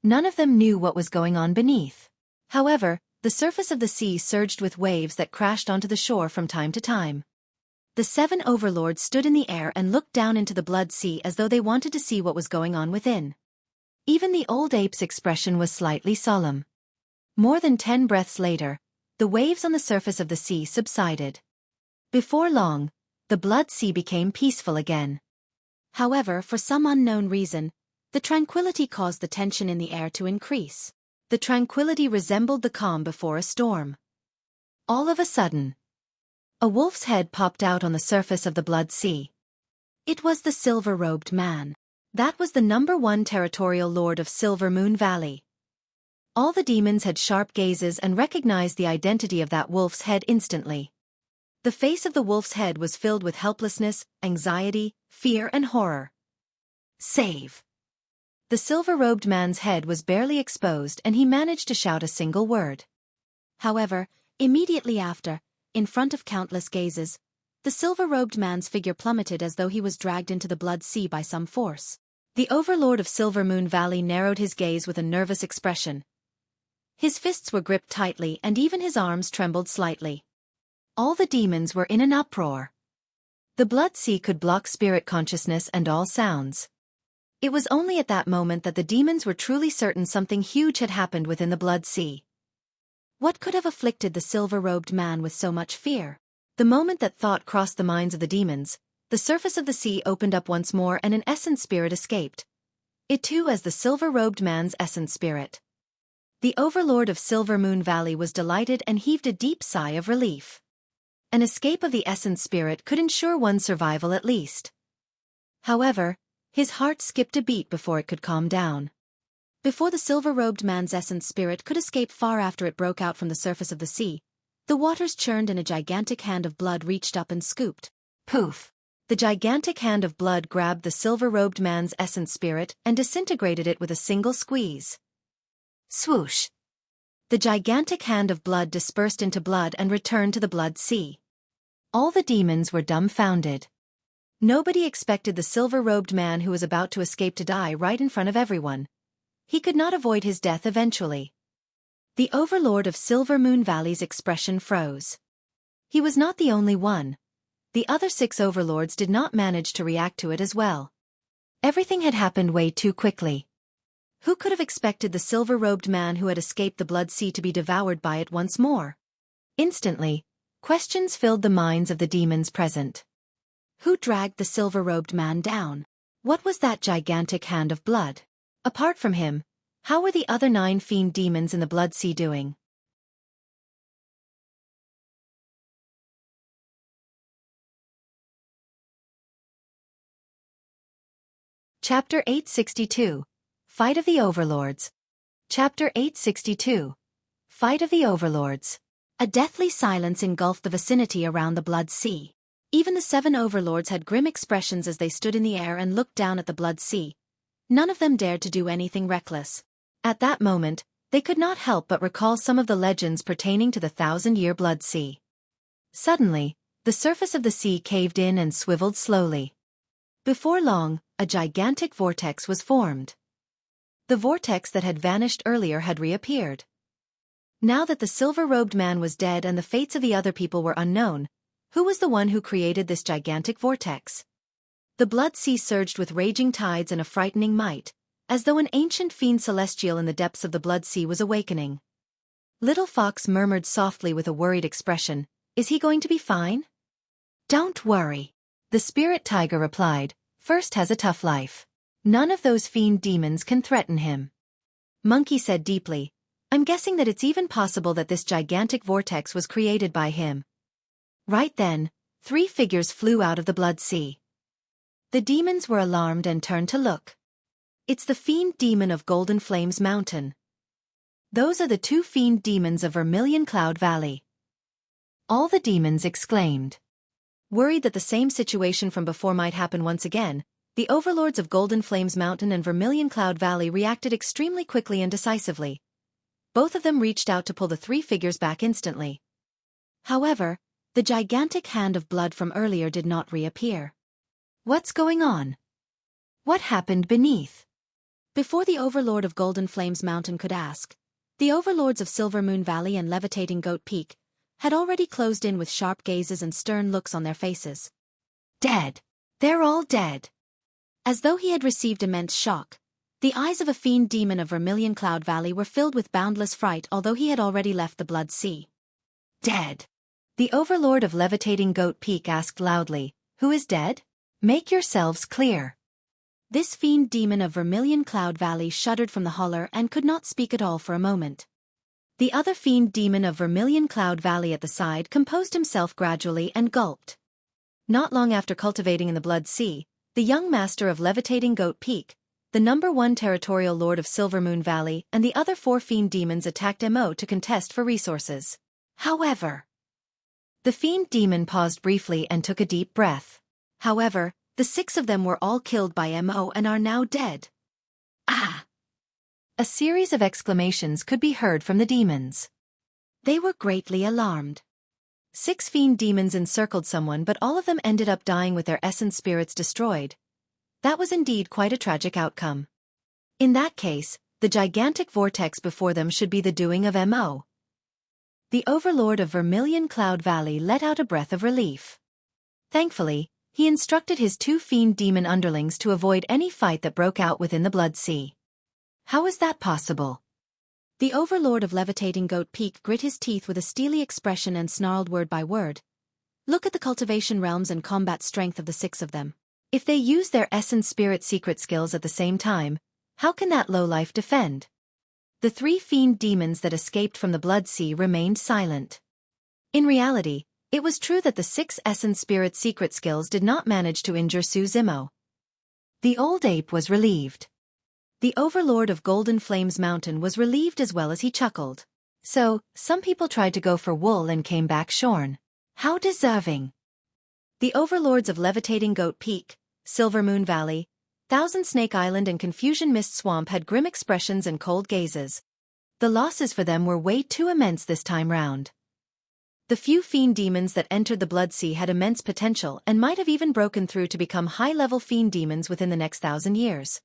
None of them knew what was going on beneath. However, the surface of the sea surged with waves that crashed onto the shore from time to time. The 7 overlords stood in the air and looked down into the blood sea as though they wanted to see what was going on within. Even the old ape's expression was slightly solemn. More than 10 breaths later, the waves on the surface of the sea subsided. Before long, the blood sea became peaceful again. However, for some unknown reason, the tranquility caused the tension in the air to increase. The tranquility resembled the calm before a storm. All of a sudden, a wolf's head popped out on the surface of the blood sea. It was the silver-robed man. That was the #1 territorial lord of Silver Moon Valley. All the demons had sharp gazes and recognized the identity of that wolf's head instantly. The face of the wolf's head was filled with helplessness, anxiety, fear and horror. Save! The silver-robed man's head was barely exposed and he managed to shout a single word. However, immediately after, in front of countless gazes, the silver-robed man's figure plummeted as though he was dragged into the blood sea by some force. The overlord of Silver Moon Valley narrowed his gaze with a nervous expression. His fists were gripped tightly and even his arms trembled slightly. All the demons were in an uproar. The blood sea could block spirit consciousness and all sounds. It was only at that moment that the demons were truly certain something huge had happened within the blood sea. What could have afflicted the silver-robed man with so much fear? The moment that thought crossed the minds of the demons, the surface of the sea opened up once more and an essence spirit escaped. It too as the silver-robed man's essence spirit. The overlord of Silver Moon Valley was delighted and heaved a deep sigh of relief. An escape of the essence spirit could ensure one's survival at least. However, his heart skipped a beat before it could calm down. Before the silver-robed man's essence spirit could escape far after it broke out from the surface of the sea, the waters churned and a gigantic hand of blood reached up and scooped. Poof! The gigantic hand of blood grabbed the silver-robed man's essence spirit and disintegrated it with a single squeeze. Swoosh! The gigantic hand of blood dispersed into blood and returned to the blood sea. All the demons were dumbfounded. Nobody expected the silver-robed man who was about to escape to die right in front of everyone. He could not avoid his death eventually. The overlord of Silver Moon Valley's expression froze. He was not the only one. The other 6 overlords did not manage to react to it as well. Everything had happened way too quickly. Who could have expected the silver-robed man who had escaped the blood sea to be devoured by it once more? Instantly, questions filled the minds of the demons present. Who dragged the silver-robed man down? What was that gigantic hand of blood? Apart from him, how were the other 9 fiend demons in the blood sea doing? Chapter 862. Fight of the Overlords. Chapter 862. Fight of the Overlords. A deathly silence engulfed the vicinity around the blood sea. Even the 7 overlords had grim expressions as they stood in the air and looked down at the blood sea. None of them dared to do anything reckless. At that moment, they could not help but recall some of the legends pertaining to the 1,000-year blood sea. Suddenly, the surface of the sea caved in and swiveled slowly. Before long, a gigantic vortex was formed. The vortex that had vanished earlier had reappeared. Now that the silver-robed man was dead and the fates of the other people were unknown, who was the one who created this gigantic vortex? The blood sea surged with raging tides and a frightening might, as though an ancient fiend celestial in the depths of the blood sea was awakening. Little Fox murmured softly with a worried expression, "Is he going to be fine?" "Don't worry," the spirit tiger replied, "First has a tough life. None of those fiend demons can threaten him." Monkey said deeply, "I'm guessing that it's even possible that this gigantic vortex was created by him." Right then, 3 figures flew out of the blood sea. The demons were alarmed and turned to look. It's the fiend demon of Golden Flames Mountain. Those are the 2 fiend demons of Vermilion Cloud Valley. All the demons exclaimed. Worried that the same situation from before might happen once again, the overlords of Golden Flames Mountain and Vermilion Cloud Valley reacted extremely quickly and decisively. Both of them reached out to pull the 3 figures back instantly. However, the gigantic hand of blood from earlier did not reappear. What's going on? What happened beneath? Before the Overlord of Golden Flames Mountain could ask, the Overlords of Silver Moon Valley and Levitating Goat Peak had already closed in with sharp gazes and stern looks on their faces. Dead. They're all dead. As though he had received immense shock, the eyes of a fiend demon of Vermilion Cloud Valley were filled with boundless fright, although he had already left the Blood Sea. Dead. The Overlord of Levitating Goat Peak asked loudly, "Who is dead? Make yourselves clear." This fiend demon of Vermilion Cloud Valley shuddered from the holler and could not speak at all for a moment. The other fiend demon of Vermilion Cloud Valley at the side composed himself gradually and gulped. Not long after cultivating in the Blood Sea, the young master of Levitating Goat Peak, the #1 territorial lord of Silver Moon Valley, and the other 4 fiend demons attacked Mo to contest for resources. However, the fiend demon paused briefly and took a deep breath. However, the 6 of them were all killed by Mo and are now dead. Ah! A series of exclamations could be heard from the demons. They were greatly alarmed. 6 fiend demons encircled someone, but all of them ended up dying with their essence spirits destroyed. That was indeed quite a tragic outcome. In that case, the gigantic vortex before them should be the doing of Mo. The Overlord of Vermilion Cloud Valley let out a breath of relief. Thankfully, he instructed his 2 fiend demon underlings to avoid any fight that broke out within the Blood Sea. How is that possible? The Overlord of Levitating Goat Peak grit his teeth with a steely expression and snarled word by word. Look at the cultivation realms and combat strength of the 6 of them. If they use their essence spirit secret skills at the same time, how can that lowlife defend? The 3 fiend demons that escaped from the Blood Sea remained silent. In reality, it was true that the 6 essence spirit secret skills did not manage to injure Su Zimo. The old ape was relieved. The Overlord of Golden Flames Mountain was relieved as well as he chuckled. So, some people tried to go for wool and came back shorn. How deserving. The Overlords of Levitating Goat Peak, Silver Moon Valley, Thousand Snake Island and Confusion Mist Swamp had grim expressions and cold gazes. The losses for them were way too immense this time round. The few fiend demons that entered the Blood Sea had immense potential and might have even broken through to become high-level fiend demons within the next 1,000 years.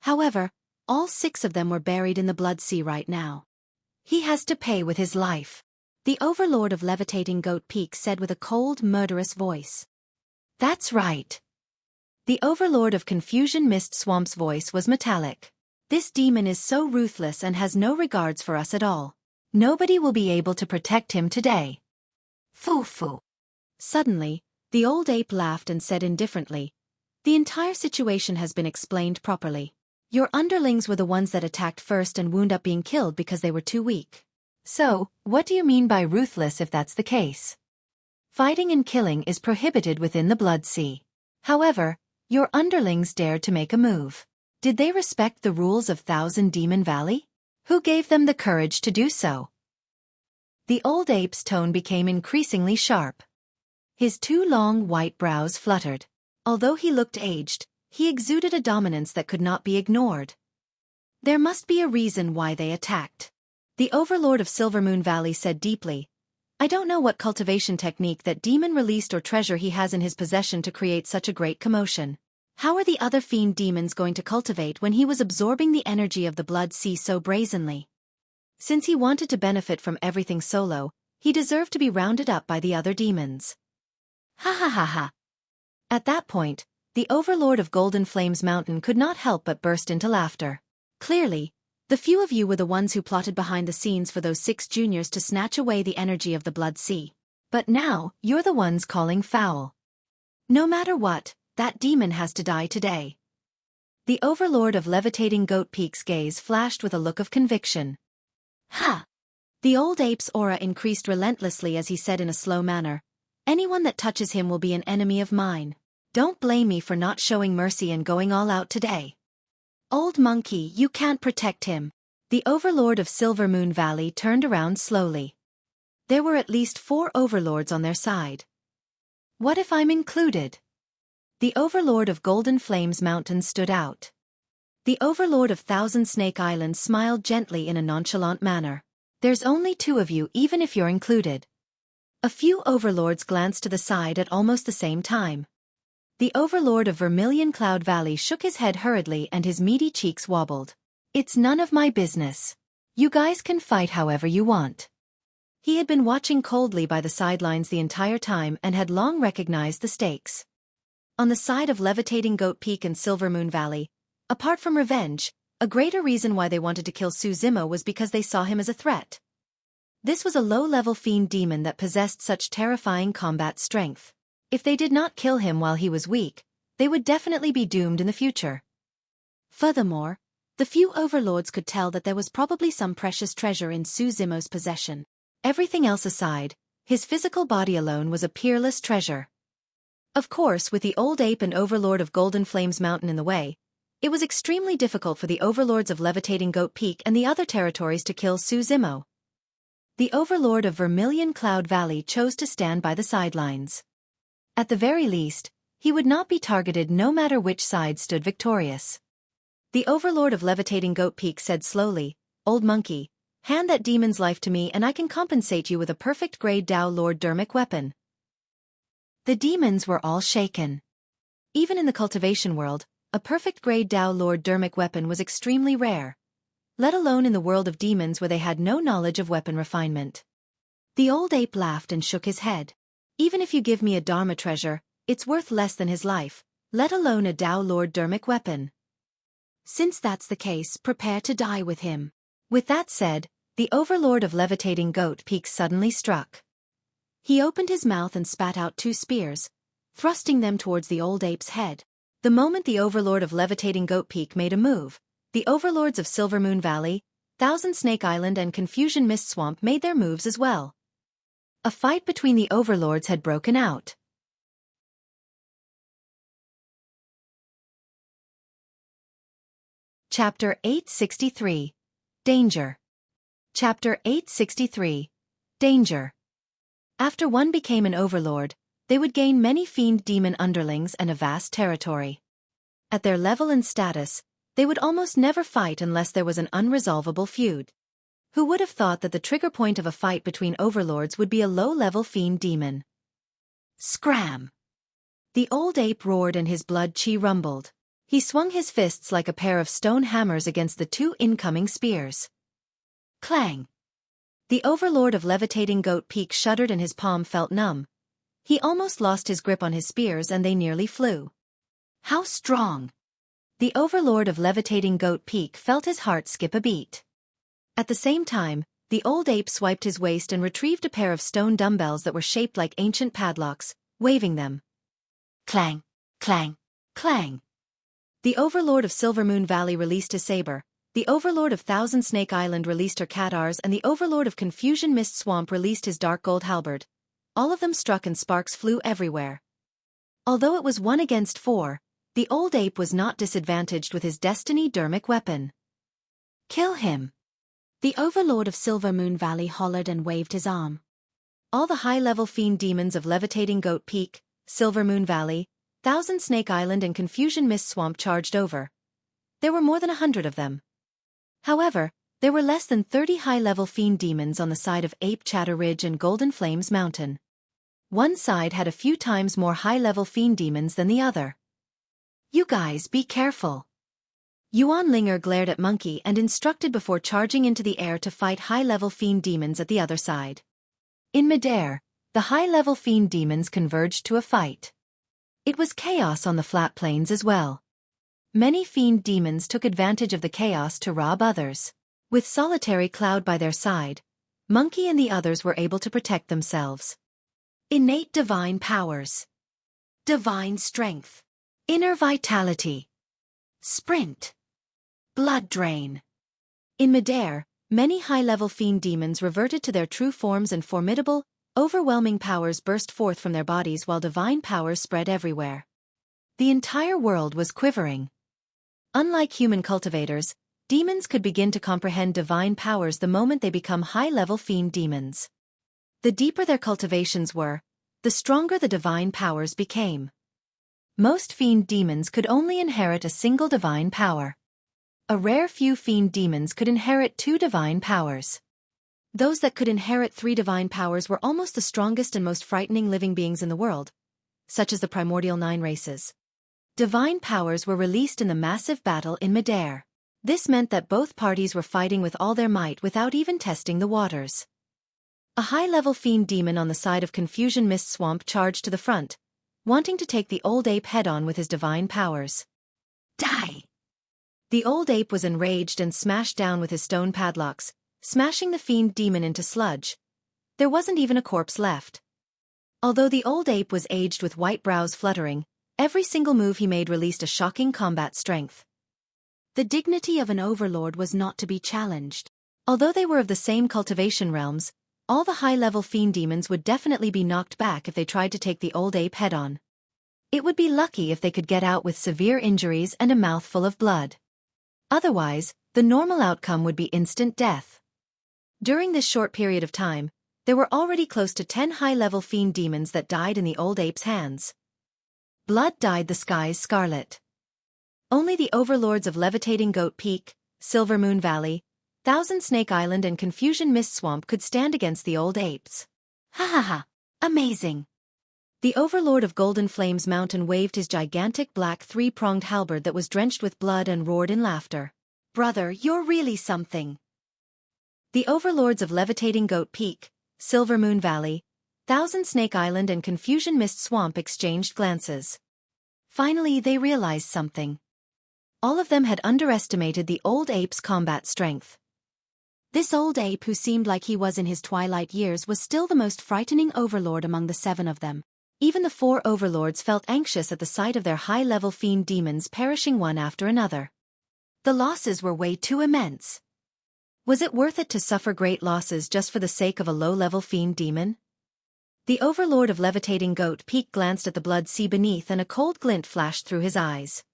However, all 6 of them were buried in the Blood Sea right now. He has to pay with his life. The Overlord of Levitating Goat Peak said with a cold, murderous voice. That's right. The Overlord of Confusion Mist Swamp's voice was metallic. This demon is so ruthless and has no regards for us at all. Nobody will be able to protect him today. Foo-foo. Suddenly, the old ape laughed and said indifferently, "The entire situation has been explained properly. Your underlings were the ones that attacked first and wound up being killed because they were too weak." So, what do you mean by ruthless if that's the case? Fighting and killing is prohibited within the Blood Sea. However, your underlings dared to make a move. Did they respect the rules of Thousand Demon Valley? Who gave them the courage to do so? The old ape's tone became increasingly sharp. His 2 long white brows fluttered. Although he looked aged, he exuded a dominance that could not be ignored. There must be a reason why they attacked. The Overlord of Silver Moon Valley said deeply, "I don't know what cultivation technique that demon released or treasure he has in his possession to create such a great commotion. How are the other fiend demons going to cultivate when he was absorbing the energy of the Blood Sea so brazenly? Since he wanted to benefit from everything solo, he deserved to be rounded up by the other demons." Ha ha ha ha. At that point, the Overlord of Golden Flames Mountain could not help but burst into laughter. Clearly, the few of you were the ones who plotted behind the scenes for those 6 juniors to snatch away the energy of the Blood Sea. But now, you're the ones calling foul. No matter what, that demon has to die today. The Overlord of Levitating Goat Peak's gaze flashed with a look of conviction. Ha! The old ape's aura increased relentlessly as he said in a slow manner, "Anyone that touches him will be an enemy of mine. Don't blame me for not showing mercy and going all out today. Old monkey, you can't protect him." The Overlord of Silver Moon Valley turned around slowly. There were at least 4 overlords on their side. What if I'm included? The Overlord of Golden Flames Mountain stood out. The Overlord of Thousand Snake Island smiled gently in a nonchalant manner. "There's only 2 of you even if you're included. A few overlords glanced to the side at almost the same time. The overlord of Vermilion Cloud Valley shook his head hurriedly and his meaty cheeks wobbled. It's none of my business. You guys can fight however you want. He had been watching coldly by the sidelines the entire time and had long recognized the stakes. On the side of Levitating Goat Peak and Silver Moon Valley, apart from revenge, a greater reason why they wanted to kill Zimo was because they saw him as a threat. This was a low-level fiend demon that possessed such terrifying combat strength. If they did not kill him while he was weak, they would definitely be doomed in the future. Furthermore, the few overlords could tell that there was probably some precious treasure in Zimo's possession. Everything else aside, his physical body alone was a peerless treasure. Of course, with the old ape and overlord of Golden Flames Mountain in the way, it was extremely difficult for the overlords of Levitating Goat Peak and the other territories to kill Zimo. The overlord of Vermilion Cloud Valley chose to stand by the sidelines. At the very least, he would not be targeted no matter which side stood victorious. The overlord of Levitating Goat Peak said slowly, "Old monkey, hand that demon's life to me and I can compensate you with a perfect grade Dao Lord Dermic weapon." The demons were all shaken. Even in the cultivation world, a perfect grade Dao Lord Dermic weapon was extremely rare, let alone in the world of demons where they had no knowledge of weapon refinement. The old ape laughed and shook his head. Even if you give me a Dharma treasure, it's worth less than his life, let alone a Dao Lord Dermic weapon. Since that's the case, prepare to die with him. With that said, the overlord of Levitating Goat Peak suddenly struck. He opened his mouth and spat out 2 spears, thrusting them towards the old ape's head. The moment the overlord of Levitating Goat Peak made a move, the overlords of Silver Moon Valley, Thousand Snake Island and Confusion Mist Swamp made their moves as well. A fight between the overlords had broken out. Chapter 863. Danger. Chapter 863. Danger. After one became an overlord, they would gain many fiend demon underlings and a vast territory. At their level and status, they would almost never fight unless there was an unresolvable feud. Who would have thought that the trigger point of a fight between overlords would be a low-level fiend demon? Scram! The old ape roared and his blood chi rumbled. He swung his fists like a pair of stone hammers against the 2 incoming spears. Clang! The overlord of Levitating Goat Peak shuddered and his palm felt numb. He almost lost his grip on his spears and they nearly flew. How strong! The overlord of Levitating Goat Peak felt his heart skip a beat. At the same time, the old ape swiped his waist and retrieved a pair of stone dumbbells that were shaped like ancient padlocks, waving them. Clang! Clang! Clang! The overlord of Silver Moon Valley released his saber, the overlord of Thousand Snake Island released her Katars and the overlord of Confusion Mist Swamp released his dark gold halberd. All of them struck and sparks flew everywhere. Although it was 1 against 4, the old ape was not disadvantaged with his Destiny Dermic weapon. Kill him! The overlord of Silver Moon Valley hollered and waved his arm. All the high-level fiend demons of Levitating Goat Peak, Silver Moon Valley, Thousand Snake Island and Confusion Mist Swamp charged over. There were more than 100 of them. However, there were less than 30 high-level fiend demons on the side of Ape Chatter Ridge and Golden Flames Mountain. One side had a few times more high-level fiend demons than the other. You guys be careful. Yuan Linger glared at Monkey and instructed before charging into the air to fight high-level fiend demons at the other side. In midair, the high-level fiend demons converged to a fight. It was chaos on the flat plains as well. Many fiend demons took advantage of the chaos to rob others. With Solitary Cloud by their side, Monkey and the others were able to protect themselves. Innate divine powers. Divine strength. Inner vitality. Sprint. Blood drain. In midair, many high-level fiend demons reverted to their true forms and formidable, overwhelming powers burst forth from their bodies while divine powers spread everywhere. The entire world was quivering. Unlike human cultivators, demons could begin to comprehend divine powers the moment they become high-level fiend demons. The deeper their cultivations were, the stronger the divine powers became. Most fiend demons could only inherit a single divine power. A rare few fiend demons could inherit 2 divine powers. Those that could inherit 3 divine powers were almost the strongest and most frightening living beings in the world, such as the primordial 9 races. Divine powers were released in the massive battle in midair. This meant that both parties were fighting with all their might without even testing the waters. A high-level fiend demon on the side of Confusion Mist Swamp charged to the front, wanting to take the old ape head-on with his divine powers. Die! The old ape was enraged and smashed down with his stone padlocks, smashing the fiend demon into sludge. There wasn't even a corpse left. Although the old ape was aged with white brows fluttering, every single move he made released a shocking combat strength. The dignity of an overlord was not to be challenged. Although they were of the same cultivation realms, all the high-level fiend demons would definitely be knocked back if they tried to take the old ape head-on. It would be lucky if they could get out with severe injuries and a mouthful of blood. Otherwise, the normal outcome would be instant death. During this short period of time, there were already close to 10 high-level fiend demons that died in the old ape's hands. Blood dyed the skies scarlet. Only the overlords of Levitating Goat Peak, Silver Moon Valley, Thousand Snake Island and Confusion Mist Swamp could stand against the old apes. Ha ha ha! Amazing! The overlord of Golden Flames Mountain waved his gigantic black 3-pronged halberd that was drenched with blood and roared in laughter. Brother, you're really something. The overlords of Levitating Goat Peak, Silver Moon Valley, Thousand Snake Island and Confusion Mist Swamp exchanged glances. Finally, they realized something. All of them had underestimated the old ape's combat strength. This old ape who seemed like he was in his twilight years was still the most frightening overlord among the 7 of them. Even the 4 overlords felt anxious at the sight of their high-level fiend demons perishing one after another. The losses were way too immense. Was it worth it to suffer great losses just for the sake of a low-level fiend demon? The overlord of Levitating Goat Peak glanced at the blood sea beneath and a cold glint flashed through his eyes.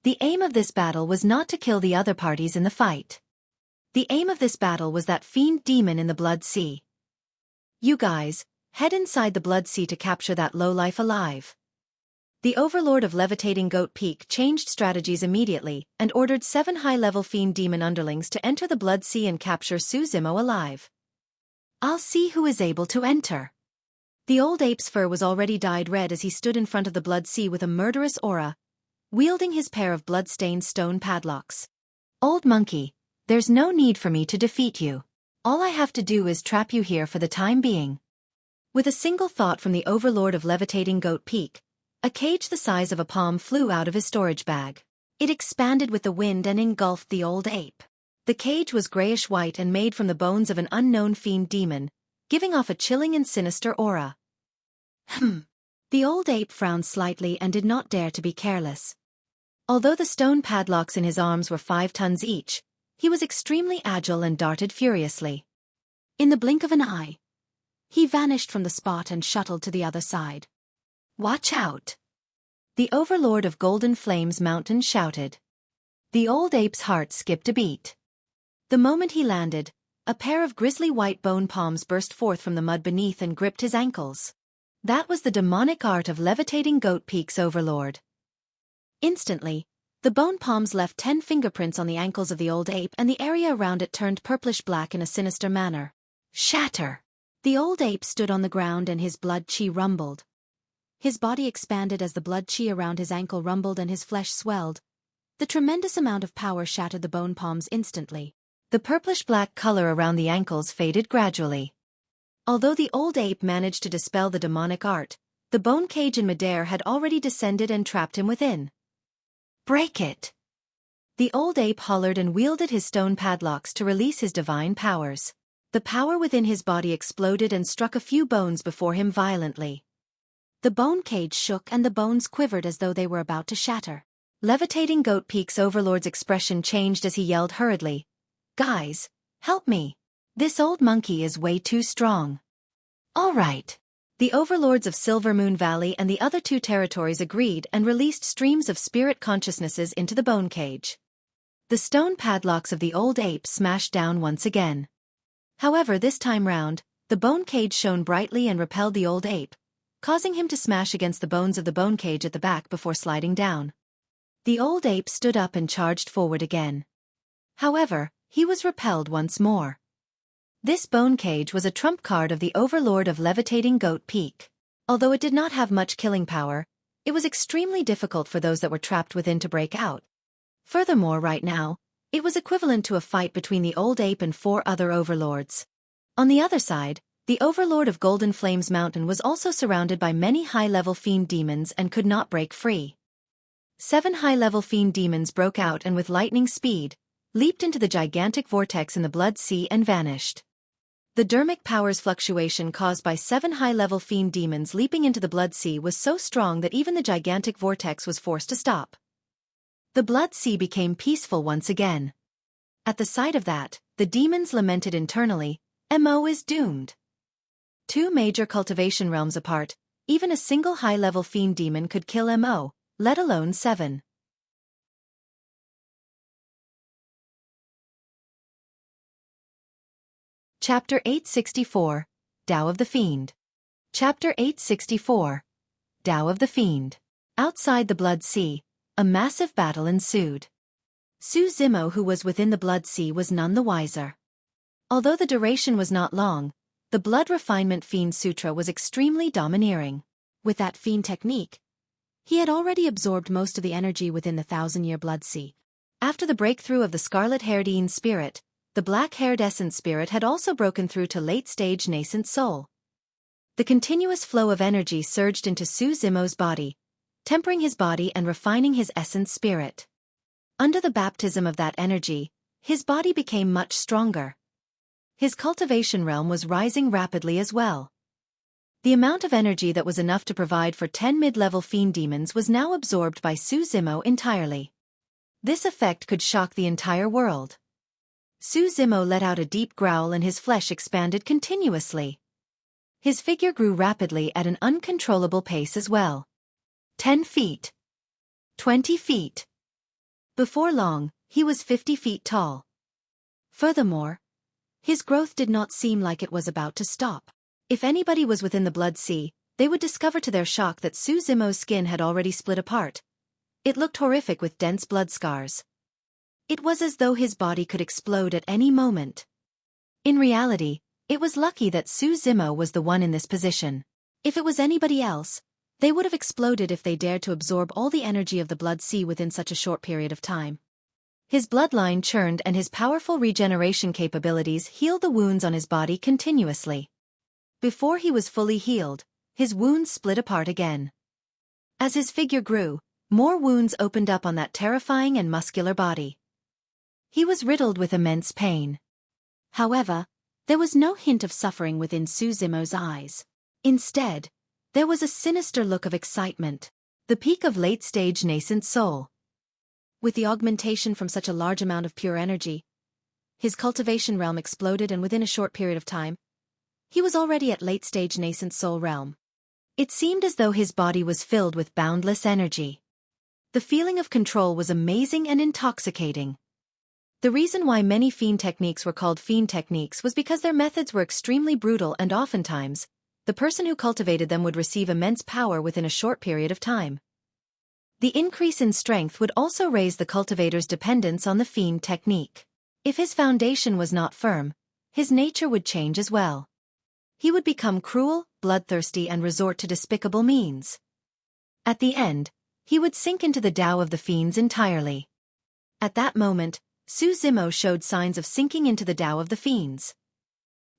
The aim of this battle was not to kill the other parties in the fight. The aim of this battle was that fiend demon in the blood sea. You guys, head inside the blood sea to capture that lowlife alive. The overlord of Levitating Goat Peak changed strategies immediately and ordered 7 high-level fiend demon underlings to enter the blood sea and capture Suzimo alive. I'll see who is able to enter. The old ape's fur was already dyed red as he stood in front of the blood sea with a murderous aura, wielding his pair of blood-stained stone padlocks. Old monkey, there's no need for me to defeat you. All I have to do is trap you here for the time being. With a single thought from the overlord of Levitating Goat Peak, a cage the size of a palm flew out of his storage bag. It expanded with the wind and engulfed the old ape. The cage was grayish-white and made from the bones of an unknown fiend demon, giving off a chilling and sinister aura. The old ape frowned slightly and did not dare to be careless. Although the stone padlocks in his arms were 5 tons each, he was extremely agile and darted furiously. In the blink of an eye, he vanished from the spot and shuttled to the other side. Watch out! The overlord of Golden Flames Mountain shouted. The old ape's heart skipped a beat. The moment he landed, a pair of grisly white bone palms burst forth from the mud beneath and gripped his ankles. That was the demonic art of Levitating Goat Peak's overlord. Instantly, the bone palms left 10 fingerprints on the ankles of the old ape and the area around it turned purplish-black in a sinister manner. Shatter! The old ape stood on the ground and his blood chi rumbled. His body expanded as the blood chi around his ankle rumbled and his flesh swelled. The tremendous amount of power shattered the bone palms instantly. The purplish-black color around the ankles faded gradually. Although the old ape managed to dispel the demonic art, the bone cage in midair had already descended and trapped him within. Break it! The old ape hollered and wielded his stone padlocks to release his divine powers. The power within his body exploded and struck a few bones before him violently. The bone cage shook and the bones quivered as though they were about to shatter. Levitating Goat Peak's overlord's expression changed as he yelled hurriedly, "Guys, help me! This old monkey is way too strong." All right. The overlords of Silver Moon Valley and the other 2 territories agreed and released streams of spirit consciousnesses into the bone cage. The stone padlocks of the old ape smashed down once again. However, this time round, the bone cage shone brightly and repelled the old ape, causing him to smash against the bones of the bone cage at the back before sliding down. The old ape stood up and charged forward again. However, he was repelled once more. This bone cage was a trump card of the Overlord of Levitating Goat Peak. Although it did not have much killing power, it was extremely difficult for those that were trapped within to break out. Furthermore, right now, it was equivalent to a fight between the old ape and 4 other overlords. On the other side, the Overlord of Golden Flames Mountain was also surrounded by many high-level fiend demons and could not break free. 7 high-level fiend demons broke out and with lightning speed, leaped into the gigantic vortex in the Blood Sea and vanished. The dermic powers fluctuation caused by 7 high-level fiend demons leaping into the Blood Sea was so strong that even the gigantic vortex was forced to stop. The Blood Sea became peaceful once again. At the sight of that, the demons lamented internally, "Mo is doomed." 2 major cultivation realms apart, even a single high-level fiend demon could kill Mo, let alone 7. Chapter 864, Tao of the Fiend. Chapter 864, Tao of the Fiend. Outside the Blood Sea, a massive battle ensued. Su Zimo, who was within the Blood Sea, was none the wiser. Although the duration was not long, the Blood Refinement Fiend Sutra was extremely domineering. With that fiend technique, he had already absorbed most of the energy within the 1,000-year Blood Sea. After the breakthrough of the scarlet-haired Een spirit, the black-haired essence spirit had also broken through to late-stage nascent soul. The continuous flow of energy surged into Su Zimo's body, tempering his body and refining his essence spirit. Under the baptism of that energy, his body became much stronger. His cultivation realm was rising rapidly as well. The amount of energy that was enough to provide for 10 mid-level fiend demons was now absorbed by Su Zimo entirely. This effect could shock the entire world. Su Zimo let out a deep growl and his flesh expanded continuously. His figure grew rapidly at an uncontrollable pace as well. 10 feet. 20 feet. Before long, he was 50 feet tall. Furthermore, his growth did not seem like it was about to stop. If anybody was within the Blood Sea, they would discover to their shock that Su Zimo's skin had already split apart. It looked horrific with dense blood scars. It was as though his body could explode at any moment. In reality, it was lucky that Su Zimo was the one in this position. If it was anybody else, they would have exploded if they dared to absorb all the energy of the Blood Sea within such a short period of time. His bloodline churned and his powerful regeneration capabilities healed the wounds on his body continuously. Before he was fully healed, his wounds split apart again. As his figure grew, more wounds opened up on that terrifying and muscular body. He was riddled with immense pain. However, there was no hint of suffering within Su Zimo's eyes. Instead, there was a sinister look of excitement, the peak of late-stage nascent soul. With the augmentation from such a large amount of pure energy, his cultivation realm exploded and within a short period of time, he was already at late-stage nascent soul realm. It seemed as though his body was filled with boundless energy. The feeling of control was amazing and intoxicating. The reason why many fiend techniques were called fiend techniques was because their methods were extremely brutal and oftentimes, the person who cultivated them would receive immense power within a short period of time. The increase in strength would also raise the cultivator's dependence on the fiend technique. If his foundation was not firm, his nature would change as well. He would become cruel, bloodthirsty and resort to despicable means. At the end, he would sink into the Tao of the fiends entirely. At that moment, Su Zimo showed signs of sinking into the Tao of the fiends.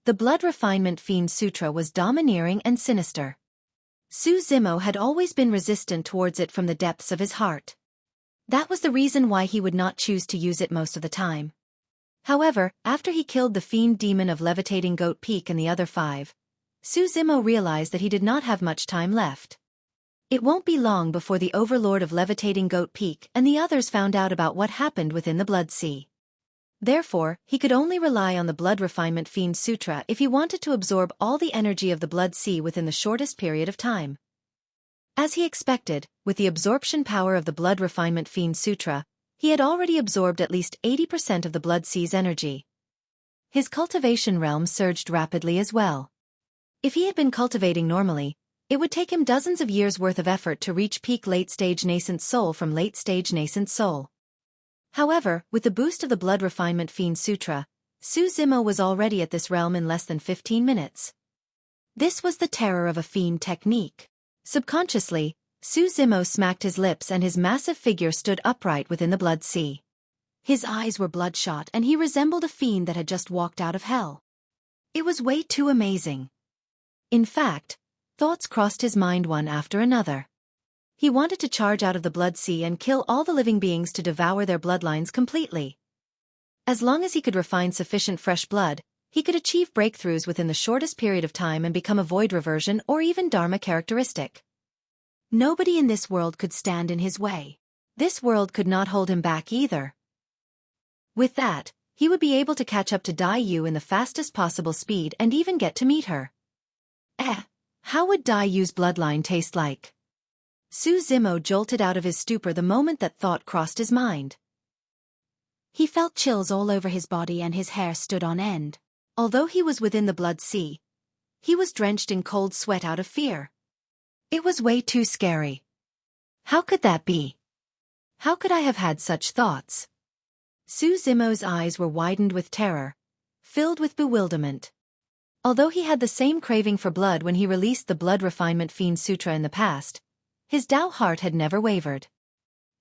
The Blood Refinement Fiend Sutra was domineering and sinister. Su Zimo had always been resistant towards it from the depths of his heart. That was the reason why he would not choose to use it most of the time. However, after he killed the Fiend Demon of Levitating Goat Peak and the other 5, Su Zimo realized that he did not have much time left. It won't be long before the Overlord of Levitating Goat Peak and the others found out about what happened within the Blood Sea. Therefore, he could only rely on the Blood Refinement Fiend Sutra if he wanted to absorb all the energy of the Blood Sea within the shortest period of time. As he expected, with the absorption power of the Blood Refinement Fiend Sutra, he had already absorbed at least 80% of the Blood Sea's energy. His cultivation realm surged rapidly as well. If he had been cultivating normally, it would take him dozens of years' worth of effort to reach peak late-stage nascent soul from late-stage nascent soul. However, with the boost of the Blood Refinement Fiend Sutra, Su Zimo was already at this realm in less than 15 minutes. This was the terror of a fiend technique. Subconsciously, Su Zimo smacked his lips and his massive figure stood upright within the blood sea. His eyes were bloodshot and he resembled a fiend that had just walked out of hell. It was way too amazing. In fact, thoughts crossed his mind one after another. He wanted to charge out of the blood sea and kill all the living beings to devour their bloodlines completely. As long as he could refine sufficient fresh blood, he could achieve breakthroughs within the shortest period of time and become a void reversion or even Dharma characteristic. Nobody in this world could stand in his way. This world could not hold him back either. With that, he would be able to catch up to Dai Yu in the fastest possible speed and even get to meet her. How would Dai Yu's bloodline taste like? Su Zimo jolted out of his stupor the moment that thought crossed his mind. He felt chills all over his body and his hair stood on end. Although he was within the blood sea, he was drenched in cold sweat out of fear. It was way too scary. How could that be? How could I have had such thoughts? Su Zimo's eyes were widened with terror, filled with bewilderment. Although he had the same craving for blood when he released the Blood Refinement Fiend Sutra in the past, his Tao heart had never wavered.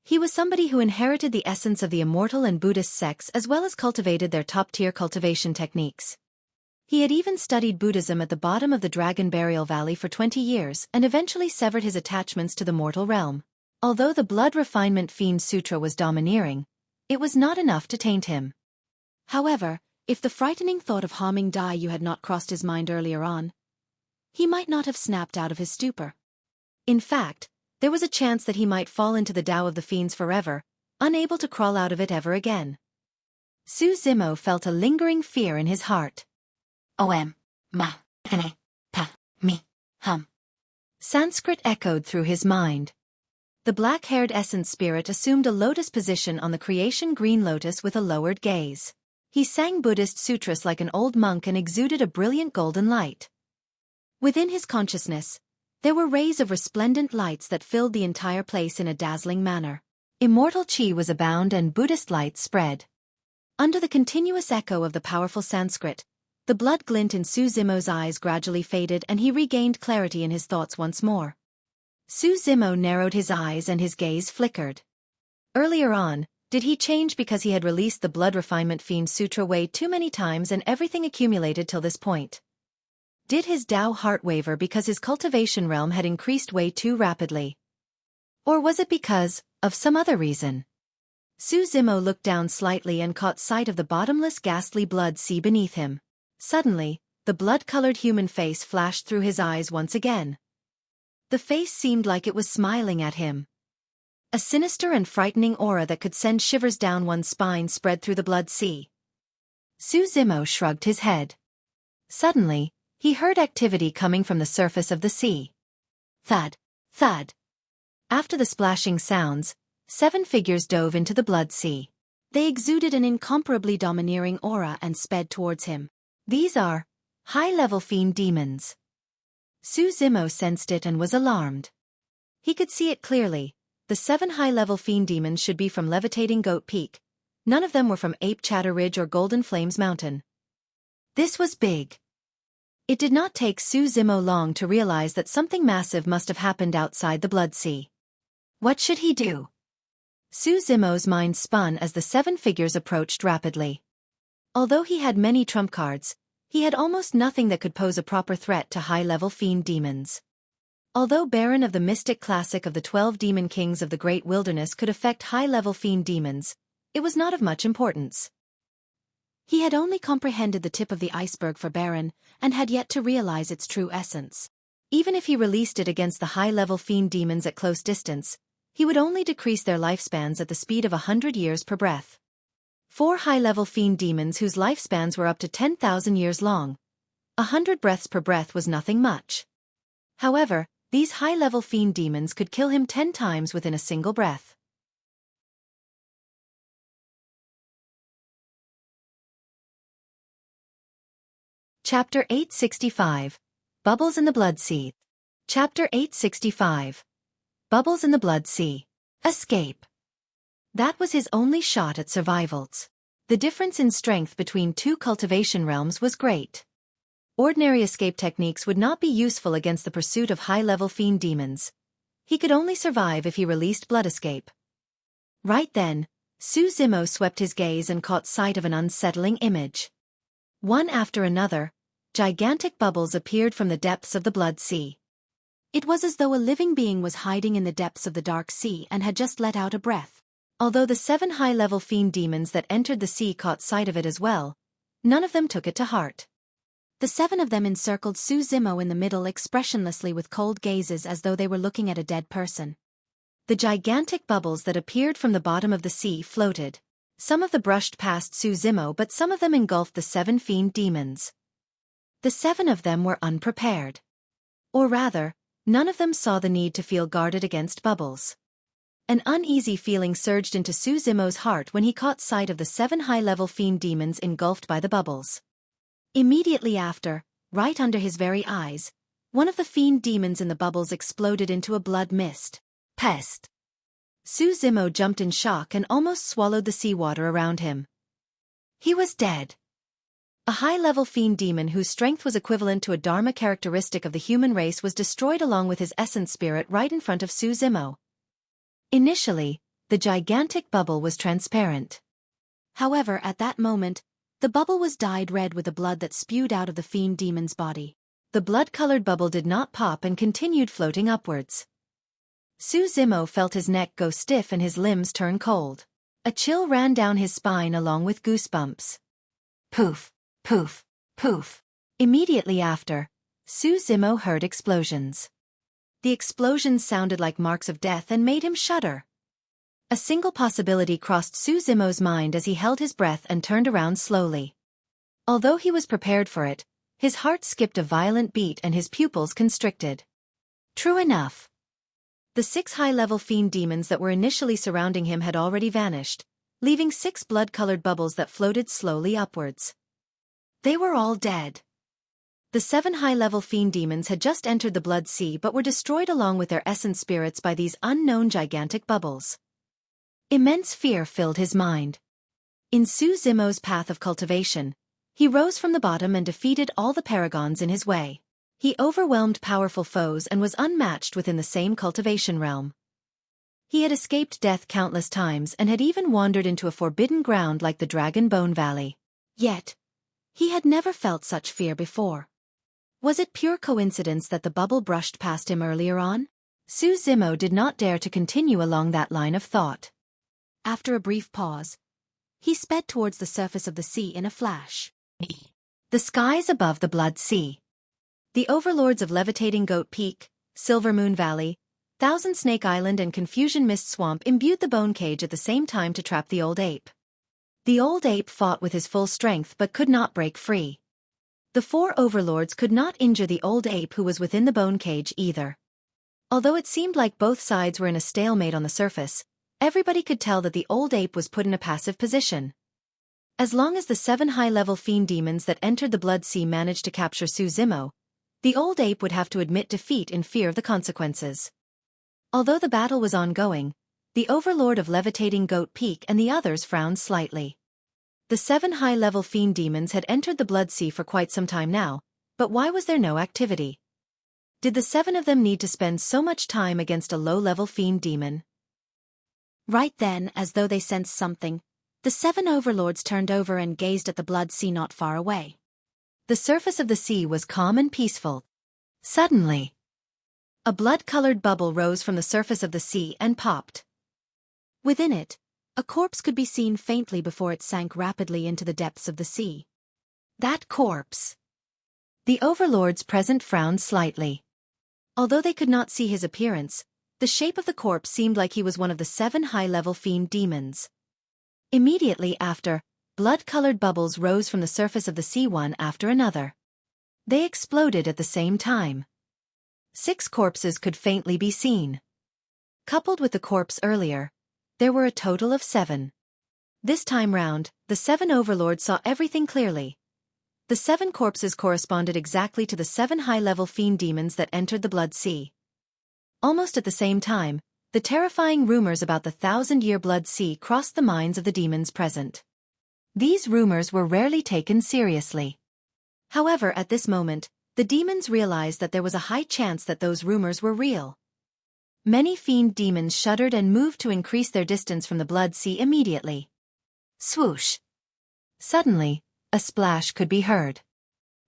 He was somebody who inherited the essence of the immortal and Buddhist sects as well as cultivated their top-tier cultivation techniques. He had even studied Buddhism at the bottom of the Dragon Burial Valley for 20 years and eventually severed his attachments to the mortal realm. Although the Blood Refinement Fiend Sutra was domineering, it was not enough to taint him. However, if the frightening thought of harming Dai Yu had not crossed his mind earlier on, he might not have snapped out of his stupor. In fact, there was a chance that he might fall into the Tao of the fiends forever, unable to crawl out of it ever again. Su Zimo felt a lingering fear in his heart. Sanskrit echoed through his mind. The black-haired essence spirit assumed a lotus position on the creation green lotus with a lowered gaze. He sang Buddhist sutras like an old monk and exuded a brilliant golden light. Within his consciousness, there were rays of resplendent lights that filled the entire place in a dazzling manner. Immortal chi was abound and Buddhist light spread. Under the continuous echo of the powerful Sanskrit, the blood glint in Su Zimo's eyes gradually faded and he regained clarity in his thoughts once more. Su Zimo narrowed his eyes and his gaze flickered. Earlier on, did he change because he had released the Blood Refinement Fiend Sutra way too many times and everything accumulated till this point? Did his Tao heart waver because his cultivation realm had increased way too rapidly? Or was it because of some other reason? Su Zimo looked down slightly and caught sight of the bottomless ghastly blood sea beneath him. Suddenly, the blood-colored human face flashed through his eyes once again. The face seemed like it was smiling at him. A sinister and frightening aura that could send shivers down one's spine spread through the blood sea. Su Zimo shrugged his head. Suddenly, he heard activity coming from the surface of the sea. Thud, thud. After the splashing sounds, 7 figures dove into the blood sea. They exuded an incomparably domineering aura and sped towards him. These are high-level fiend demons. Su Zimo sensed it and was alarmed. He could see it clearly. The 7 high-level fiend demons should be from Levitating Goat Peak. None of them were from Ape Chatter Ridge or Golden Flames Mountain. This was big. It did not take Su Zimo long to realize that something massive must have happened outside the blood sea. What should he do? Su Zimo's mind spun as the 7 figures approached rapidly. Although he had many trump cards, he had almost nothing that could pose a proper threat to high-level fiend demons. Although Baron of the Mystic Classic of the 12 Demon Kings of the Great Wilderness could affect high-level fiend demons, it was not of much importance. He had only comprehended the tip of the iceberg for Baron, and had yet to realize its true essence. Even if he released it against the high-level fiend demons at close distance, he would only decrease their lifespans at the speed of 100 years per breath. 4 high-level fiend demons whose lifespans were up to 10,000 years long. 100 breaths per breath was nothing much. However, these high-level fiend demons could kill him 10 times within a single breath. Chapter 865. Bubbles in the Blood Sea. Chapter 865. Bubbles in the Blood Sea. Escape. That was his only shot at survivals. The difference in strength between two cultivation realms was great. Ordinary escape techniques would not be useful against the pursuit of high-level fiend demons. He could only survive if he released blood escape. Right then, Xueqi swept his gaze and caught sight of an unsettling image. One after another, gigantic bubbles appeared from the depths of the blood sea. It was as though a living being was hiding in the depths of the dark sea and had just let out a breath. Although the 7 high-level fiend demons that entered the sea caught sight of it as well, none of them took it to heart. The 7 of them encircled Xueqi in the middle expressionlessly with cold gazes as though they were looking at a dead person. The gigantic bubbles that appeared from the bottom of the sea floated. Some of them brushed past Xueqi, but some of them engulfed the 7 fiend demons. The 7 of them were unprepared. Or rather, none of them saw the need to feel guarded against bubbles. An uneasy feeling surged into Xueqi's heart when he caught sight of the 7 high-level fiend demons engulfed by the bubbles. Immediately after, right under his very eyes, one of the fiend demons in the bubbles exploded into a blood mist. Pest! Xueqi jumped in shock and almost swallowed the seawater around him. He was dead. A high-level fiend demon whose strength was equivalent to a dharma characteristic of the human race was destroyed along with his essence spirit right in front of Xueqi. Initially, the gigantic bubble was transparent. However, at that moment, the bubble was dyed red with the blood that spewed out of the fiend demon's body. The blood-colored bubble did not pop and continued floating upwards. Xueqi felt his neck go stiff and his limbs turn cold. A chill ran down his spine along with goosebumps. Poof, poof, poof. Immediately after, Xueqi heard explosions. The explosions sounded like marks of death and made him shudder. A single possibility crossed Xueqi's mind as he held his breath and turned around slowly. Although he was prepared for it, his heart skipped a violent beat and his pupils constricted. True enough. The 6 high-level fiend demons that were initially surrounding him had already vanished, leaving 6 blood-colored bubbles that floated slowly upwards. They were all dead. The 7 high-level fiend demons had just entered the blood sea but were destroyed along with their essence spirits by these unknown gigantic bubbles. Immense fear filled his mind. In Xueqi's path of cultivation, he rose from the bottom and defeated all the paragons in his way. He overwhelmed powerful foes and was unmatched within the same cultivation realm. He had escaped death countless times and had even wandered into a forbidden ground like the Dragon Bone Valley. Yet, he had never felt such fear before. Was it pure coincidence that the bubble brushed past him earlier on? Xueqi did not dare to continue along that line of thought. After a brief pause, he sped towards the surface of the sea in a flash. The skies above the blood sea. The overlords of Levitating Goat Peak, Silver Moon Valley, Thousand Snake Island and Confusion Mist Swamp imbued the bone cage at the same time to trap the old ape. The old ape fought with his full strength but could not break free. The 4 overlords could not injure the old ape who was within the bone cage either. Although it seemed like both sides were in a stalemate on the surface, everybody could tell that the old ape was put in a passive position. As long as the 7 high-level fiend demons that entered the blood sea managed to capture Xueqi, the old ape would have to admit defeat in fear of the consequences. Although the battle was ongoing, the overlord of Levitating Goat Peak and the others frowned slightly. The 7 high-level fiend demons had entered the blood sea for quite some time now, but why was there no activity? Did the 7 of them need to spend so much time against a low-level fiend demon? Right then, as though they sensed something, the 7 overlords turned over and gazed at the blood sea not far away. The surface of the sea was calm and peaceful. Suddenly, a blood-colored bubble rose from the surface of the sea and popped. Within it, a corpse could be seen faintly before it sank rapidly into the depths of the sea. That corpse! The overlords present frowned slightly. Although they could not see his appearance, the shape of the corpse seemed like he was one of the 7 high-level fiend demons. Immediately after, blood-colored bubbles rose from the surface of the sea one after another. They exploded at the same time. 6 corpses could faintly be seen. Coupled with the corpse earlier, there were a total of 7. This time round, the 7 overlords saw everything clearly. The 7 corpses corresponded exactly to the 7 high-level fiend demons that entered the blood sea. Almost at the same time, the terrifying rumors about the 1,000-year blood sea crossed the minds of the demons present. These rumors were rarely taken seriously. However, at this moment, the demons realized that there was a high chance that those rumors were real. Many fiend demons shuddered and moved to increase their distance from the blood sea immediately. Swoosh! Suddenly, a splash could be heard.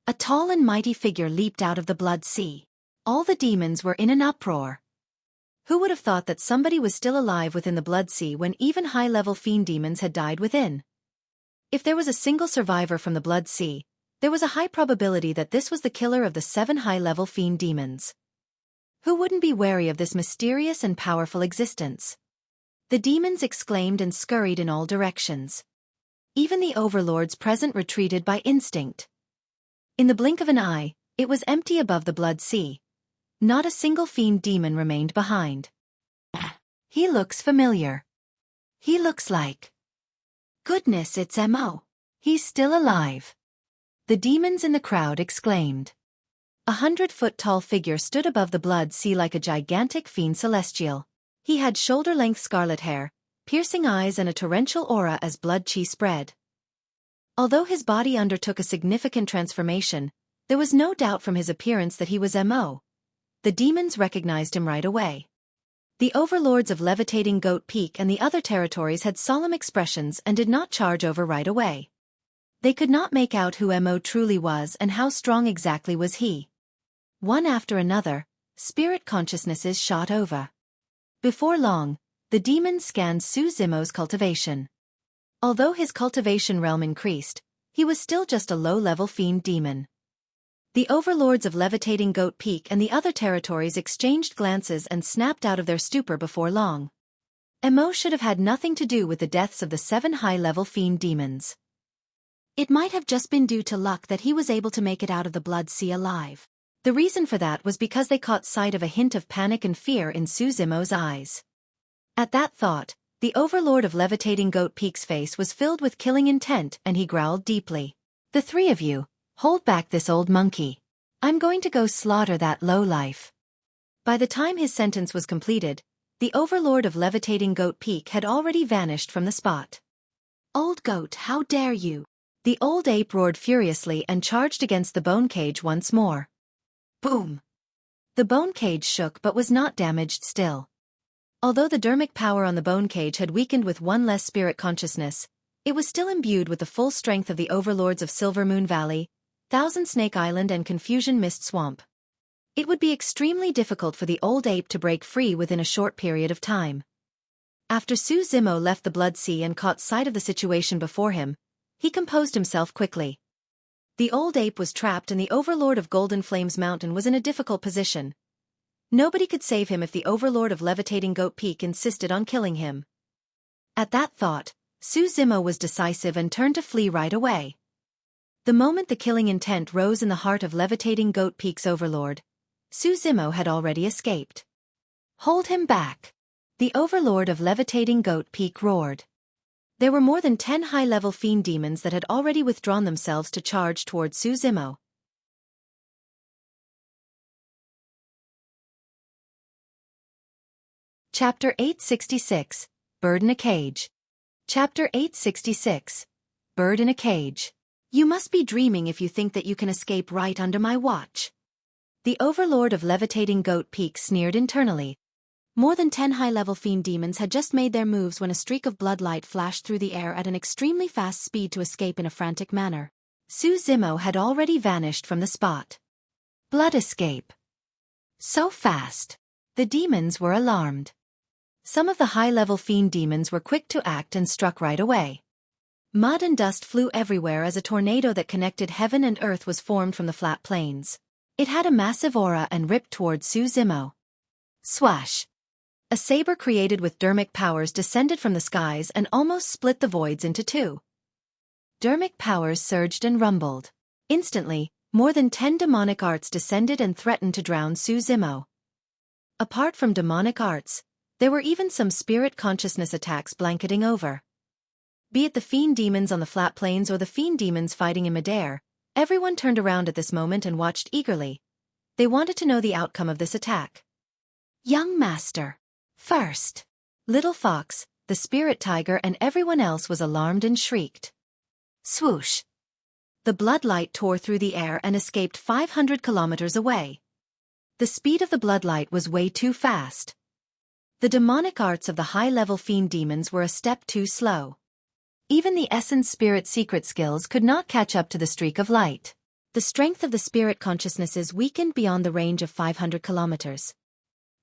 A tall and mighty figure leaped out of the blood sea. All the demons were in an uproar. Who would have thought that somebody was still alive within the blood sea when even high-level fiend demons had died within? If there was a single survivor from the blood sea, there was a high probability that this was the killer of the 7 high-level fiend demons. Who wouldn't be wary of this mysterious and powerful existence? The demons exclaimed and scurried in all directions. Even the overlords present retreated by instinct. In the blink of an eye, it was empty above the blood sea. Not a single fiend demon remained behind. He looks familiar. He looks like... Goodness, it's Mo. He's still alive. The demons in the crowd exclaimed. 100-foot-tall figure stood above the blood sea like a gigantic fiend celestial. He had shoulder-length scarlet hair, piercing eyes and a torrential aura as blood chi spread. Although his body undertook a significant transformation, there was no doubt from his appearance that he was Mo. The demons recognized him right away. The overlords of Levitating Goat Peak and the other territories had solemn expressions and did not charge over right away. They could not make out who Mo truly was and how strong exactly was he. One after another, spirit consciousnesses shot over. Before long, the demons scanned Su Zimo's cultivation. Although his cultivation realm increased, he was still just a low-level fiend demon. The overlords of Levitating Goat Peak and the other territories exchanged glances and snapped out of their stupor before long. Mo should have had nothing to do with the deaths of the 7 high-level fiend demons. It might have just been due to luck that he was able to make it out of the blood sea alive. The reason for that was because they caught sight of a hint of panic and fear in Su Zimo's eyes. At that thought, the overlord of Levitating Goat Peak's face was filled with killing intent and he growled deeply. The 3 of you, hold back this old monkey. I'm going to go slaughter that lowlife. By the time his sentence was completed, the overlord of Levitating Goat Peak had already vanished from the spot. Old goat, how dare you? The old ape roared furiously and charged against the bone cage once more. Boom! The bone cage shook but was not damaged still. Although the dermic power on the bone cage had weakened with 1 less spirit consciousness, it was still imbued with the full strength of the overlords of Silver Moon Valley, Thousand Snake Island and Confusion Mist Swamp. It would be extremely difficult for the old ape to break free within a short period of time. After Su Zimo left the blood sea and caught sight of the situation before him, he composed himself quickly. The old ape was trapped and the overlord of Golden Flames Mountain was in a difficult position. Nobody could save him if the overlord of Levitating Goat Peak insisted on killing him. At that thought, Su Zimo was decisive and turned to flee right away. The moment the killing intent rose in the heart of Levitating Goat Peak's overlord, Su Zimo had already escaped. Hold him back! The overlord of Levitating Goat Peak roared. There were more than 10 high-level fiend demons that had already withdrawn themselves to charge towards Su Zimo. Chapter 866, Bird in a Cage. Chapter 866, Bird in a Cage. You must be dreaming if you think that you can escape right under my watch. The overlord of Levitating Goat Peak sneered internally. More than 10 high-level fiend demons had just made their moves when a streak of blood light flashed through the air at an extremely fast speed to escape in a frantic manner. Su Zimo had already vanished from the spot. Blood escape. So fast. The demons were alarmed. Some of the high-level fiend demons were quick to act and struck right away. Mud and dust flew everywhere as a tornado that connected heaven and earth was formed from the flat plains. It had a massive aura and ripped towards Su Zimo. Swash! A saber created with dermic powers descended from the skies and almost split the voids into 2. Dermic powers surged and rumbled. Instantly, more than 10 demonic arts descended and threatened to drown Su Zimo. Apart from demonic arts, there were even some spirit consciousness attacks blanketing over. Be it the fiend demons on the flat plains or the fiend demons fighting in midair, everyone turned around at this moment and watched eagerly. They wanted to know the outcome of this attack. Young master. First. Little Fox, the spirit tiger and everyone else was alarmed and shrieked. Swoosh! The bloodlight tore through the air and escaped 500 kilometers away. The speed of the bloodlight was way too fast. The demonic arts of the high-level fiend demons were a step too slow. Even the essence spirit secret skills could not catch up to the streak of light. The strength of the spirit consciousnesses weakened beyond the range of 500 kilometers.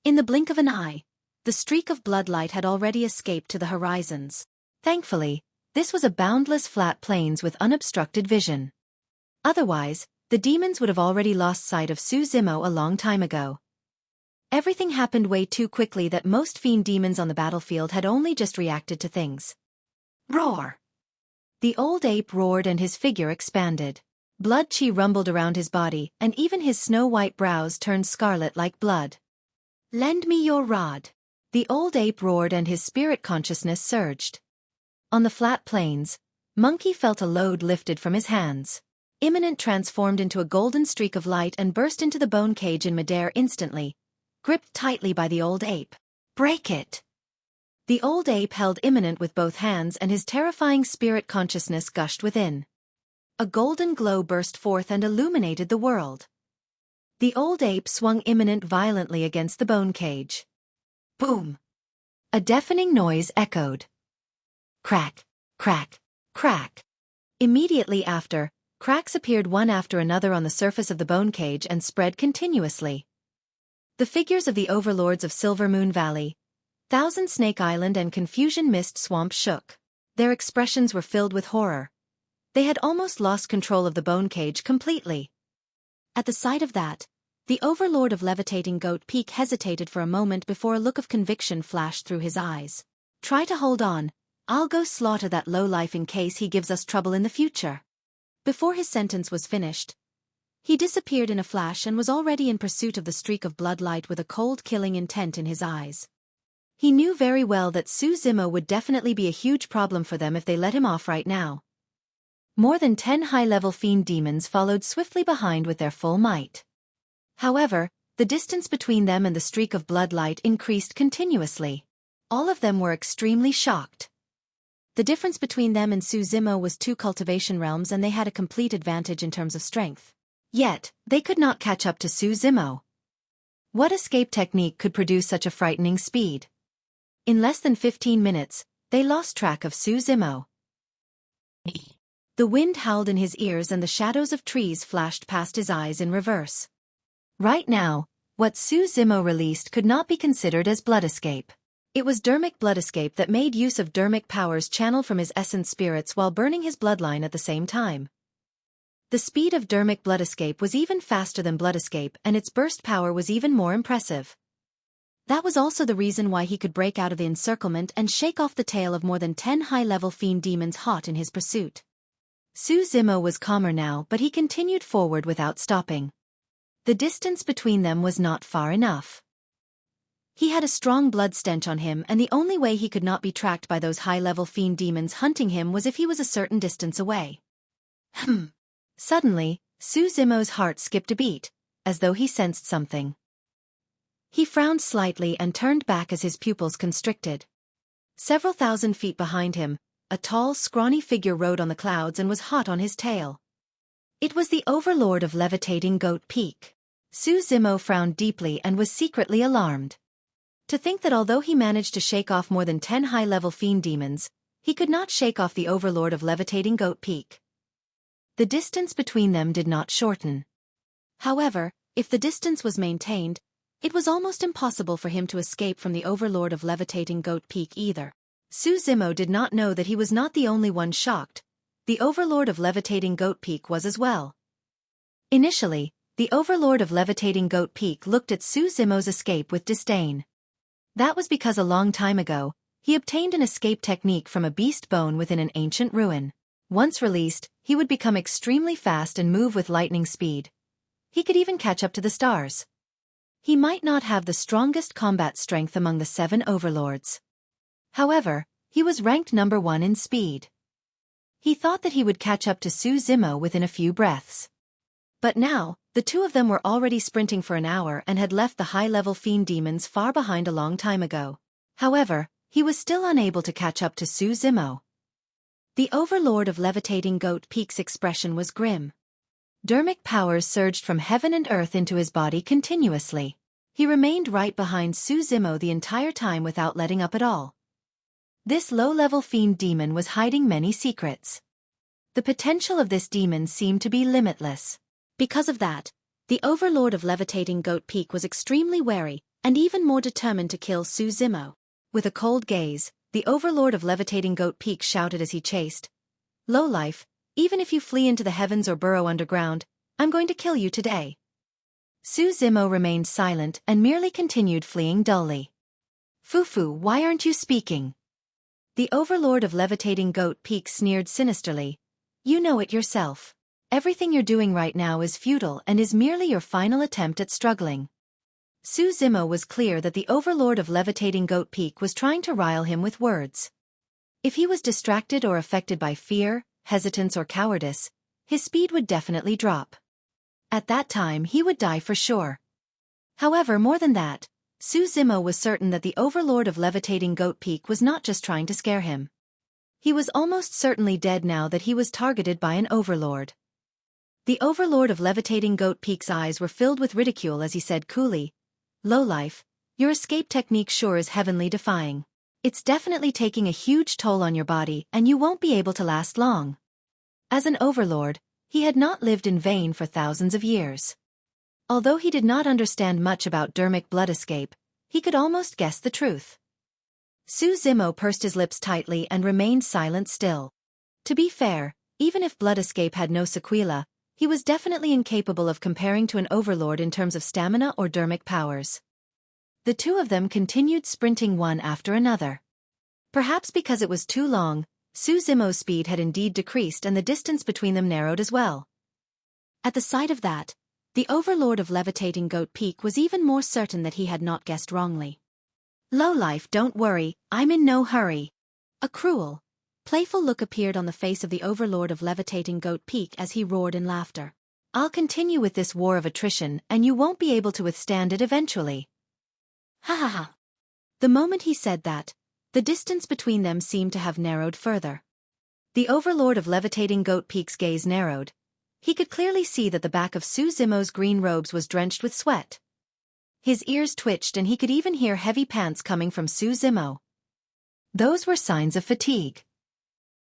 In the blink of an eye, the streak of bloodlight had already escaped to the horizons. Thankfully, this was a boundless flat plains with unobstructed vision. Otherwise, the demons would have already lost sight of Su Zimo a long time ago. Everything happened way too quickly that most fiend demons on the battlefield had only just reacted to things. Roar! The old ape roared and his figure expanded. Blood chi rumbled around his body, and even his snow-white brows turned scarlet like blood. Lend me your rod. The old ape roared and his spirit consciousness surged. On the flat plains, Monkey felt a load lifted from his hands. Imminent transformed into a golden streak of light and burst into the bone cage in midair instantly, gripped tightly by the old ape. Break it! The old ape held Imminent with both hands and his terrifying spirit consciousness gushed within. A golden glow burst forth and illuminated the world. The old ape swung Imminent violently against the bone cage. Boom! A deafening noise echoed. Crack, crack, crack. Immediately after, cracks appeared one after another on the surface of the bone cage and spread continuously. The figures of the overlords of Silver Moon Valley, Thousand Snake Island and Confusion Mist Swamp shook. Their expressions were filled with horror. They had almost lost control of the bone cage completely. At the sight of that, the Overlord of Levitating Goat Peak hesitated for a moment before a look of conviction flashed through his eyes. Try to hold on. I'll go slaughter that lowlife in case he gives us trouble in the future. Before his sentence was finished, he disappeared in a flash and was already in pursuit of the streak of bloodlight with a cold killing intent in his eyes. He knew very well that Su Zimo would definitely be a huge problem for them if they let him off right now. More than 10 high-level fiend demons followed swiftly behind with their full might. However, the distance between them and the streak of bloodlight increased continuously. All of them were extremely shocked. The difference between them and Su Zimo was 2 cultivation realms and they had a complete advantage in terms of strength. Yet, they could not catch up to Su Zimo. What escape technique could produce such a frightening speed? In less than 15 minutes, they lost track of Su Zimo. The wind howled in his ears and the shadows of trees flashed past his eyes in reverse. Right now, what Su Zimo released could not be considered as blood escape. It was dermic blood escape that made use of dermic powers channeled from his essence spirits while burning his bloodline at the same time. The speed of dermic blood escape was even faster than blood escape and its burst power was even more impressive. That was also the reason why he could break out of the encirclement and shake off the tail of more than 10 high-level fiend demons hot in his pursuit. Su Zimo was calmer now but he continued forward without stopping. The distance between them was not far enough. He had a strong blood stench on him and the only way he could not be tracked by those high-level fiend demons hunting him was if he was a certain distance away. Suddenly, Su Zimo's heart skipped a beat, as though he sensed something. He frowned slightly and turned back as his pupils constricted. Several thousand feet behind him, a tall, scrawny figure rode on the clouds and was hot on his tail. It was the Overlord of Levitating Goat Peak. Su Zimo frowned deeply and was secretly alarmed. To think that although he managed to shake off more than 10 high-level fiend demons, he could not shake off the Overlord of Levitating Goat Peak. The distance between them did not shorten. However, if the distance was maintained, it was almost impossible for him to escape from the Overlord of Levitating Goat Peak either. Su Zimo did not know that he was not the only one shocked. The Overlord of Levitating Goat Peak was as well. Initially, the Overlord of Levitating Goat Peak looked at Su Zimo's escape with disdain. That was because a long time ago, he obtained an escape technique from a beast bone within an ancient ruin. Once released, he would become extremely fast and move with lightning speed. He could even catch up to the stars. He might not have the strongest combat strength among the 7 overlords. However, he was ranked number 1 in speed. He thought that he would catch up to Su Zimo within a few breaths. But now, the 2 of them were already sprinting for an hour and had left the high-level fiend demons far behind a long time ago. However, he was still unable to catch up to Su Zimo. The Overlord of Levitating Goat Peak's expression was grim. Dermic powers surged from heaven and earth into his body continuously. He remained right behind Xueqi the entire time without letting up at all. This low-level fiend demon was hiding many secrets. The potential of this demon seemed to be limitless. Because of that, the Overlord of Levitating Goat Peak was extremely wary, and even more determined to kill Xueqi. With a cold gaze, the Overlord of Levitating Goat Peak shouted as he chased, "Lowlife, even if you flee into the heavens or burrow underground, I'm going to kill you today." Xueqi remained silent and merely continued fleeing dully. "Fufu, why aren't you speaking?" The Overlord of Levitating Goat Peak sneered sinisterly. "You know it yourself. Everything you're doing right now is futile and is merely your final attempt at struggling." Xueqi was clear that the Overlord of Levitating Goat Peak was trying to rile him with words. If he was distracted or affected by fear, hesitance or cowardice, his speed would definitely drop. At that time he would die for sure. However, more than that, Xueqi was certain that the Overlord of Levitating Goat Peak was not just trying to scare him. He was almost certainly dead now that he was targeted by an Overlord. The Overlord of Levitating Goat Peak's eyes were filled with ridicule as he said coolly, "Lowlife, your escape technique sure is heavenly defying. It's definitely taking a huge toll on your body and you won't be able to last long." As an Overlord, he had not lived in vain for thousands of years. Although he did not understand much about dermic blood escape, he could almost guess the truth. Xueqi pursed his lips tightly and remained silent still. To be fair, even if blood escape had no sequela, he was definitely incapable of comparing to an Overlord in terms of stamina or dermic powers. The two of them continued sprinting one after another. Perhaps because it was too long, Xueqi's speed had indeed decreased and the distance between them narrowed as well. At the sight of that, the Overlord of Levitating Goat Peak was even more certain that he had not guessed wrongly. "Lowlife, don't worry, I'm in no hurry." A cruel, playful look appeared on the face of the Overlord of Levitating Goat Peak as he roared in laughter. "I'll continue with this war of attrition and you won't be able to withstand it eventually." Ha ha ha. The moment he said that, the distance between them seemed to have narrowed further. The Overlord of Levitating Goat Peak's gaze narrowed. He could clearly see that the back of Xueqi's green robes was drenched with sweat. His ears twitched and he could even hear heavy pants coming from Xueqi. Those were signs of fatigue.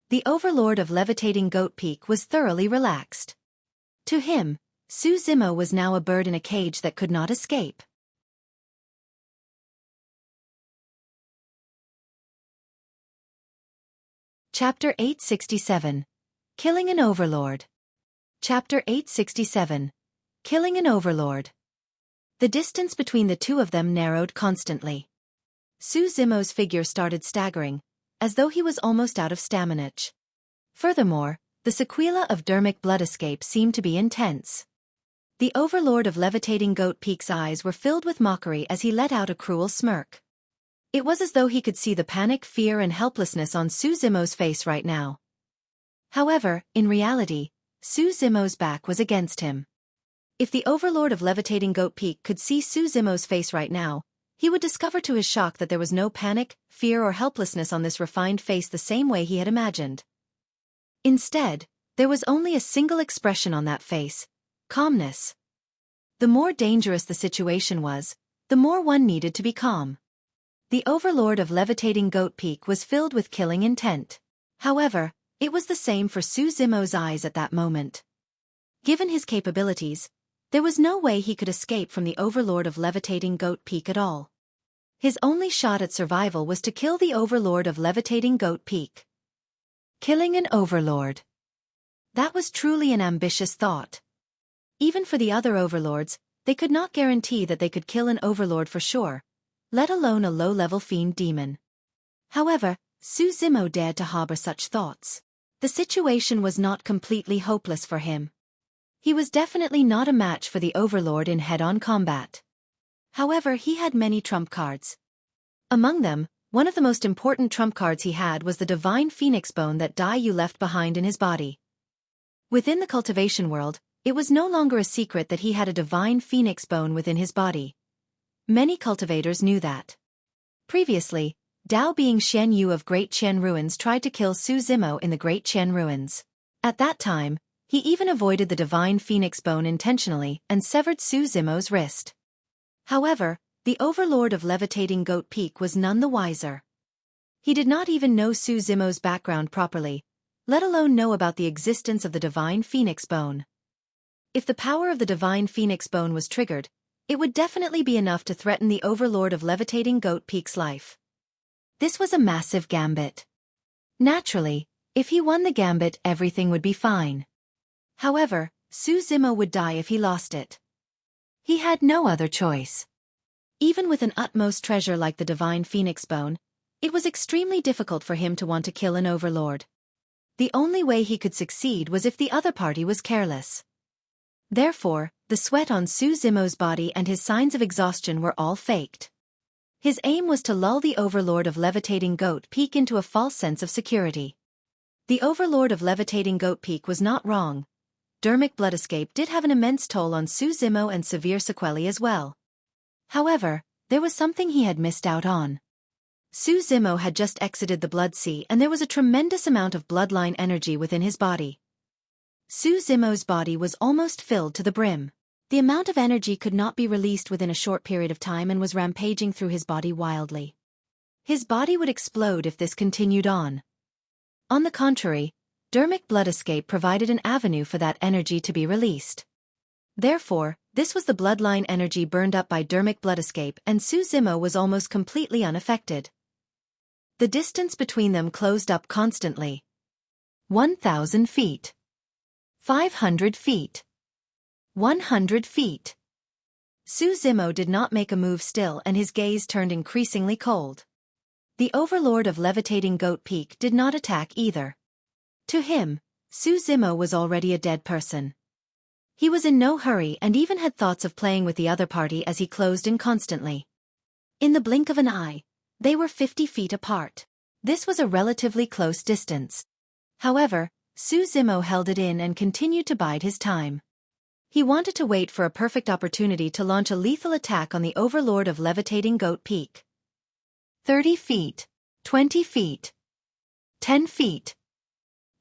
The Overlord of Levitating Goat Peak was thoroughly relaxed. To him, Xueqi was now a bird in a cage that could not escape. Chapter 867. Killing an Overlord. Chapter 867. Killing an Overlord. The distance between the two of them narrowed constantly. Xueqi's figure started staggering, as though he was almost out of stamina. Furthermore, the sequela of dermic blood escape seemed to be intense. The Overlord of Levitating Goat Peak's eyes were filled with mockery as he let out a cruel smirk. It was as though he could see the panic, fear and helplessness on Xueqi's face right now. However, in reality, Xueqi's back was against him. If the Overlord of Levitating Goat Peak could see Xueqi's face right now, he would discover to his shock that there was no panic, fear or helplessness on this refined face the same way he had imagined. Instead, there was only a single expression on that face: calmness. The more dangerous the situation was, the more one needed to be calm. The Overlord of Levitating Goat Peak was filled with killing intent. However, it was the same for Xueqi's eyes at that moment. Given his capabilities, there was no way he could escape from the Overlord of Levitating Goat Peak at all. His only shot at survival was to kill the Overlord of Levitating Goat Peak. Killing an Overlord. That was truly an ambitious thought. Even for the other Overlords, they could not guarantee that they could kill an Overlord for sure, let alone a low-level fiend demon. However, Xueqi dared to harbor such thoughts. The situation was not completely hopeless for him. He was definitely not a match for the Overlord in head-on combat. However, he had many trump cards. Among them, one of the most important trump cards he had was the divine phoenix bone that Dai Yu left behind in his body. Within the cultivation world, it was no longer a secret that he had a divine phoenix bone within his body. Many cultivators knew that. Previously, Dao being Xian Yu of Great Qian Ruins tried to kill Su Zimo in the Great Qian Ruins. At that time, he even avoided the divine phoenix bone intentionally and severed Su Zimo's wrist. However, the Overlord of Levitating Goat Peak was none the wiser. He did not even know Su Zimo's background properly, let alone know about the existence of the divine phoenix bone. If the power of the divine phoenix bone was triggered, it would definitely be enough to threaten the Overlord of Levitating Goat Peak's life. This was a massive gambit. Naturally, if he won the gambit, everything would be fine. However, Su Zimo would die if he lost it. He had no other choice. Even with an utmost treasure like the divine phoenix bone, it was extremely difficult for him to want to kill an Overlord. The only way he could succeed was if the other party was careless. Therefore, the sweat on Su Zimo's body and his signs of exhaustion were all faked. His aim was to lull the Overlord of Levitating Goat Peak into a false sense of security. The Overlord of Levitating Goat Peak was not wrong. Dermic blood escape did have an immense toll on Su Zimo and severe sequelae as well. However, there was something he had missed out on. Su Zimo had just exited the Blood Sea and there was a tremendous amount of bloodline energy within his body. Su Zimo's body was almost filled to the brim. The amount of energy could not be released within a short period of time and was rampaging through his body wildly. His body would explode if this continued on. On the contrary, dermic blood escape provided an avenue for that energy to be released. Therefore, this was the bloodline energy burned up by dermic blood escape and Su Zimo was almost completely unaffected. The distance between them closed up constantly. 1,000 feet. 500 feet. 100 feet. Su Zimo did not make a move still and his gaze turned increasingly cold. The Overlord of Levitating Goat Peak did not attack either. To him, Su Zimo was already a dead person. He was in no hurry and even had thoughts of playing with the other party as he closed in constantly. In the blink of an eye, they were 50 feet apart. This was a relatively close distance. However, Su Zimo held it in and continued to bide his time. He wanted to wait for a perfect opportunity to launch a lethal attack on the Overlord of Levitating Goat Peak. 30 feet. 20 feet. 10 feet.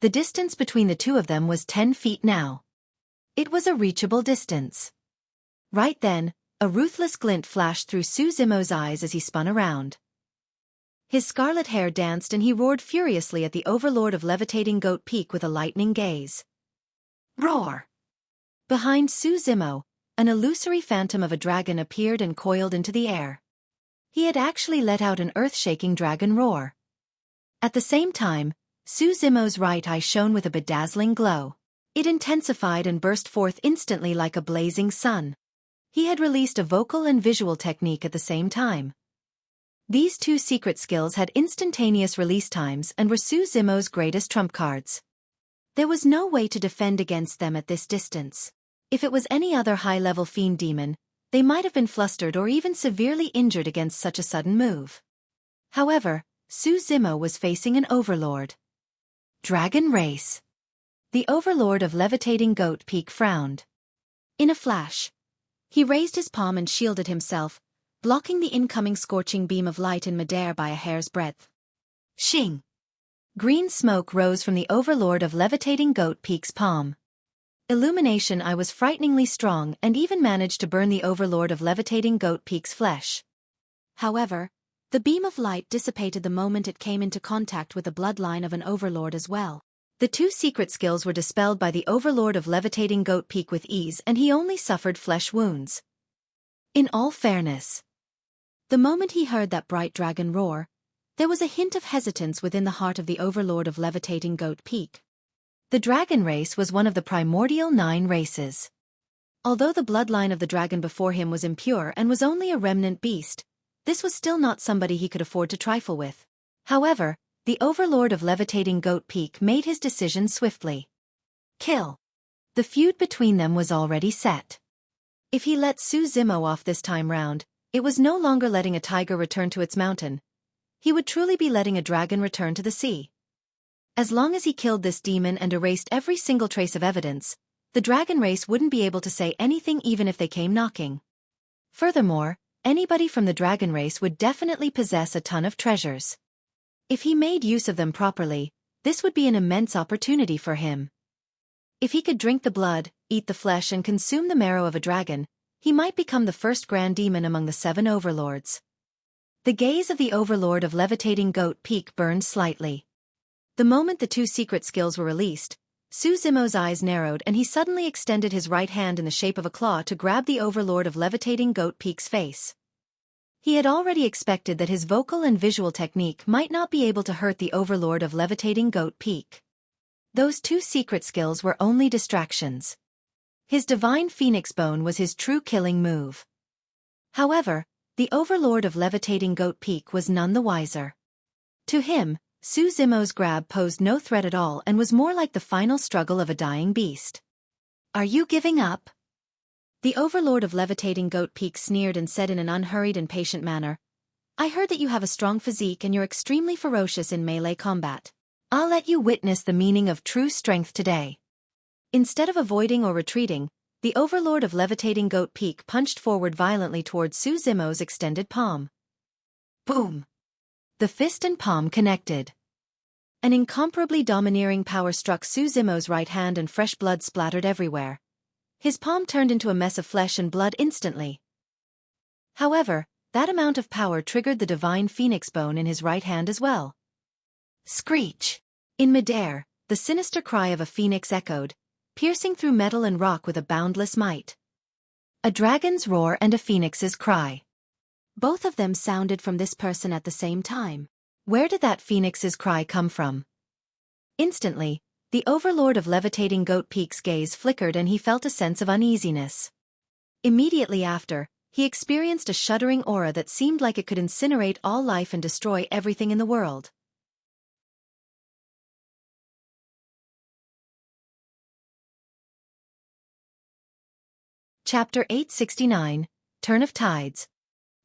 The distance between the two of them was 10 feet now. It was a reachable distance. Right then, a ruthless glint flashed through Su Zimo's eyes as he spun around. His scarlet hair danced and he roared furiously at the Overlord of Levitating Goat Peak with a lightning gaze. Roar! Behind Su Zimo, an illusory phantom of a dragon appeared and coiled into the air. He had actually let out an earth-shaking dragon roar. At the same time, Su Zimo's right eye shone with a bedazzling glow. It intensified and burst forth instantly like a blazing sun. He had released a vocal and visual technique at the same time. These two secret skills had instantaneous release times and were Su Zimo's greatest trump cards. There was no way to defend against them at this distance. If it was any other high-level fiend demon, they might have been flustered or even severely injured against such a sudden move. However, Su Zimo was facing an Overlord. Dragon Race. The Overlord of Levitating Goat Peak frowned. In a flash, he raised his palm and shielded himself, blocking the incoming scorching beam of light in midair by a hair's breadth. Shing! Green smoke rose from the Overlord of Levitating Goat Peak's palm. Illumination I was frighteningly strong and even managed to burn the Overlord of Levitating Goat Peak's flesh. However, the beam of light dissipated the moment it came into contact with the bloodline of an Overlord as well. The two secret skills were dispelled by the Overlord of Levitating Goat Peak with ease and he only suffered flesh wounds. In all fairness, the moment he heard that bright dragon roar, there was a hint of hesitance within the heart of the Overlord of Levitating Goat Peak. The dragon race was one of the primordial 9 races. Although the bloodline of the dragon before him was impure and was only a remnant beast, this was still not somebody he could afford to trifle with. However, the Overlord of Levitating Goat Peak made his decision swiftly. Kill. The feud between them was already set. If he let Su Zimo off this time round, it was no longer letting a tiger return to its mountain. He would truly be letting a dragon return to the sea. As long as he killed this demon and erased every single trace of evidence, the dragon race wouldn't be able to say anything even if they came knocking. Furthermore, anybody from the dragon race would definitely possess a ton of treasures. If he made use of them properly, this would be an immense opportunity for him. If he could drink the blood, eat the flesh and consume the marrow of a dragon, he might become the first grand demon among the 7 overlords. The gaze of the overlord of Levitating Goat Peak burned slightly. The moment the 2 secret skills were released, Xueqi's eyes narrowed and he suddenly extended his right hand in the shape of a claw to grab the overlord of Levitating Goat Peak's face. He had already expected that his vocal and visual technique might not be able to hurt the overlord of Levitating Goat Peak. Those 2 secret skills were only distractions. His divine phoenix bone was his true killing move. However, the overlord of Levitating Goat Peak was none the wiser. To him, Xueqi's grab posed no threat at all and was more like the final struggle of a dying beast. Are you giving up? The overlord of Levitating Goat Peak sneered and said in an unhurried and patient manner, I heard that you have a strong physique and you're extremely ferocious in melee combat. I'll let you witness the meaning of true strength today. Instead of avoiding or retreating, the overlord of Levitating Goat Peak punched forward violently towards Xueqi's extended palm. Boom! The fist and palm connected. An incomparably domineering power struck Xueqi's right hand and fresh blood splattered everywhere. His palm turned into a mess of flesh and blood instantly. However, that amount of power triggered the divine phoenix bone in his right hand as well. Screech! In midair, the sinister cry of a phoenix echoed, piercing through metal and rock with a boundless might. A dragon's roar and a phoenix's cry. Both of them sounded from this person at the same time. Where did that phoenix's cry come from? Instantly, the overlord of Levitating Goat Peak's gaze flickered and he felt a sense of uneasiness. Immediately after, he experienced a shuddering aura that seemed like it could incinerate all life and destroy everything in the world. Chapter 869, Turn of Tides.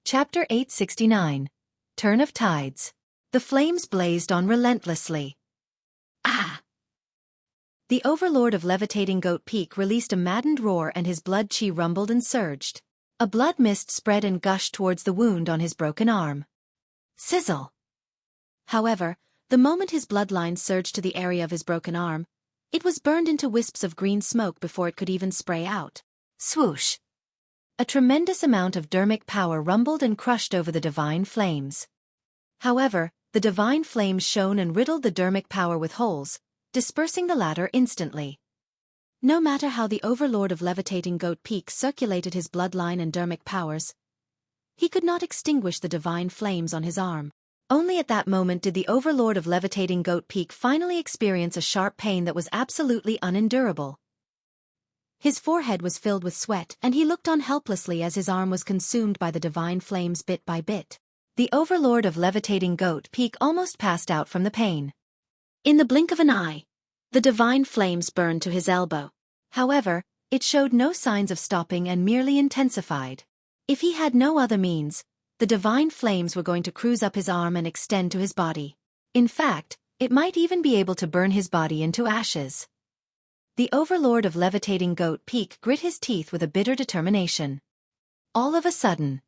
Chapter 869, Turn of Tides. The flames blazed on relentlessly. Ah! The overlord of Levitating Goat Peak released a maddened roar and his blood chi rumbled and surged. A blood mist spread and gushed towards the wound on his broken arm. Sizzle! However, the moment his bloodline surged to the area of his broken arm, it was burned into wisps of green smoke before it could even spray out. Swoosh! A tremendous amount of dermic power rumbled and crushed over the divine flames. However, the divine flames shone and riddled the dermic power with holes, dispersing the latter instantly. No matter how the overlord of Levitating Goat Peak circulated his bloodline and dermic powers, he could not extinguish the divine flames on his arm. Only at that moment did the overlord of Levitating Goat Peak finally experience a sharp pain that was absolutely unendurable. His forehead was filled with sweat and he looked on helplessly as his arm was consumed by the divine flames bit by bit. The overlord of Levitating Goat Peak almost passed out from the pain. In the blink of an eye, the divine flames burned to his elbow. However, it showed no signs of stopping and merely intensified. If he had no other means, the divine flames were going to cruise up his arm and extend to his body. In fact, it might even be able to burn his body into ashes. The overlord of Levitating Goat Peak grit his teeth with a bitter determination. All of a sudden,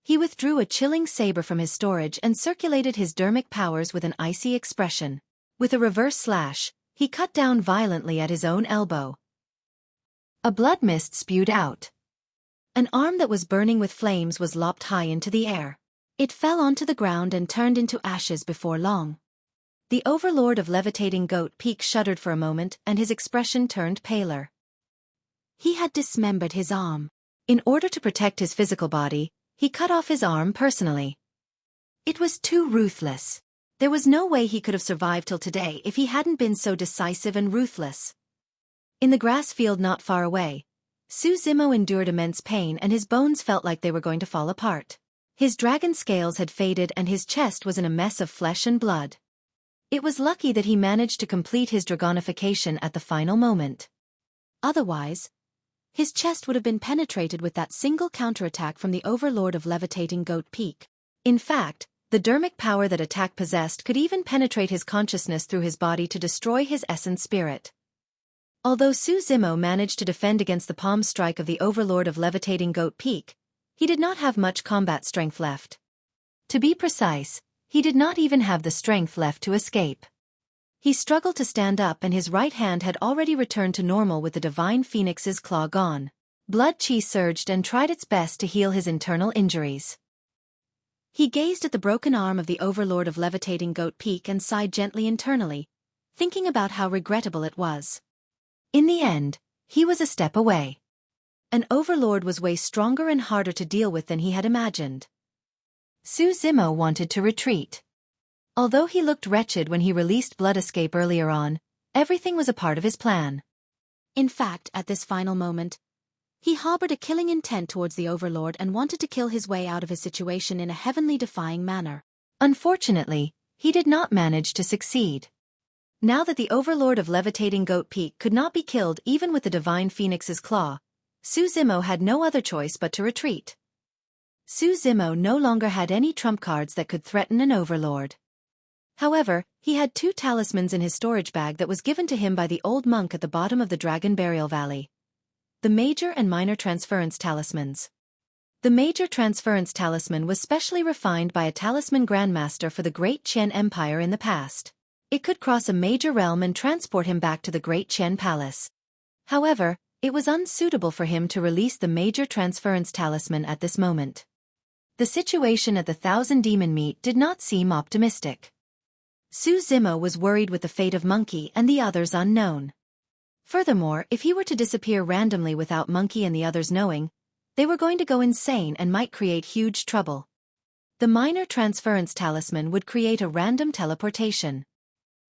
he withdrew a chilling saber from his storage and circulated his dermic powers with an icy expression. With a reverse slash, he cut down violently at his own elbow. A blood mist spewed out. An arm that was burning with flames was lopped high into the air. It fell onto the ground and turned into ashes before long. The overlord of Levitating Goat Peak shuddered for a moment and his expression turned paler. He had dismembered his arm. In order to protect his physical body, he cut off his arm personally. It was too ruthless. There was no way he could have survived till today if he hadn't been so decisive and ruthless. In the grass field not far away, Xueqi endured immense pain and his bones felt like they were going to fall apart. His dragon scales had faded and his chest was in a mess of flesh and blood. It was lucky that he managed to complete his dragonification at the final moment. Otherwise, his chest would have been penetrated with that single counterattack from the overlord of Levitating Goat Peak. In fact, the dermic power that attack possessed could even penetrate his consciousness through his body to destroy his essence spirit. Although Xueqi managed to defend against the palm strike of the overlord of Levitating Goat Peak, He did not have much combat strength left. To be precise, he did not even have the strength left to escape. He struggled to stand up and his right hand had already returned to normal with the Divine Phoenix's claw gone. Blood chi surged and tried its best to heal his internal injuries. He gazed at the broken arm of the Overlord of Levitating Goat Peak and sighed gently internally, thinking about how regrettable it was. In the end, he was a step away. An Overlord was way stronger and harder to deal with than he had imagined. Su Zimo wanted to retreat. Although he looked wretched when he released Blood Escape earlier on, everything was a part of his plan. In fact, at this final moment, he harbored a killing intent towards the Overlord and wanted to kill his way out of his situation in a heavenly-defying manner. Unfortunately, he did not manage to succeed. Now that the Overlord of Levitating Goat Peak could not be killed even with the Divine Phoenix's claw, Su Zimo had no other choice but to retreat. Su Zimo no longer had any trump cards that could threaten an Overlord. However, he had 2 talismans in his storage bag that was given to him by the old monk at the bottom of the Dragon Burial Valley. The Major and Minor Transference Talismans. The Major Transference Talisman was specially refined by a talisman grandmaster for the Great Qian Empire in the past. It could cross a major realm and transport him back to the Great Qian Palace. However, it was unsuitable for him to release the Major Transference Talisman at this moment. The situation at the Thousand Demon Meet did not seem optimistic. Su Zimo was worried with the fate of Monkey and the others unknown. Furthermore, if he were to disappear randomly without Monkey and the others knowing, they were going to go insane and might create huge trouble. The Minor Transference Talisman would create a random teleportation.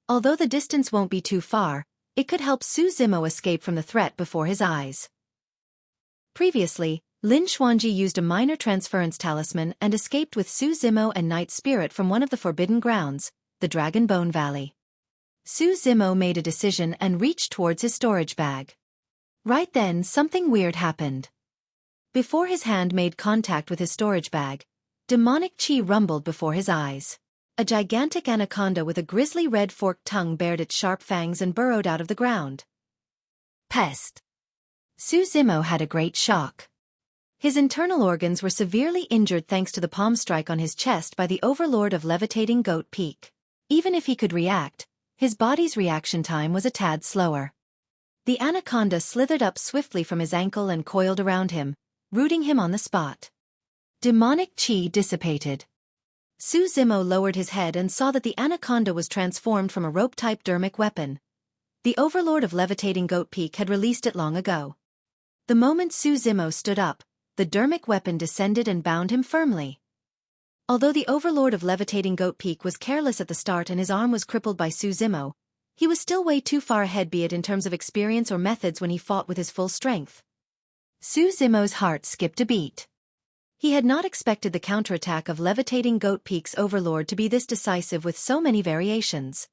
Although the distance won't be too far, it could help Su Zimo escape from the threat before his eyes. Previously, Lin Xuanji used a Minor Transference Talisman and escaped with Su Zimo and Night Spirit from one of the Forbidden Grounds, the Dragon Bone Valley. Su Zimo made a decision and reached towards his storage bag. Right then something weird happened. Before his hand made contact with his storage bag, demonic chi rumbled before his eyes. A gigantic anaconda with a grisly red forked tongue bared its sharp fangs and burrowed out of the ground. Pest. Su Zimo had a great shock. His internal organs were severely injured thanks to the palm strike on his chest by the Overlord of Levitating Goat Peak. Even if he could react, his body's reaction time was a tad slower. The anaconda slithered up swiftly from his ankle and coiled around him, rooting him on the spot. Demonic chi dissipated. Su Zimo lowered his head and saw that the anaconda was transformed from a rope-type dermic weapon. The Overlord of Levitating Goat Peak had released it long ago. The moment Su Zimo stood up, the dermic weapon descended and bound him firmly. Although the Overlord of Levitating Goat Peak was careless at the start and his arm was crippled by Su Zimo, he was still way too far ahead, be it in terms of experience or methods, when he fought with his full strength. Su Zimo's heart skipped a beat. He had not expected the counterattack of Levitating Goat Peak's Overlord to be this decisive with so many variations.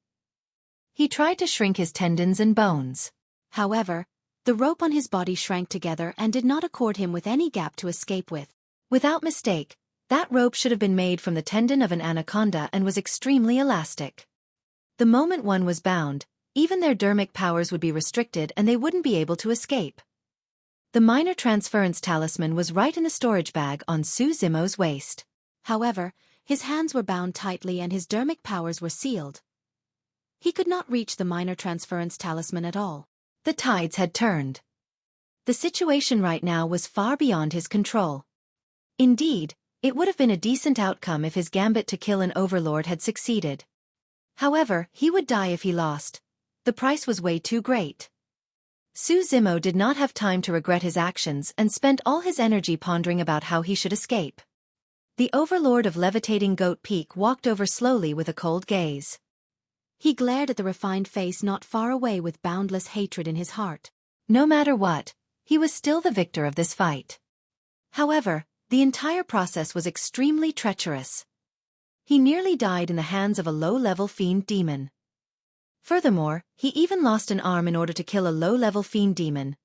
He tried to shrink his tendons and bones. However, the rope on his body shrank together and did not accord him with any gap to escape with. Without mistake, that rope should have been made from the tendon of an anaconda and was extremely elastic. The moment one was bound, even their dermic powers would be restricted and they wouldn't be able to escape. The Minor Transference Talisman was right in the storage bag on Su Zimo's waist. However, his hands were bound tightly and his dermic powers were sealed. He could not reach the Minor Transference Talisman at all. The tides had turned. The situation right now was far beyond his control. Indeed, it would have been a decent outcome if his gambit to kill an Overlord had succeeded. However, he would die if he lost. The price was way too great. Su Zimo did not have time to regret his actions and spent all his energy pondering about how he should escape. The Overlord of Levitating Goat Peak walked over slowly with a cold gaze. He glared at the refined face not far away with boundless hatred in his heart. No matter what, he was still the victor of this fight. However, the entire process was extremely treacherous. He nearly died in the hands of a low-level fiend demon. Furthermore, he even lost an arm in order to kill a low-level fiend demon.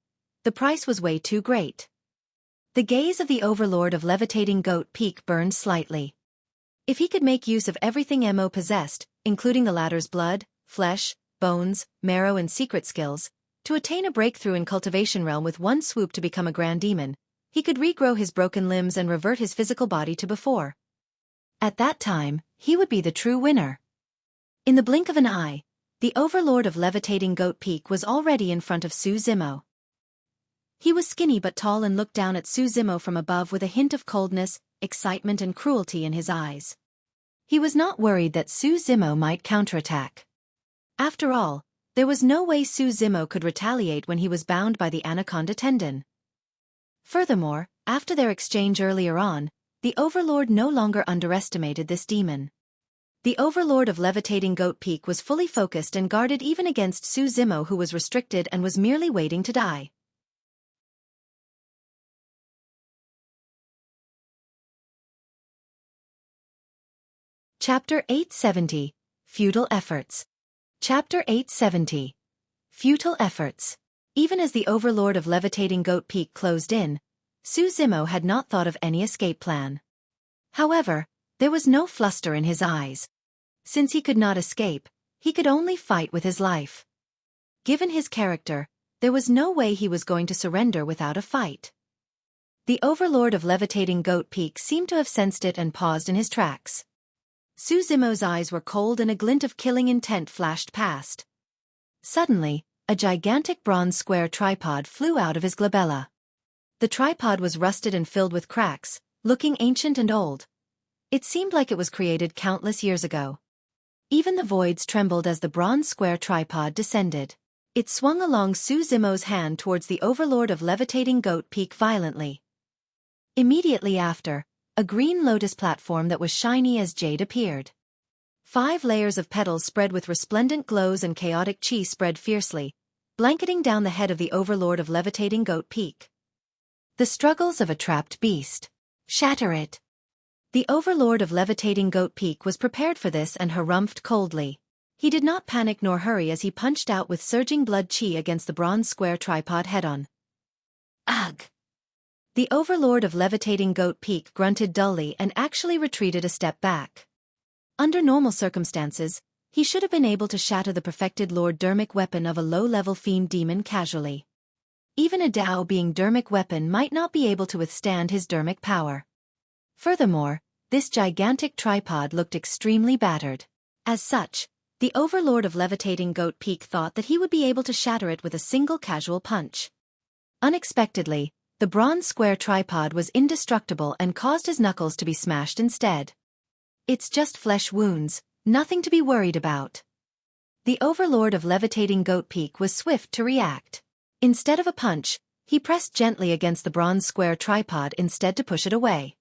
The price was way too great. The gaze of the Overlord of Levitating Goat Peak burned slightly. If he could make use of everything Mo possessed, including the latter's blood, flesh, bones, marrow and secret skills, to attain a breakthrough in cultivation realm with one swoop to become a grand demon, he could regrow his broken limbs and revert his physical body to before. At that time, he would be the true winner. In the blink of an eye, the Overlord of Levitating Goat Peak was already in front of Su Zimo. He was skinny but tall and looked down at Su Zimo from above with a hint of coldness, excitement and cruelty in his eyes. He was not worried that Su Zimo might counterattack. After all, there was no way Su Zimo could retaliate when he was bound by the anaconda tendon. Furthermore, after their exchange earlier on, the Overlord no longer underestimated this demon. The Overlord of Levitating Goat Peak was fully focused and guarded even against Su Zimo, who was restricted and was merely waiting to die. Chapter 870, Futile Efforts. Chapter 870, Futile Efforts. Even as the Overlord of Levitating Goat Peak closed in, Su Zimo had not thought of any escape plan. However, there was no fluster in his eyes. Since he could not escape, he could only fight with his life. Given his character, there was no way he was going to surrender without a fight. The Overlord of Levitating Goat Peak seemed to have sensed it and paused in his tracks. Su Zimo's eyes were cold and a glint of killing intent flashed past. Suddenly, a gigantic bronze square tripod flew out of his glabella. The tripod was rusted and filled with cracks, looking ancient and old. It seemed like it was created countless years ago. Even the voids trembled as the bronze square tripod descended. It swung along Su Zimo's hand towards the Overlord of Levitating Goat Peak violently. Immediately after, a green lotus platform that was shiny as jade appeared. 5 layers of petals spread with resplendent glows and chaotic chi spread fiercely, blanketing down the head of the Overlord of Levitating Goat Peak. The struggles of a trapped beast. Shatter it. The Overlord of Levitating Goat Peak was prepared for this and harumphed coldly. He did not panic nor hurry as he punched out with surging blood chi against the bronze square tripod head-on. Ugh! The Overlord of Levitating Goat Peak grunted dully and actually retreated a step back. Under normal circumstances, he should have been able to shatter the perfected Lord Dermic weapon of a low-level fiend demon casually. Even a Dao being Dermic weapon might not be able to withstand his Dermic power. Furthermore, this gigantic tripod looked extremely battered. As such, the Overlord of Levitating Goat Peak thought that he would be able to shatter it with a single casual punch. Unexpectedly, the bronze square tripod was indestructible and caused his knuckles to be smashed instead. It's just flesh wounds, nothing to be worried about. The Overlord of Levitating Goat Peak was swift to react. Instead of a punch, he pressed gently against the bronze square tripod instead to push it away.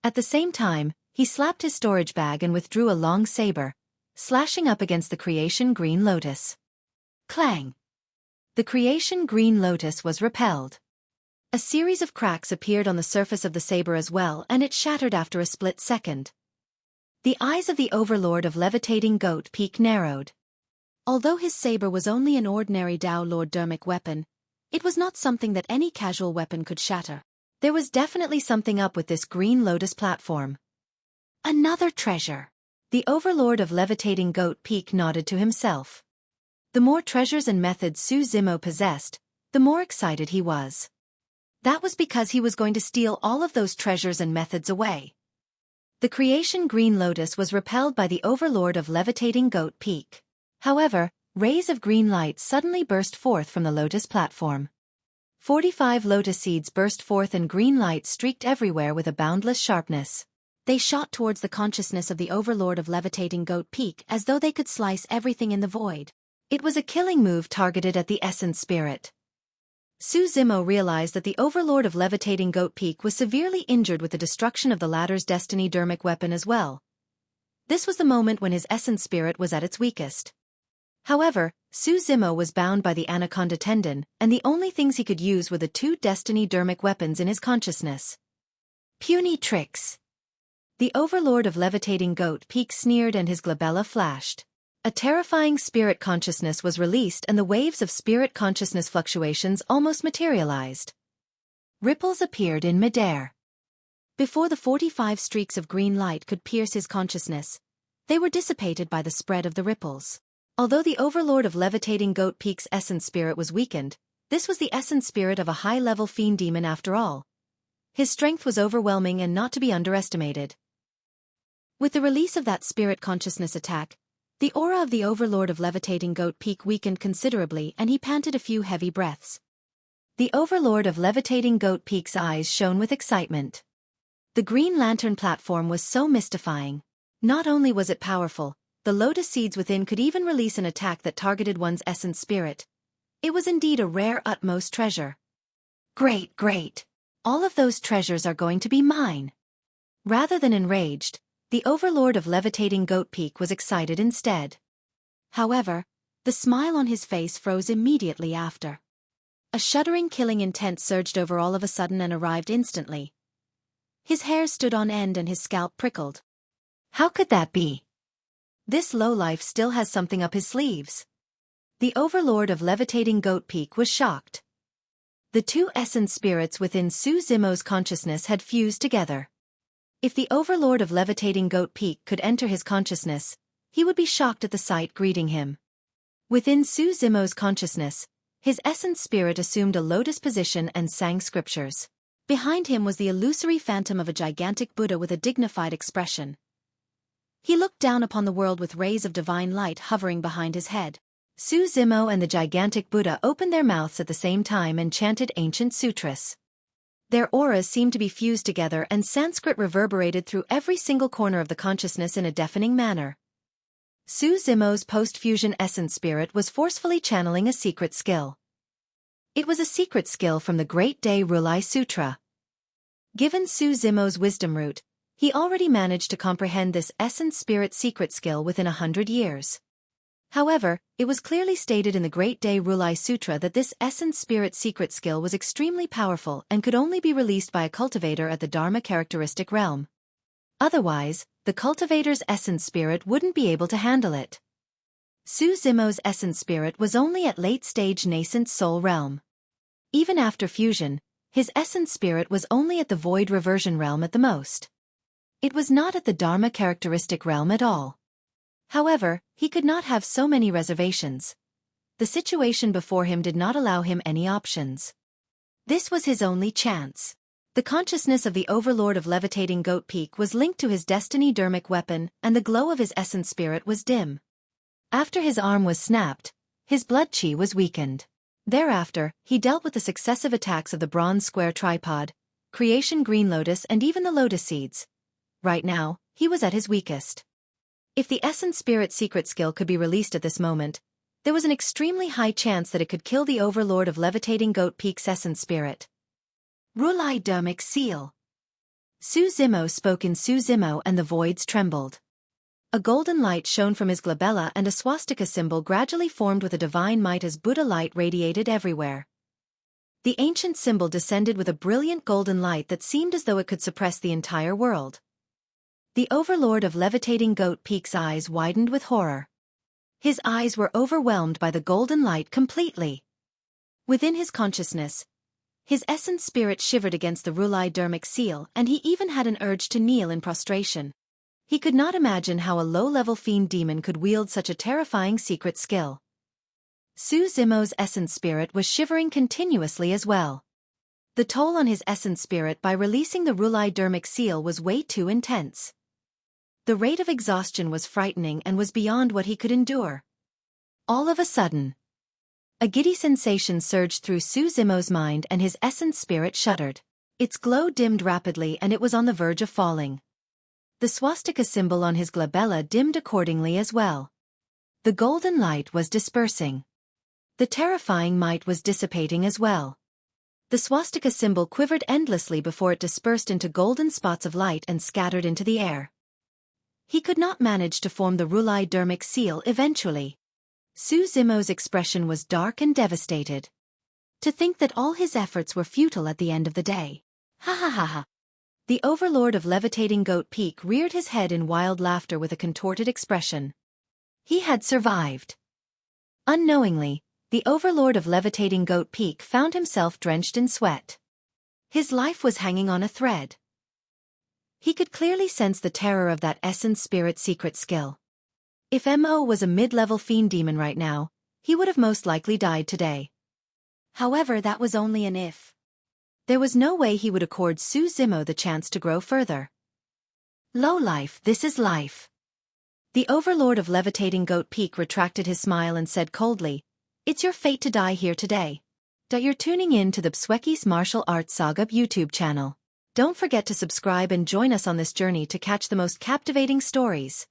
At the same time, he slapped his storage bag and withdrew a long saber, slashing up against the Creation Green Lotus. Clang! The Creation Green Lotus was repelled. A series of cracks appeared on the surface of the saber as well, and it shattered after a split second. The eyes of the Overlord of Levitating Goat Peak narrowed. Although his saber was only an ordinary Dao Lord Dermic weapon, it was not something that any casual weapon could shatter. There was definitely something up with this Green Lotus platform. Another treasure. The Overlord of Levitating Goat Peak nodded to himself. The more treasures and methods Su Zimo possessed, the more excited he was. That was because he was going to steal all of those treasures and methods away. The Creation Green Lotus was repelled by the Overlord of Levitating Goat Peak. However, rays of green light suddenly burst forth from the Lotus platform. 45 Lotus seeds burst forth and green light streaked everywhere with a boundless sharpness. They shot towards the consciousness of the Overlord of Levitating Goat Peak as though they could slice everything in the void. It was a killing move targeted at the Essence Spirit. Su Zimo realized that the Overlord of Levitating Goat Peak was severely injured with the destruction of the latter's Destiny Dermic weapon as well. This was the moment when his Essence Spirit was at its weakest. However, Su Zimo was bound by the Anaconda tendon, and the only things he could use were the 2 Destiny Dermic weapons in his consciousness. Puny tricks! The Overlord of Levitating Goat Peak sneered and his glabella flashed. A terrifying spirit consciousness was released and the waves of spirit consciousness fluctuations almost materialized. Ripples appeared in midair. Before the 45 streaks of green light could pierce his consciousness, they were dissipated by the spread of the ripples. Although the Overlord of Levitating Goat Peak's essence spirit was weakened, this was the essence spirit of a high-level fiend demon after all. His strength was overwhelming and not to be underestimated. With the release of that spirit consciousness attack, the aura of the Overlord of Levitating Goat Peak weakened considerably and he panted a few heavy breaths. The Overlord of Levitating Goat Peak's eyes shone with excitement. The Green Lantern platform was so mystifying. Not only was it powerful, the Lotus seeds within could even release an attack that targeted one's essence spirit. It was indeed a rare utmost treasure. Great, great. All of those treasures are going to be mine. Rather than enraged, the Overlord of Levitating Goat Peak was excited instead. However, the smile on his face froze immediately after. A shuddering killing intent surged over all of a sudden and arrived instantly. His hair stood on end and his scalp prickled. How could that be? This lowlife still has something up his sleeves. The Overlord of Levitating Goat Peak was shocked. The two essence spirits within Su Zimo's consciousness had fused together. If the Overlord of Levitating Goat Peak could enter his consciousness, he would be shocked at the sight greeting him. Within Su Zimo's consciousness, his essence spirit assumed a lotus position and sang scriptures. Behind him was the illusory phantom of a gigantic Buddha with a dignified expression. He looked down upon the world with rays of divine light hovering behind his head. Su Zimo and the gigantic Buddha opened their mouths at the same time and chanted ancient sutras. Their auras seemed to be fused together and Sanskrit reverberated through every single corner of the consciousness in a deafening manner. Su Zimo's post-fusion essence spirit was forcefully channeling a secret skill. It was a secret skill from the Great Day Rulai Sutra. Given Su Zimo's wisdom root, he already managed to comprehend this essence spirit secret skill within 100 years. However, it was clearly stated in the Great Day Rulai Sutra that this essence spirit secret skill was extremely powerful and could only be released by a cultivator at the Dharma characteristic realm. Otherwise, the cultivator's essence spirit wouldn't be able to handle it. Su Zimo's essence spirit was only at late-stage nascent soul realm. Even after fusion, his essence spirit was only at the void reversion realm at the most. It was not at the Dharma characteristic realm at all. However, he could not have so many reservations. The situation before him did not allow him any options. This was his only chance. The consciousness of the Overlord of Levitating Goat Peak was linked to his destiny dermic weapon and the glow of his essence spirit was dim. After his arm was snapped, his blood chi was weakened. Thereafter, he dealt with the successive attacks of the bronze square tripod, creation green lotus and even the lotus seeds. Right now, he was at his weakest. If the essence spirit secret skill could be released at this moment, there was an extremely high chance that it could kill the Overlord of Levitating Goat Peak's essence spirit. Rulai dermic seal. Su Zimo spoke in Su Zimo and the voids trembled. A golden light shone from his glabella and a swastika symbol gradually formed with a divine might as Buddha light radiated everywhere. The ancient symbol descended with a brilliant golden light that seemed as though it could suppress the entire world. The Overlord of Levitating Goat Peak's eyes widened with horror. His eyes were overwhelmed by the golden light completely. Within his consciousness, his essence spirit shivered against the Rulai dermic seal and he even had an urge to kneel in prostration. He could not imagine how a low-level fiend demon could wield such a terrifying secret skill. Su Zimo's essence spirit was shivering continuously as well. The toll on his essence spirit by releasing the Rulai dermic seal was way too intense. The rate of exhaustion was frightening and was beyond what he could endure. All of a sudden, a giddy sensation surged through Su Zimo's mind and his essence spirit shuddered. Its glow dimmed rapidly and it was on the verge of falling. The swastika symbol on his glabella dimmed accordingly as well. The golden light was dispersing. The terrifying might was dissipating as well. The swastika symbol quivered endlessly before it dispersed into golden spots of light and scattered into the air. He could not manage to form the Rulai dermic seal eventually. Su Zimo's expression was dark and devastated. To think that all his efforts were futile at the end of the day. Ha ha ha ha. The Overlord of Levitating Goat Peak reared his head in wild laughter with a contorted expression. He had survived. Unknowingly, the Overlord of Levitating Goat Peak found himself drenched in sweat. His life was hanging on a thread. He could clearly sense the terror of that essence spirit secret skill. If Mo was a mid-level fiend demon right now, he would have most likely died today. However, that was only an if. There was no way he would accord Su Zimo the chance to grow further. Low life, this is life. The Overlord of Levitating Goat Peak retracted his smile and said coldly, "It's your fate to die here today." You're tuning in to the Xueqi's Martial Arts Saga YouTube channel. Don't forget to subscribe and join us on this journey to catch the most captivating stories.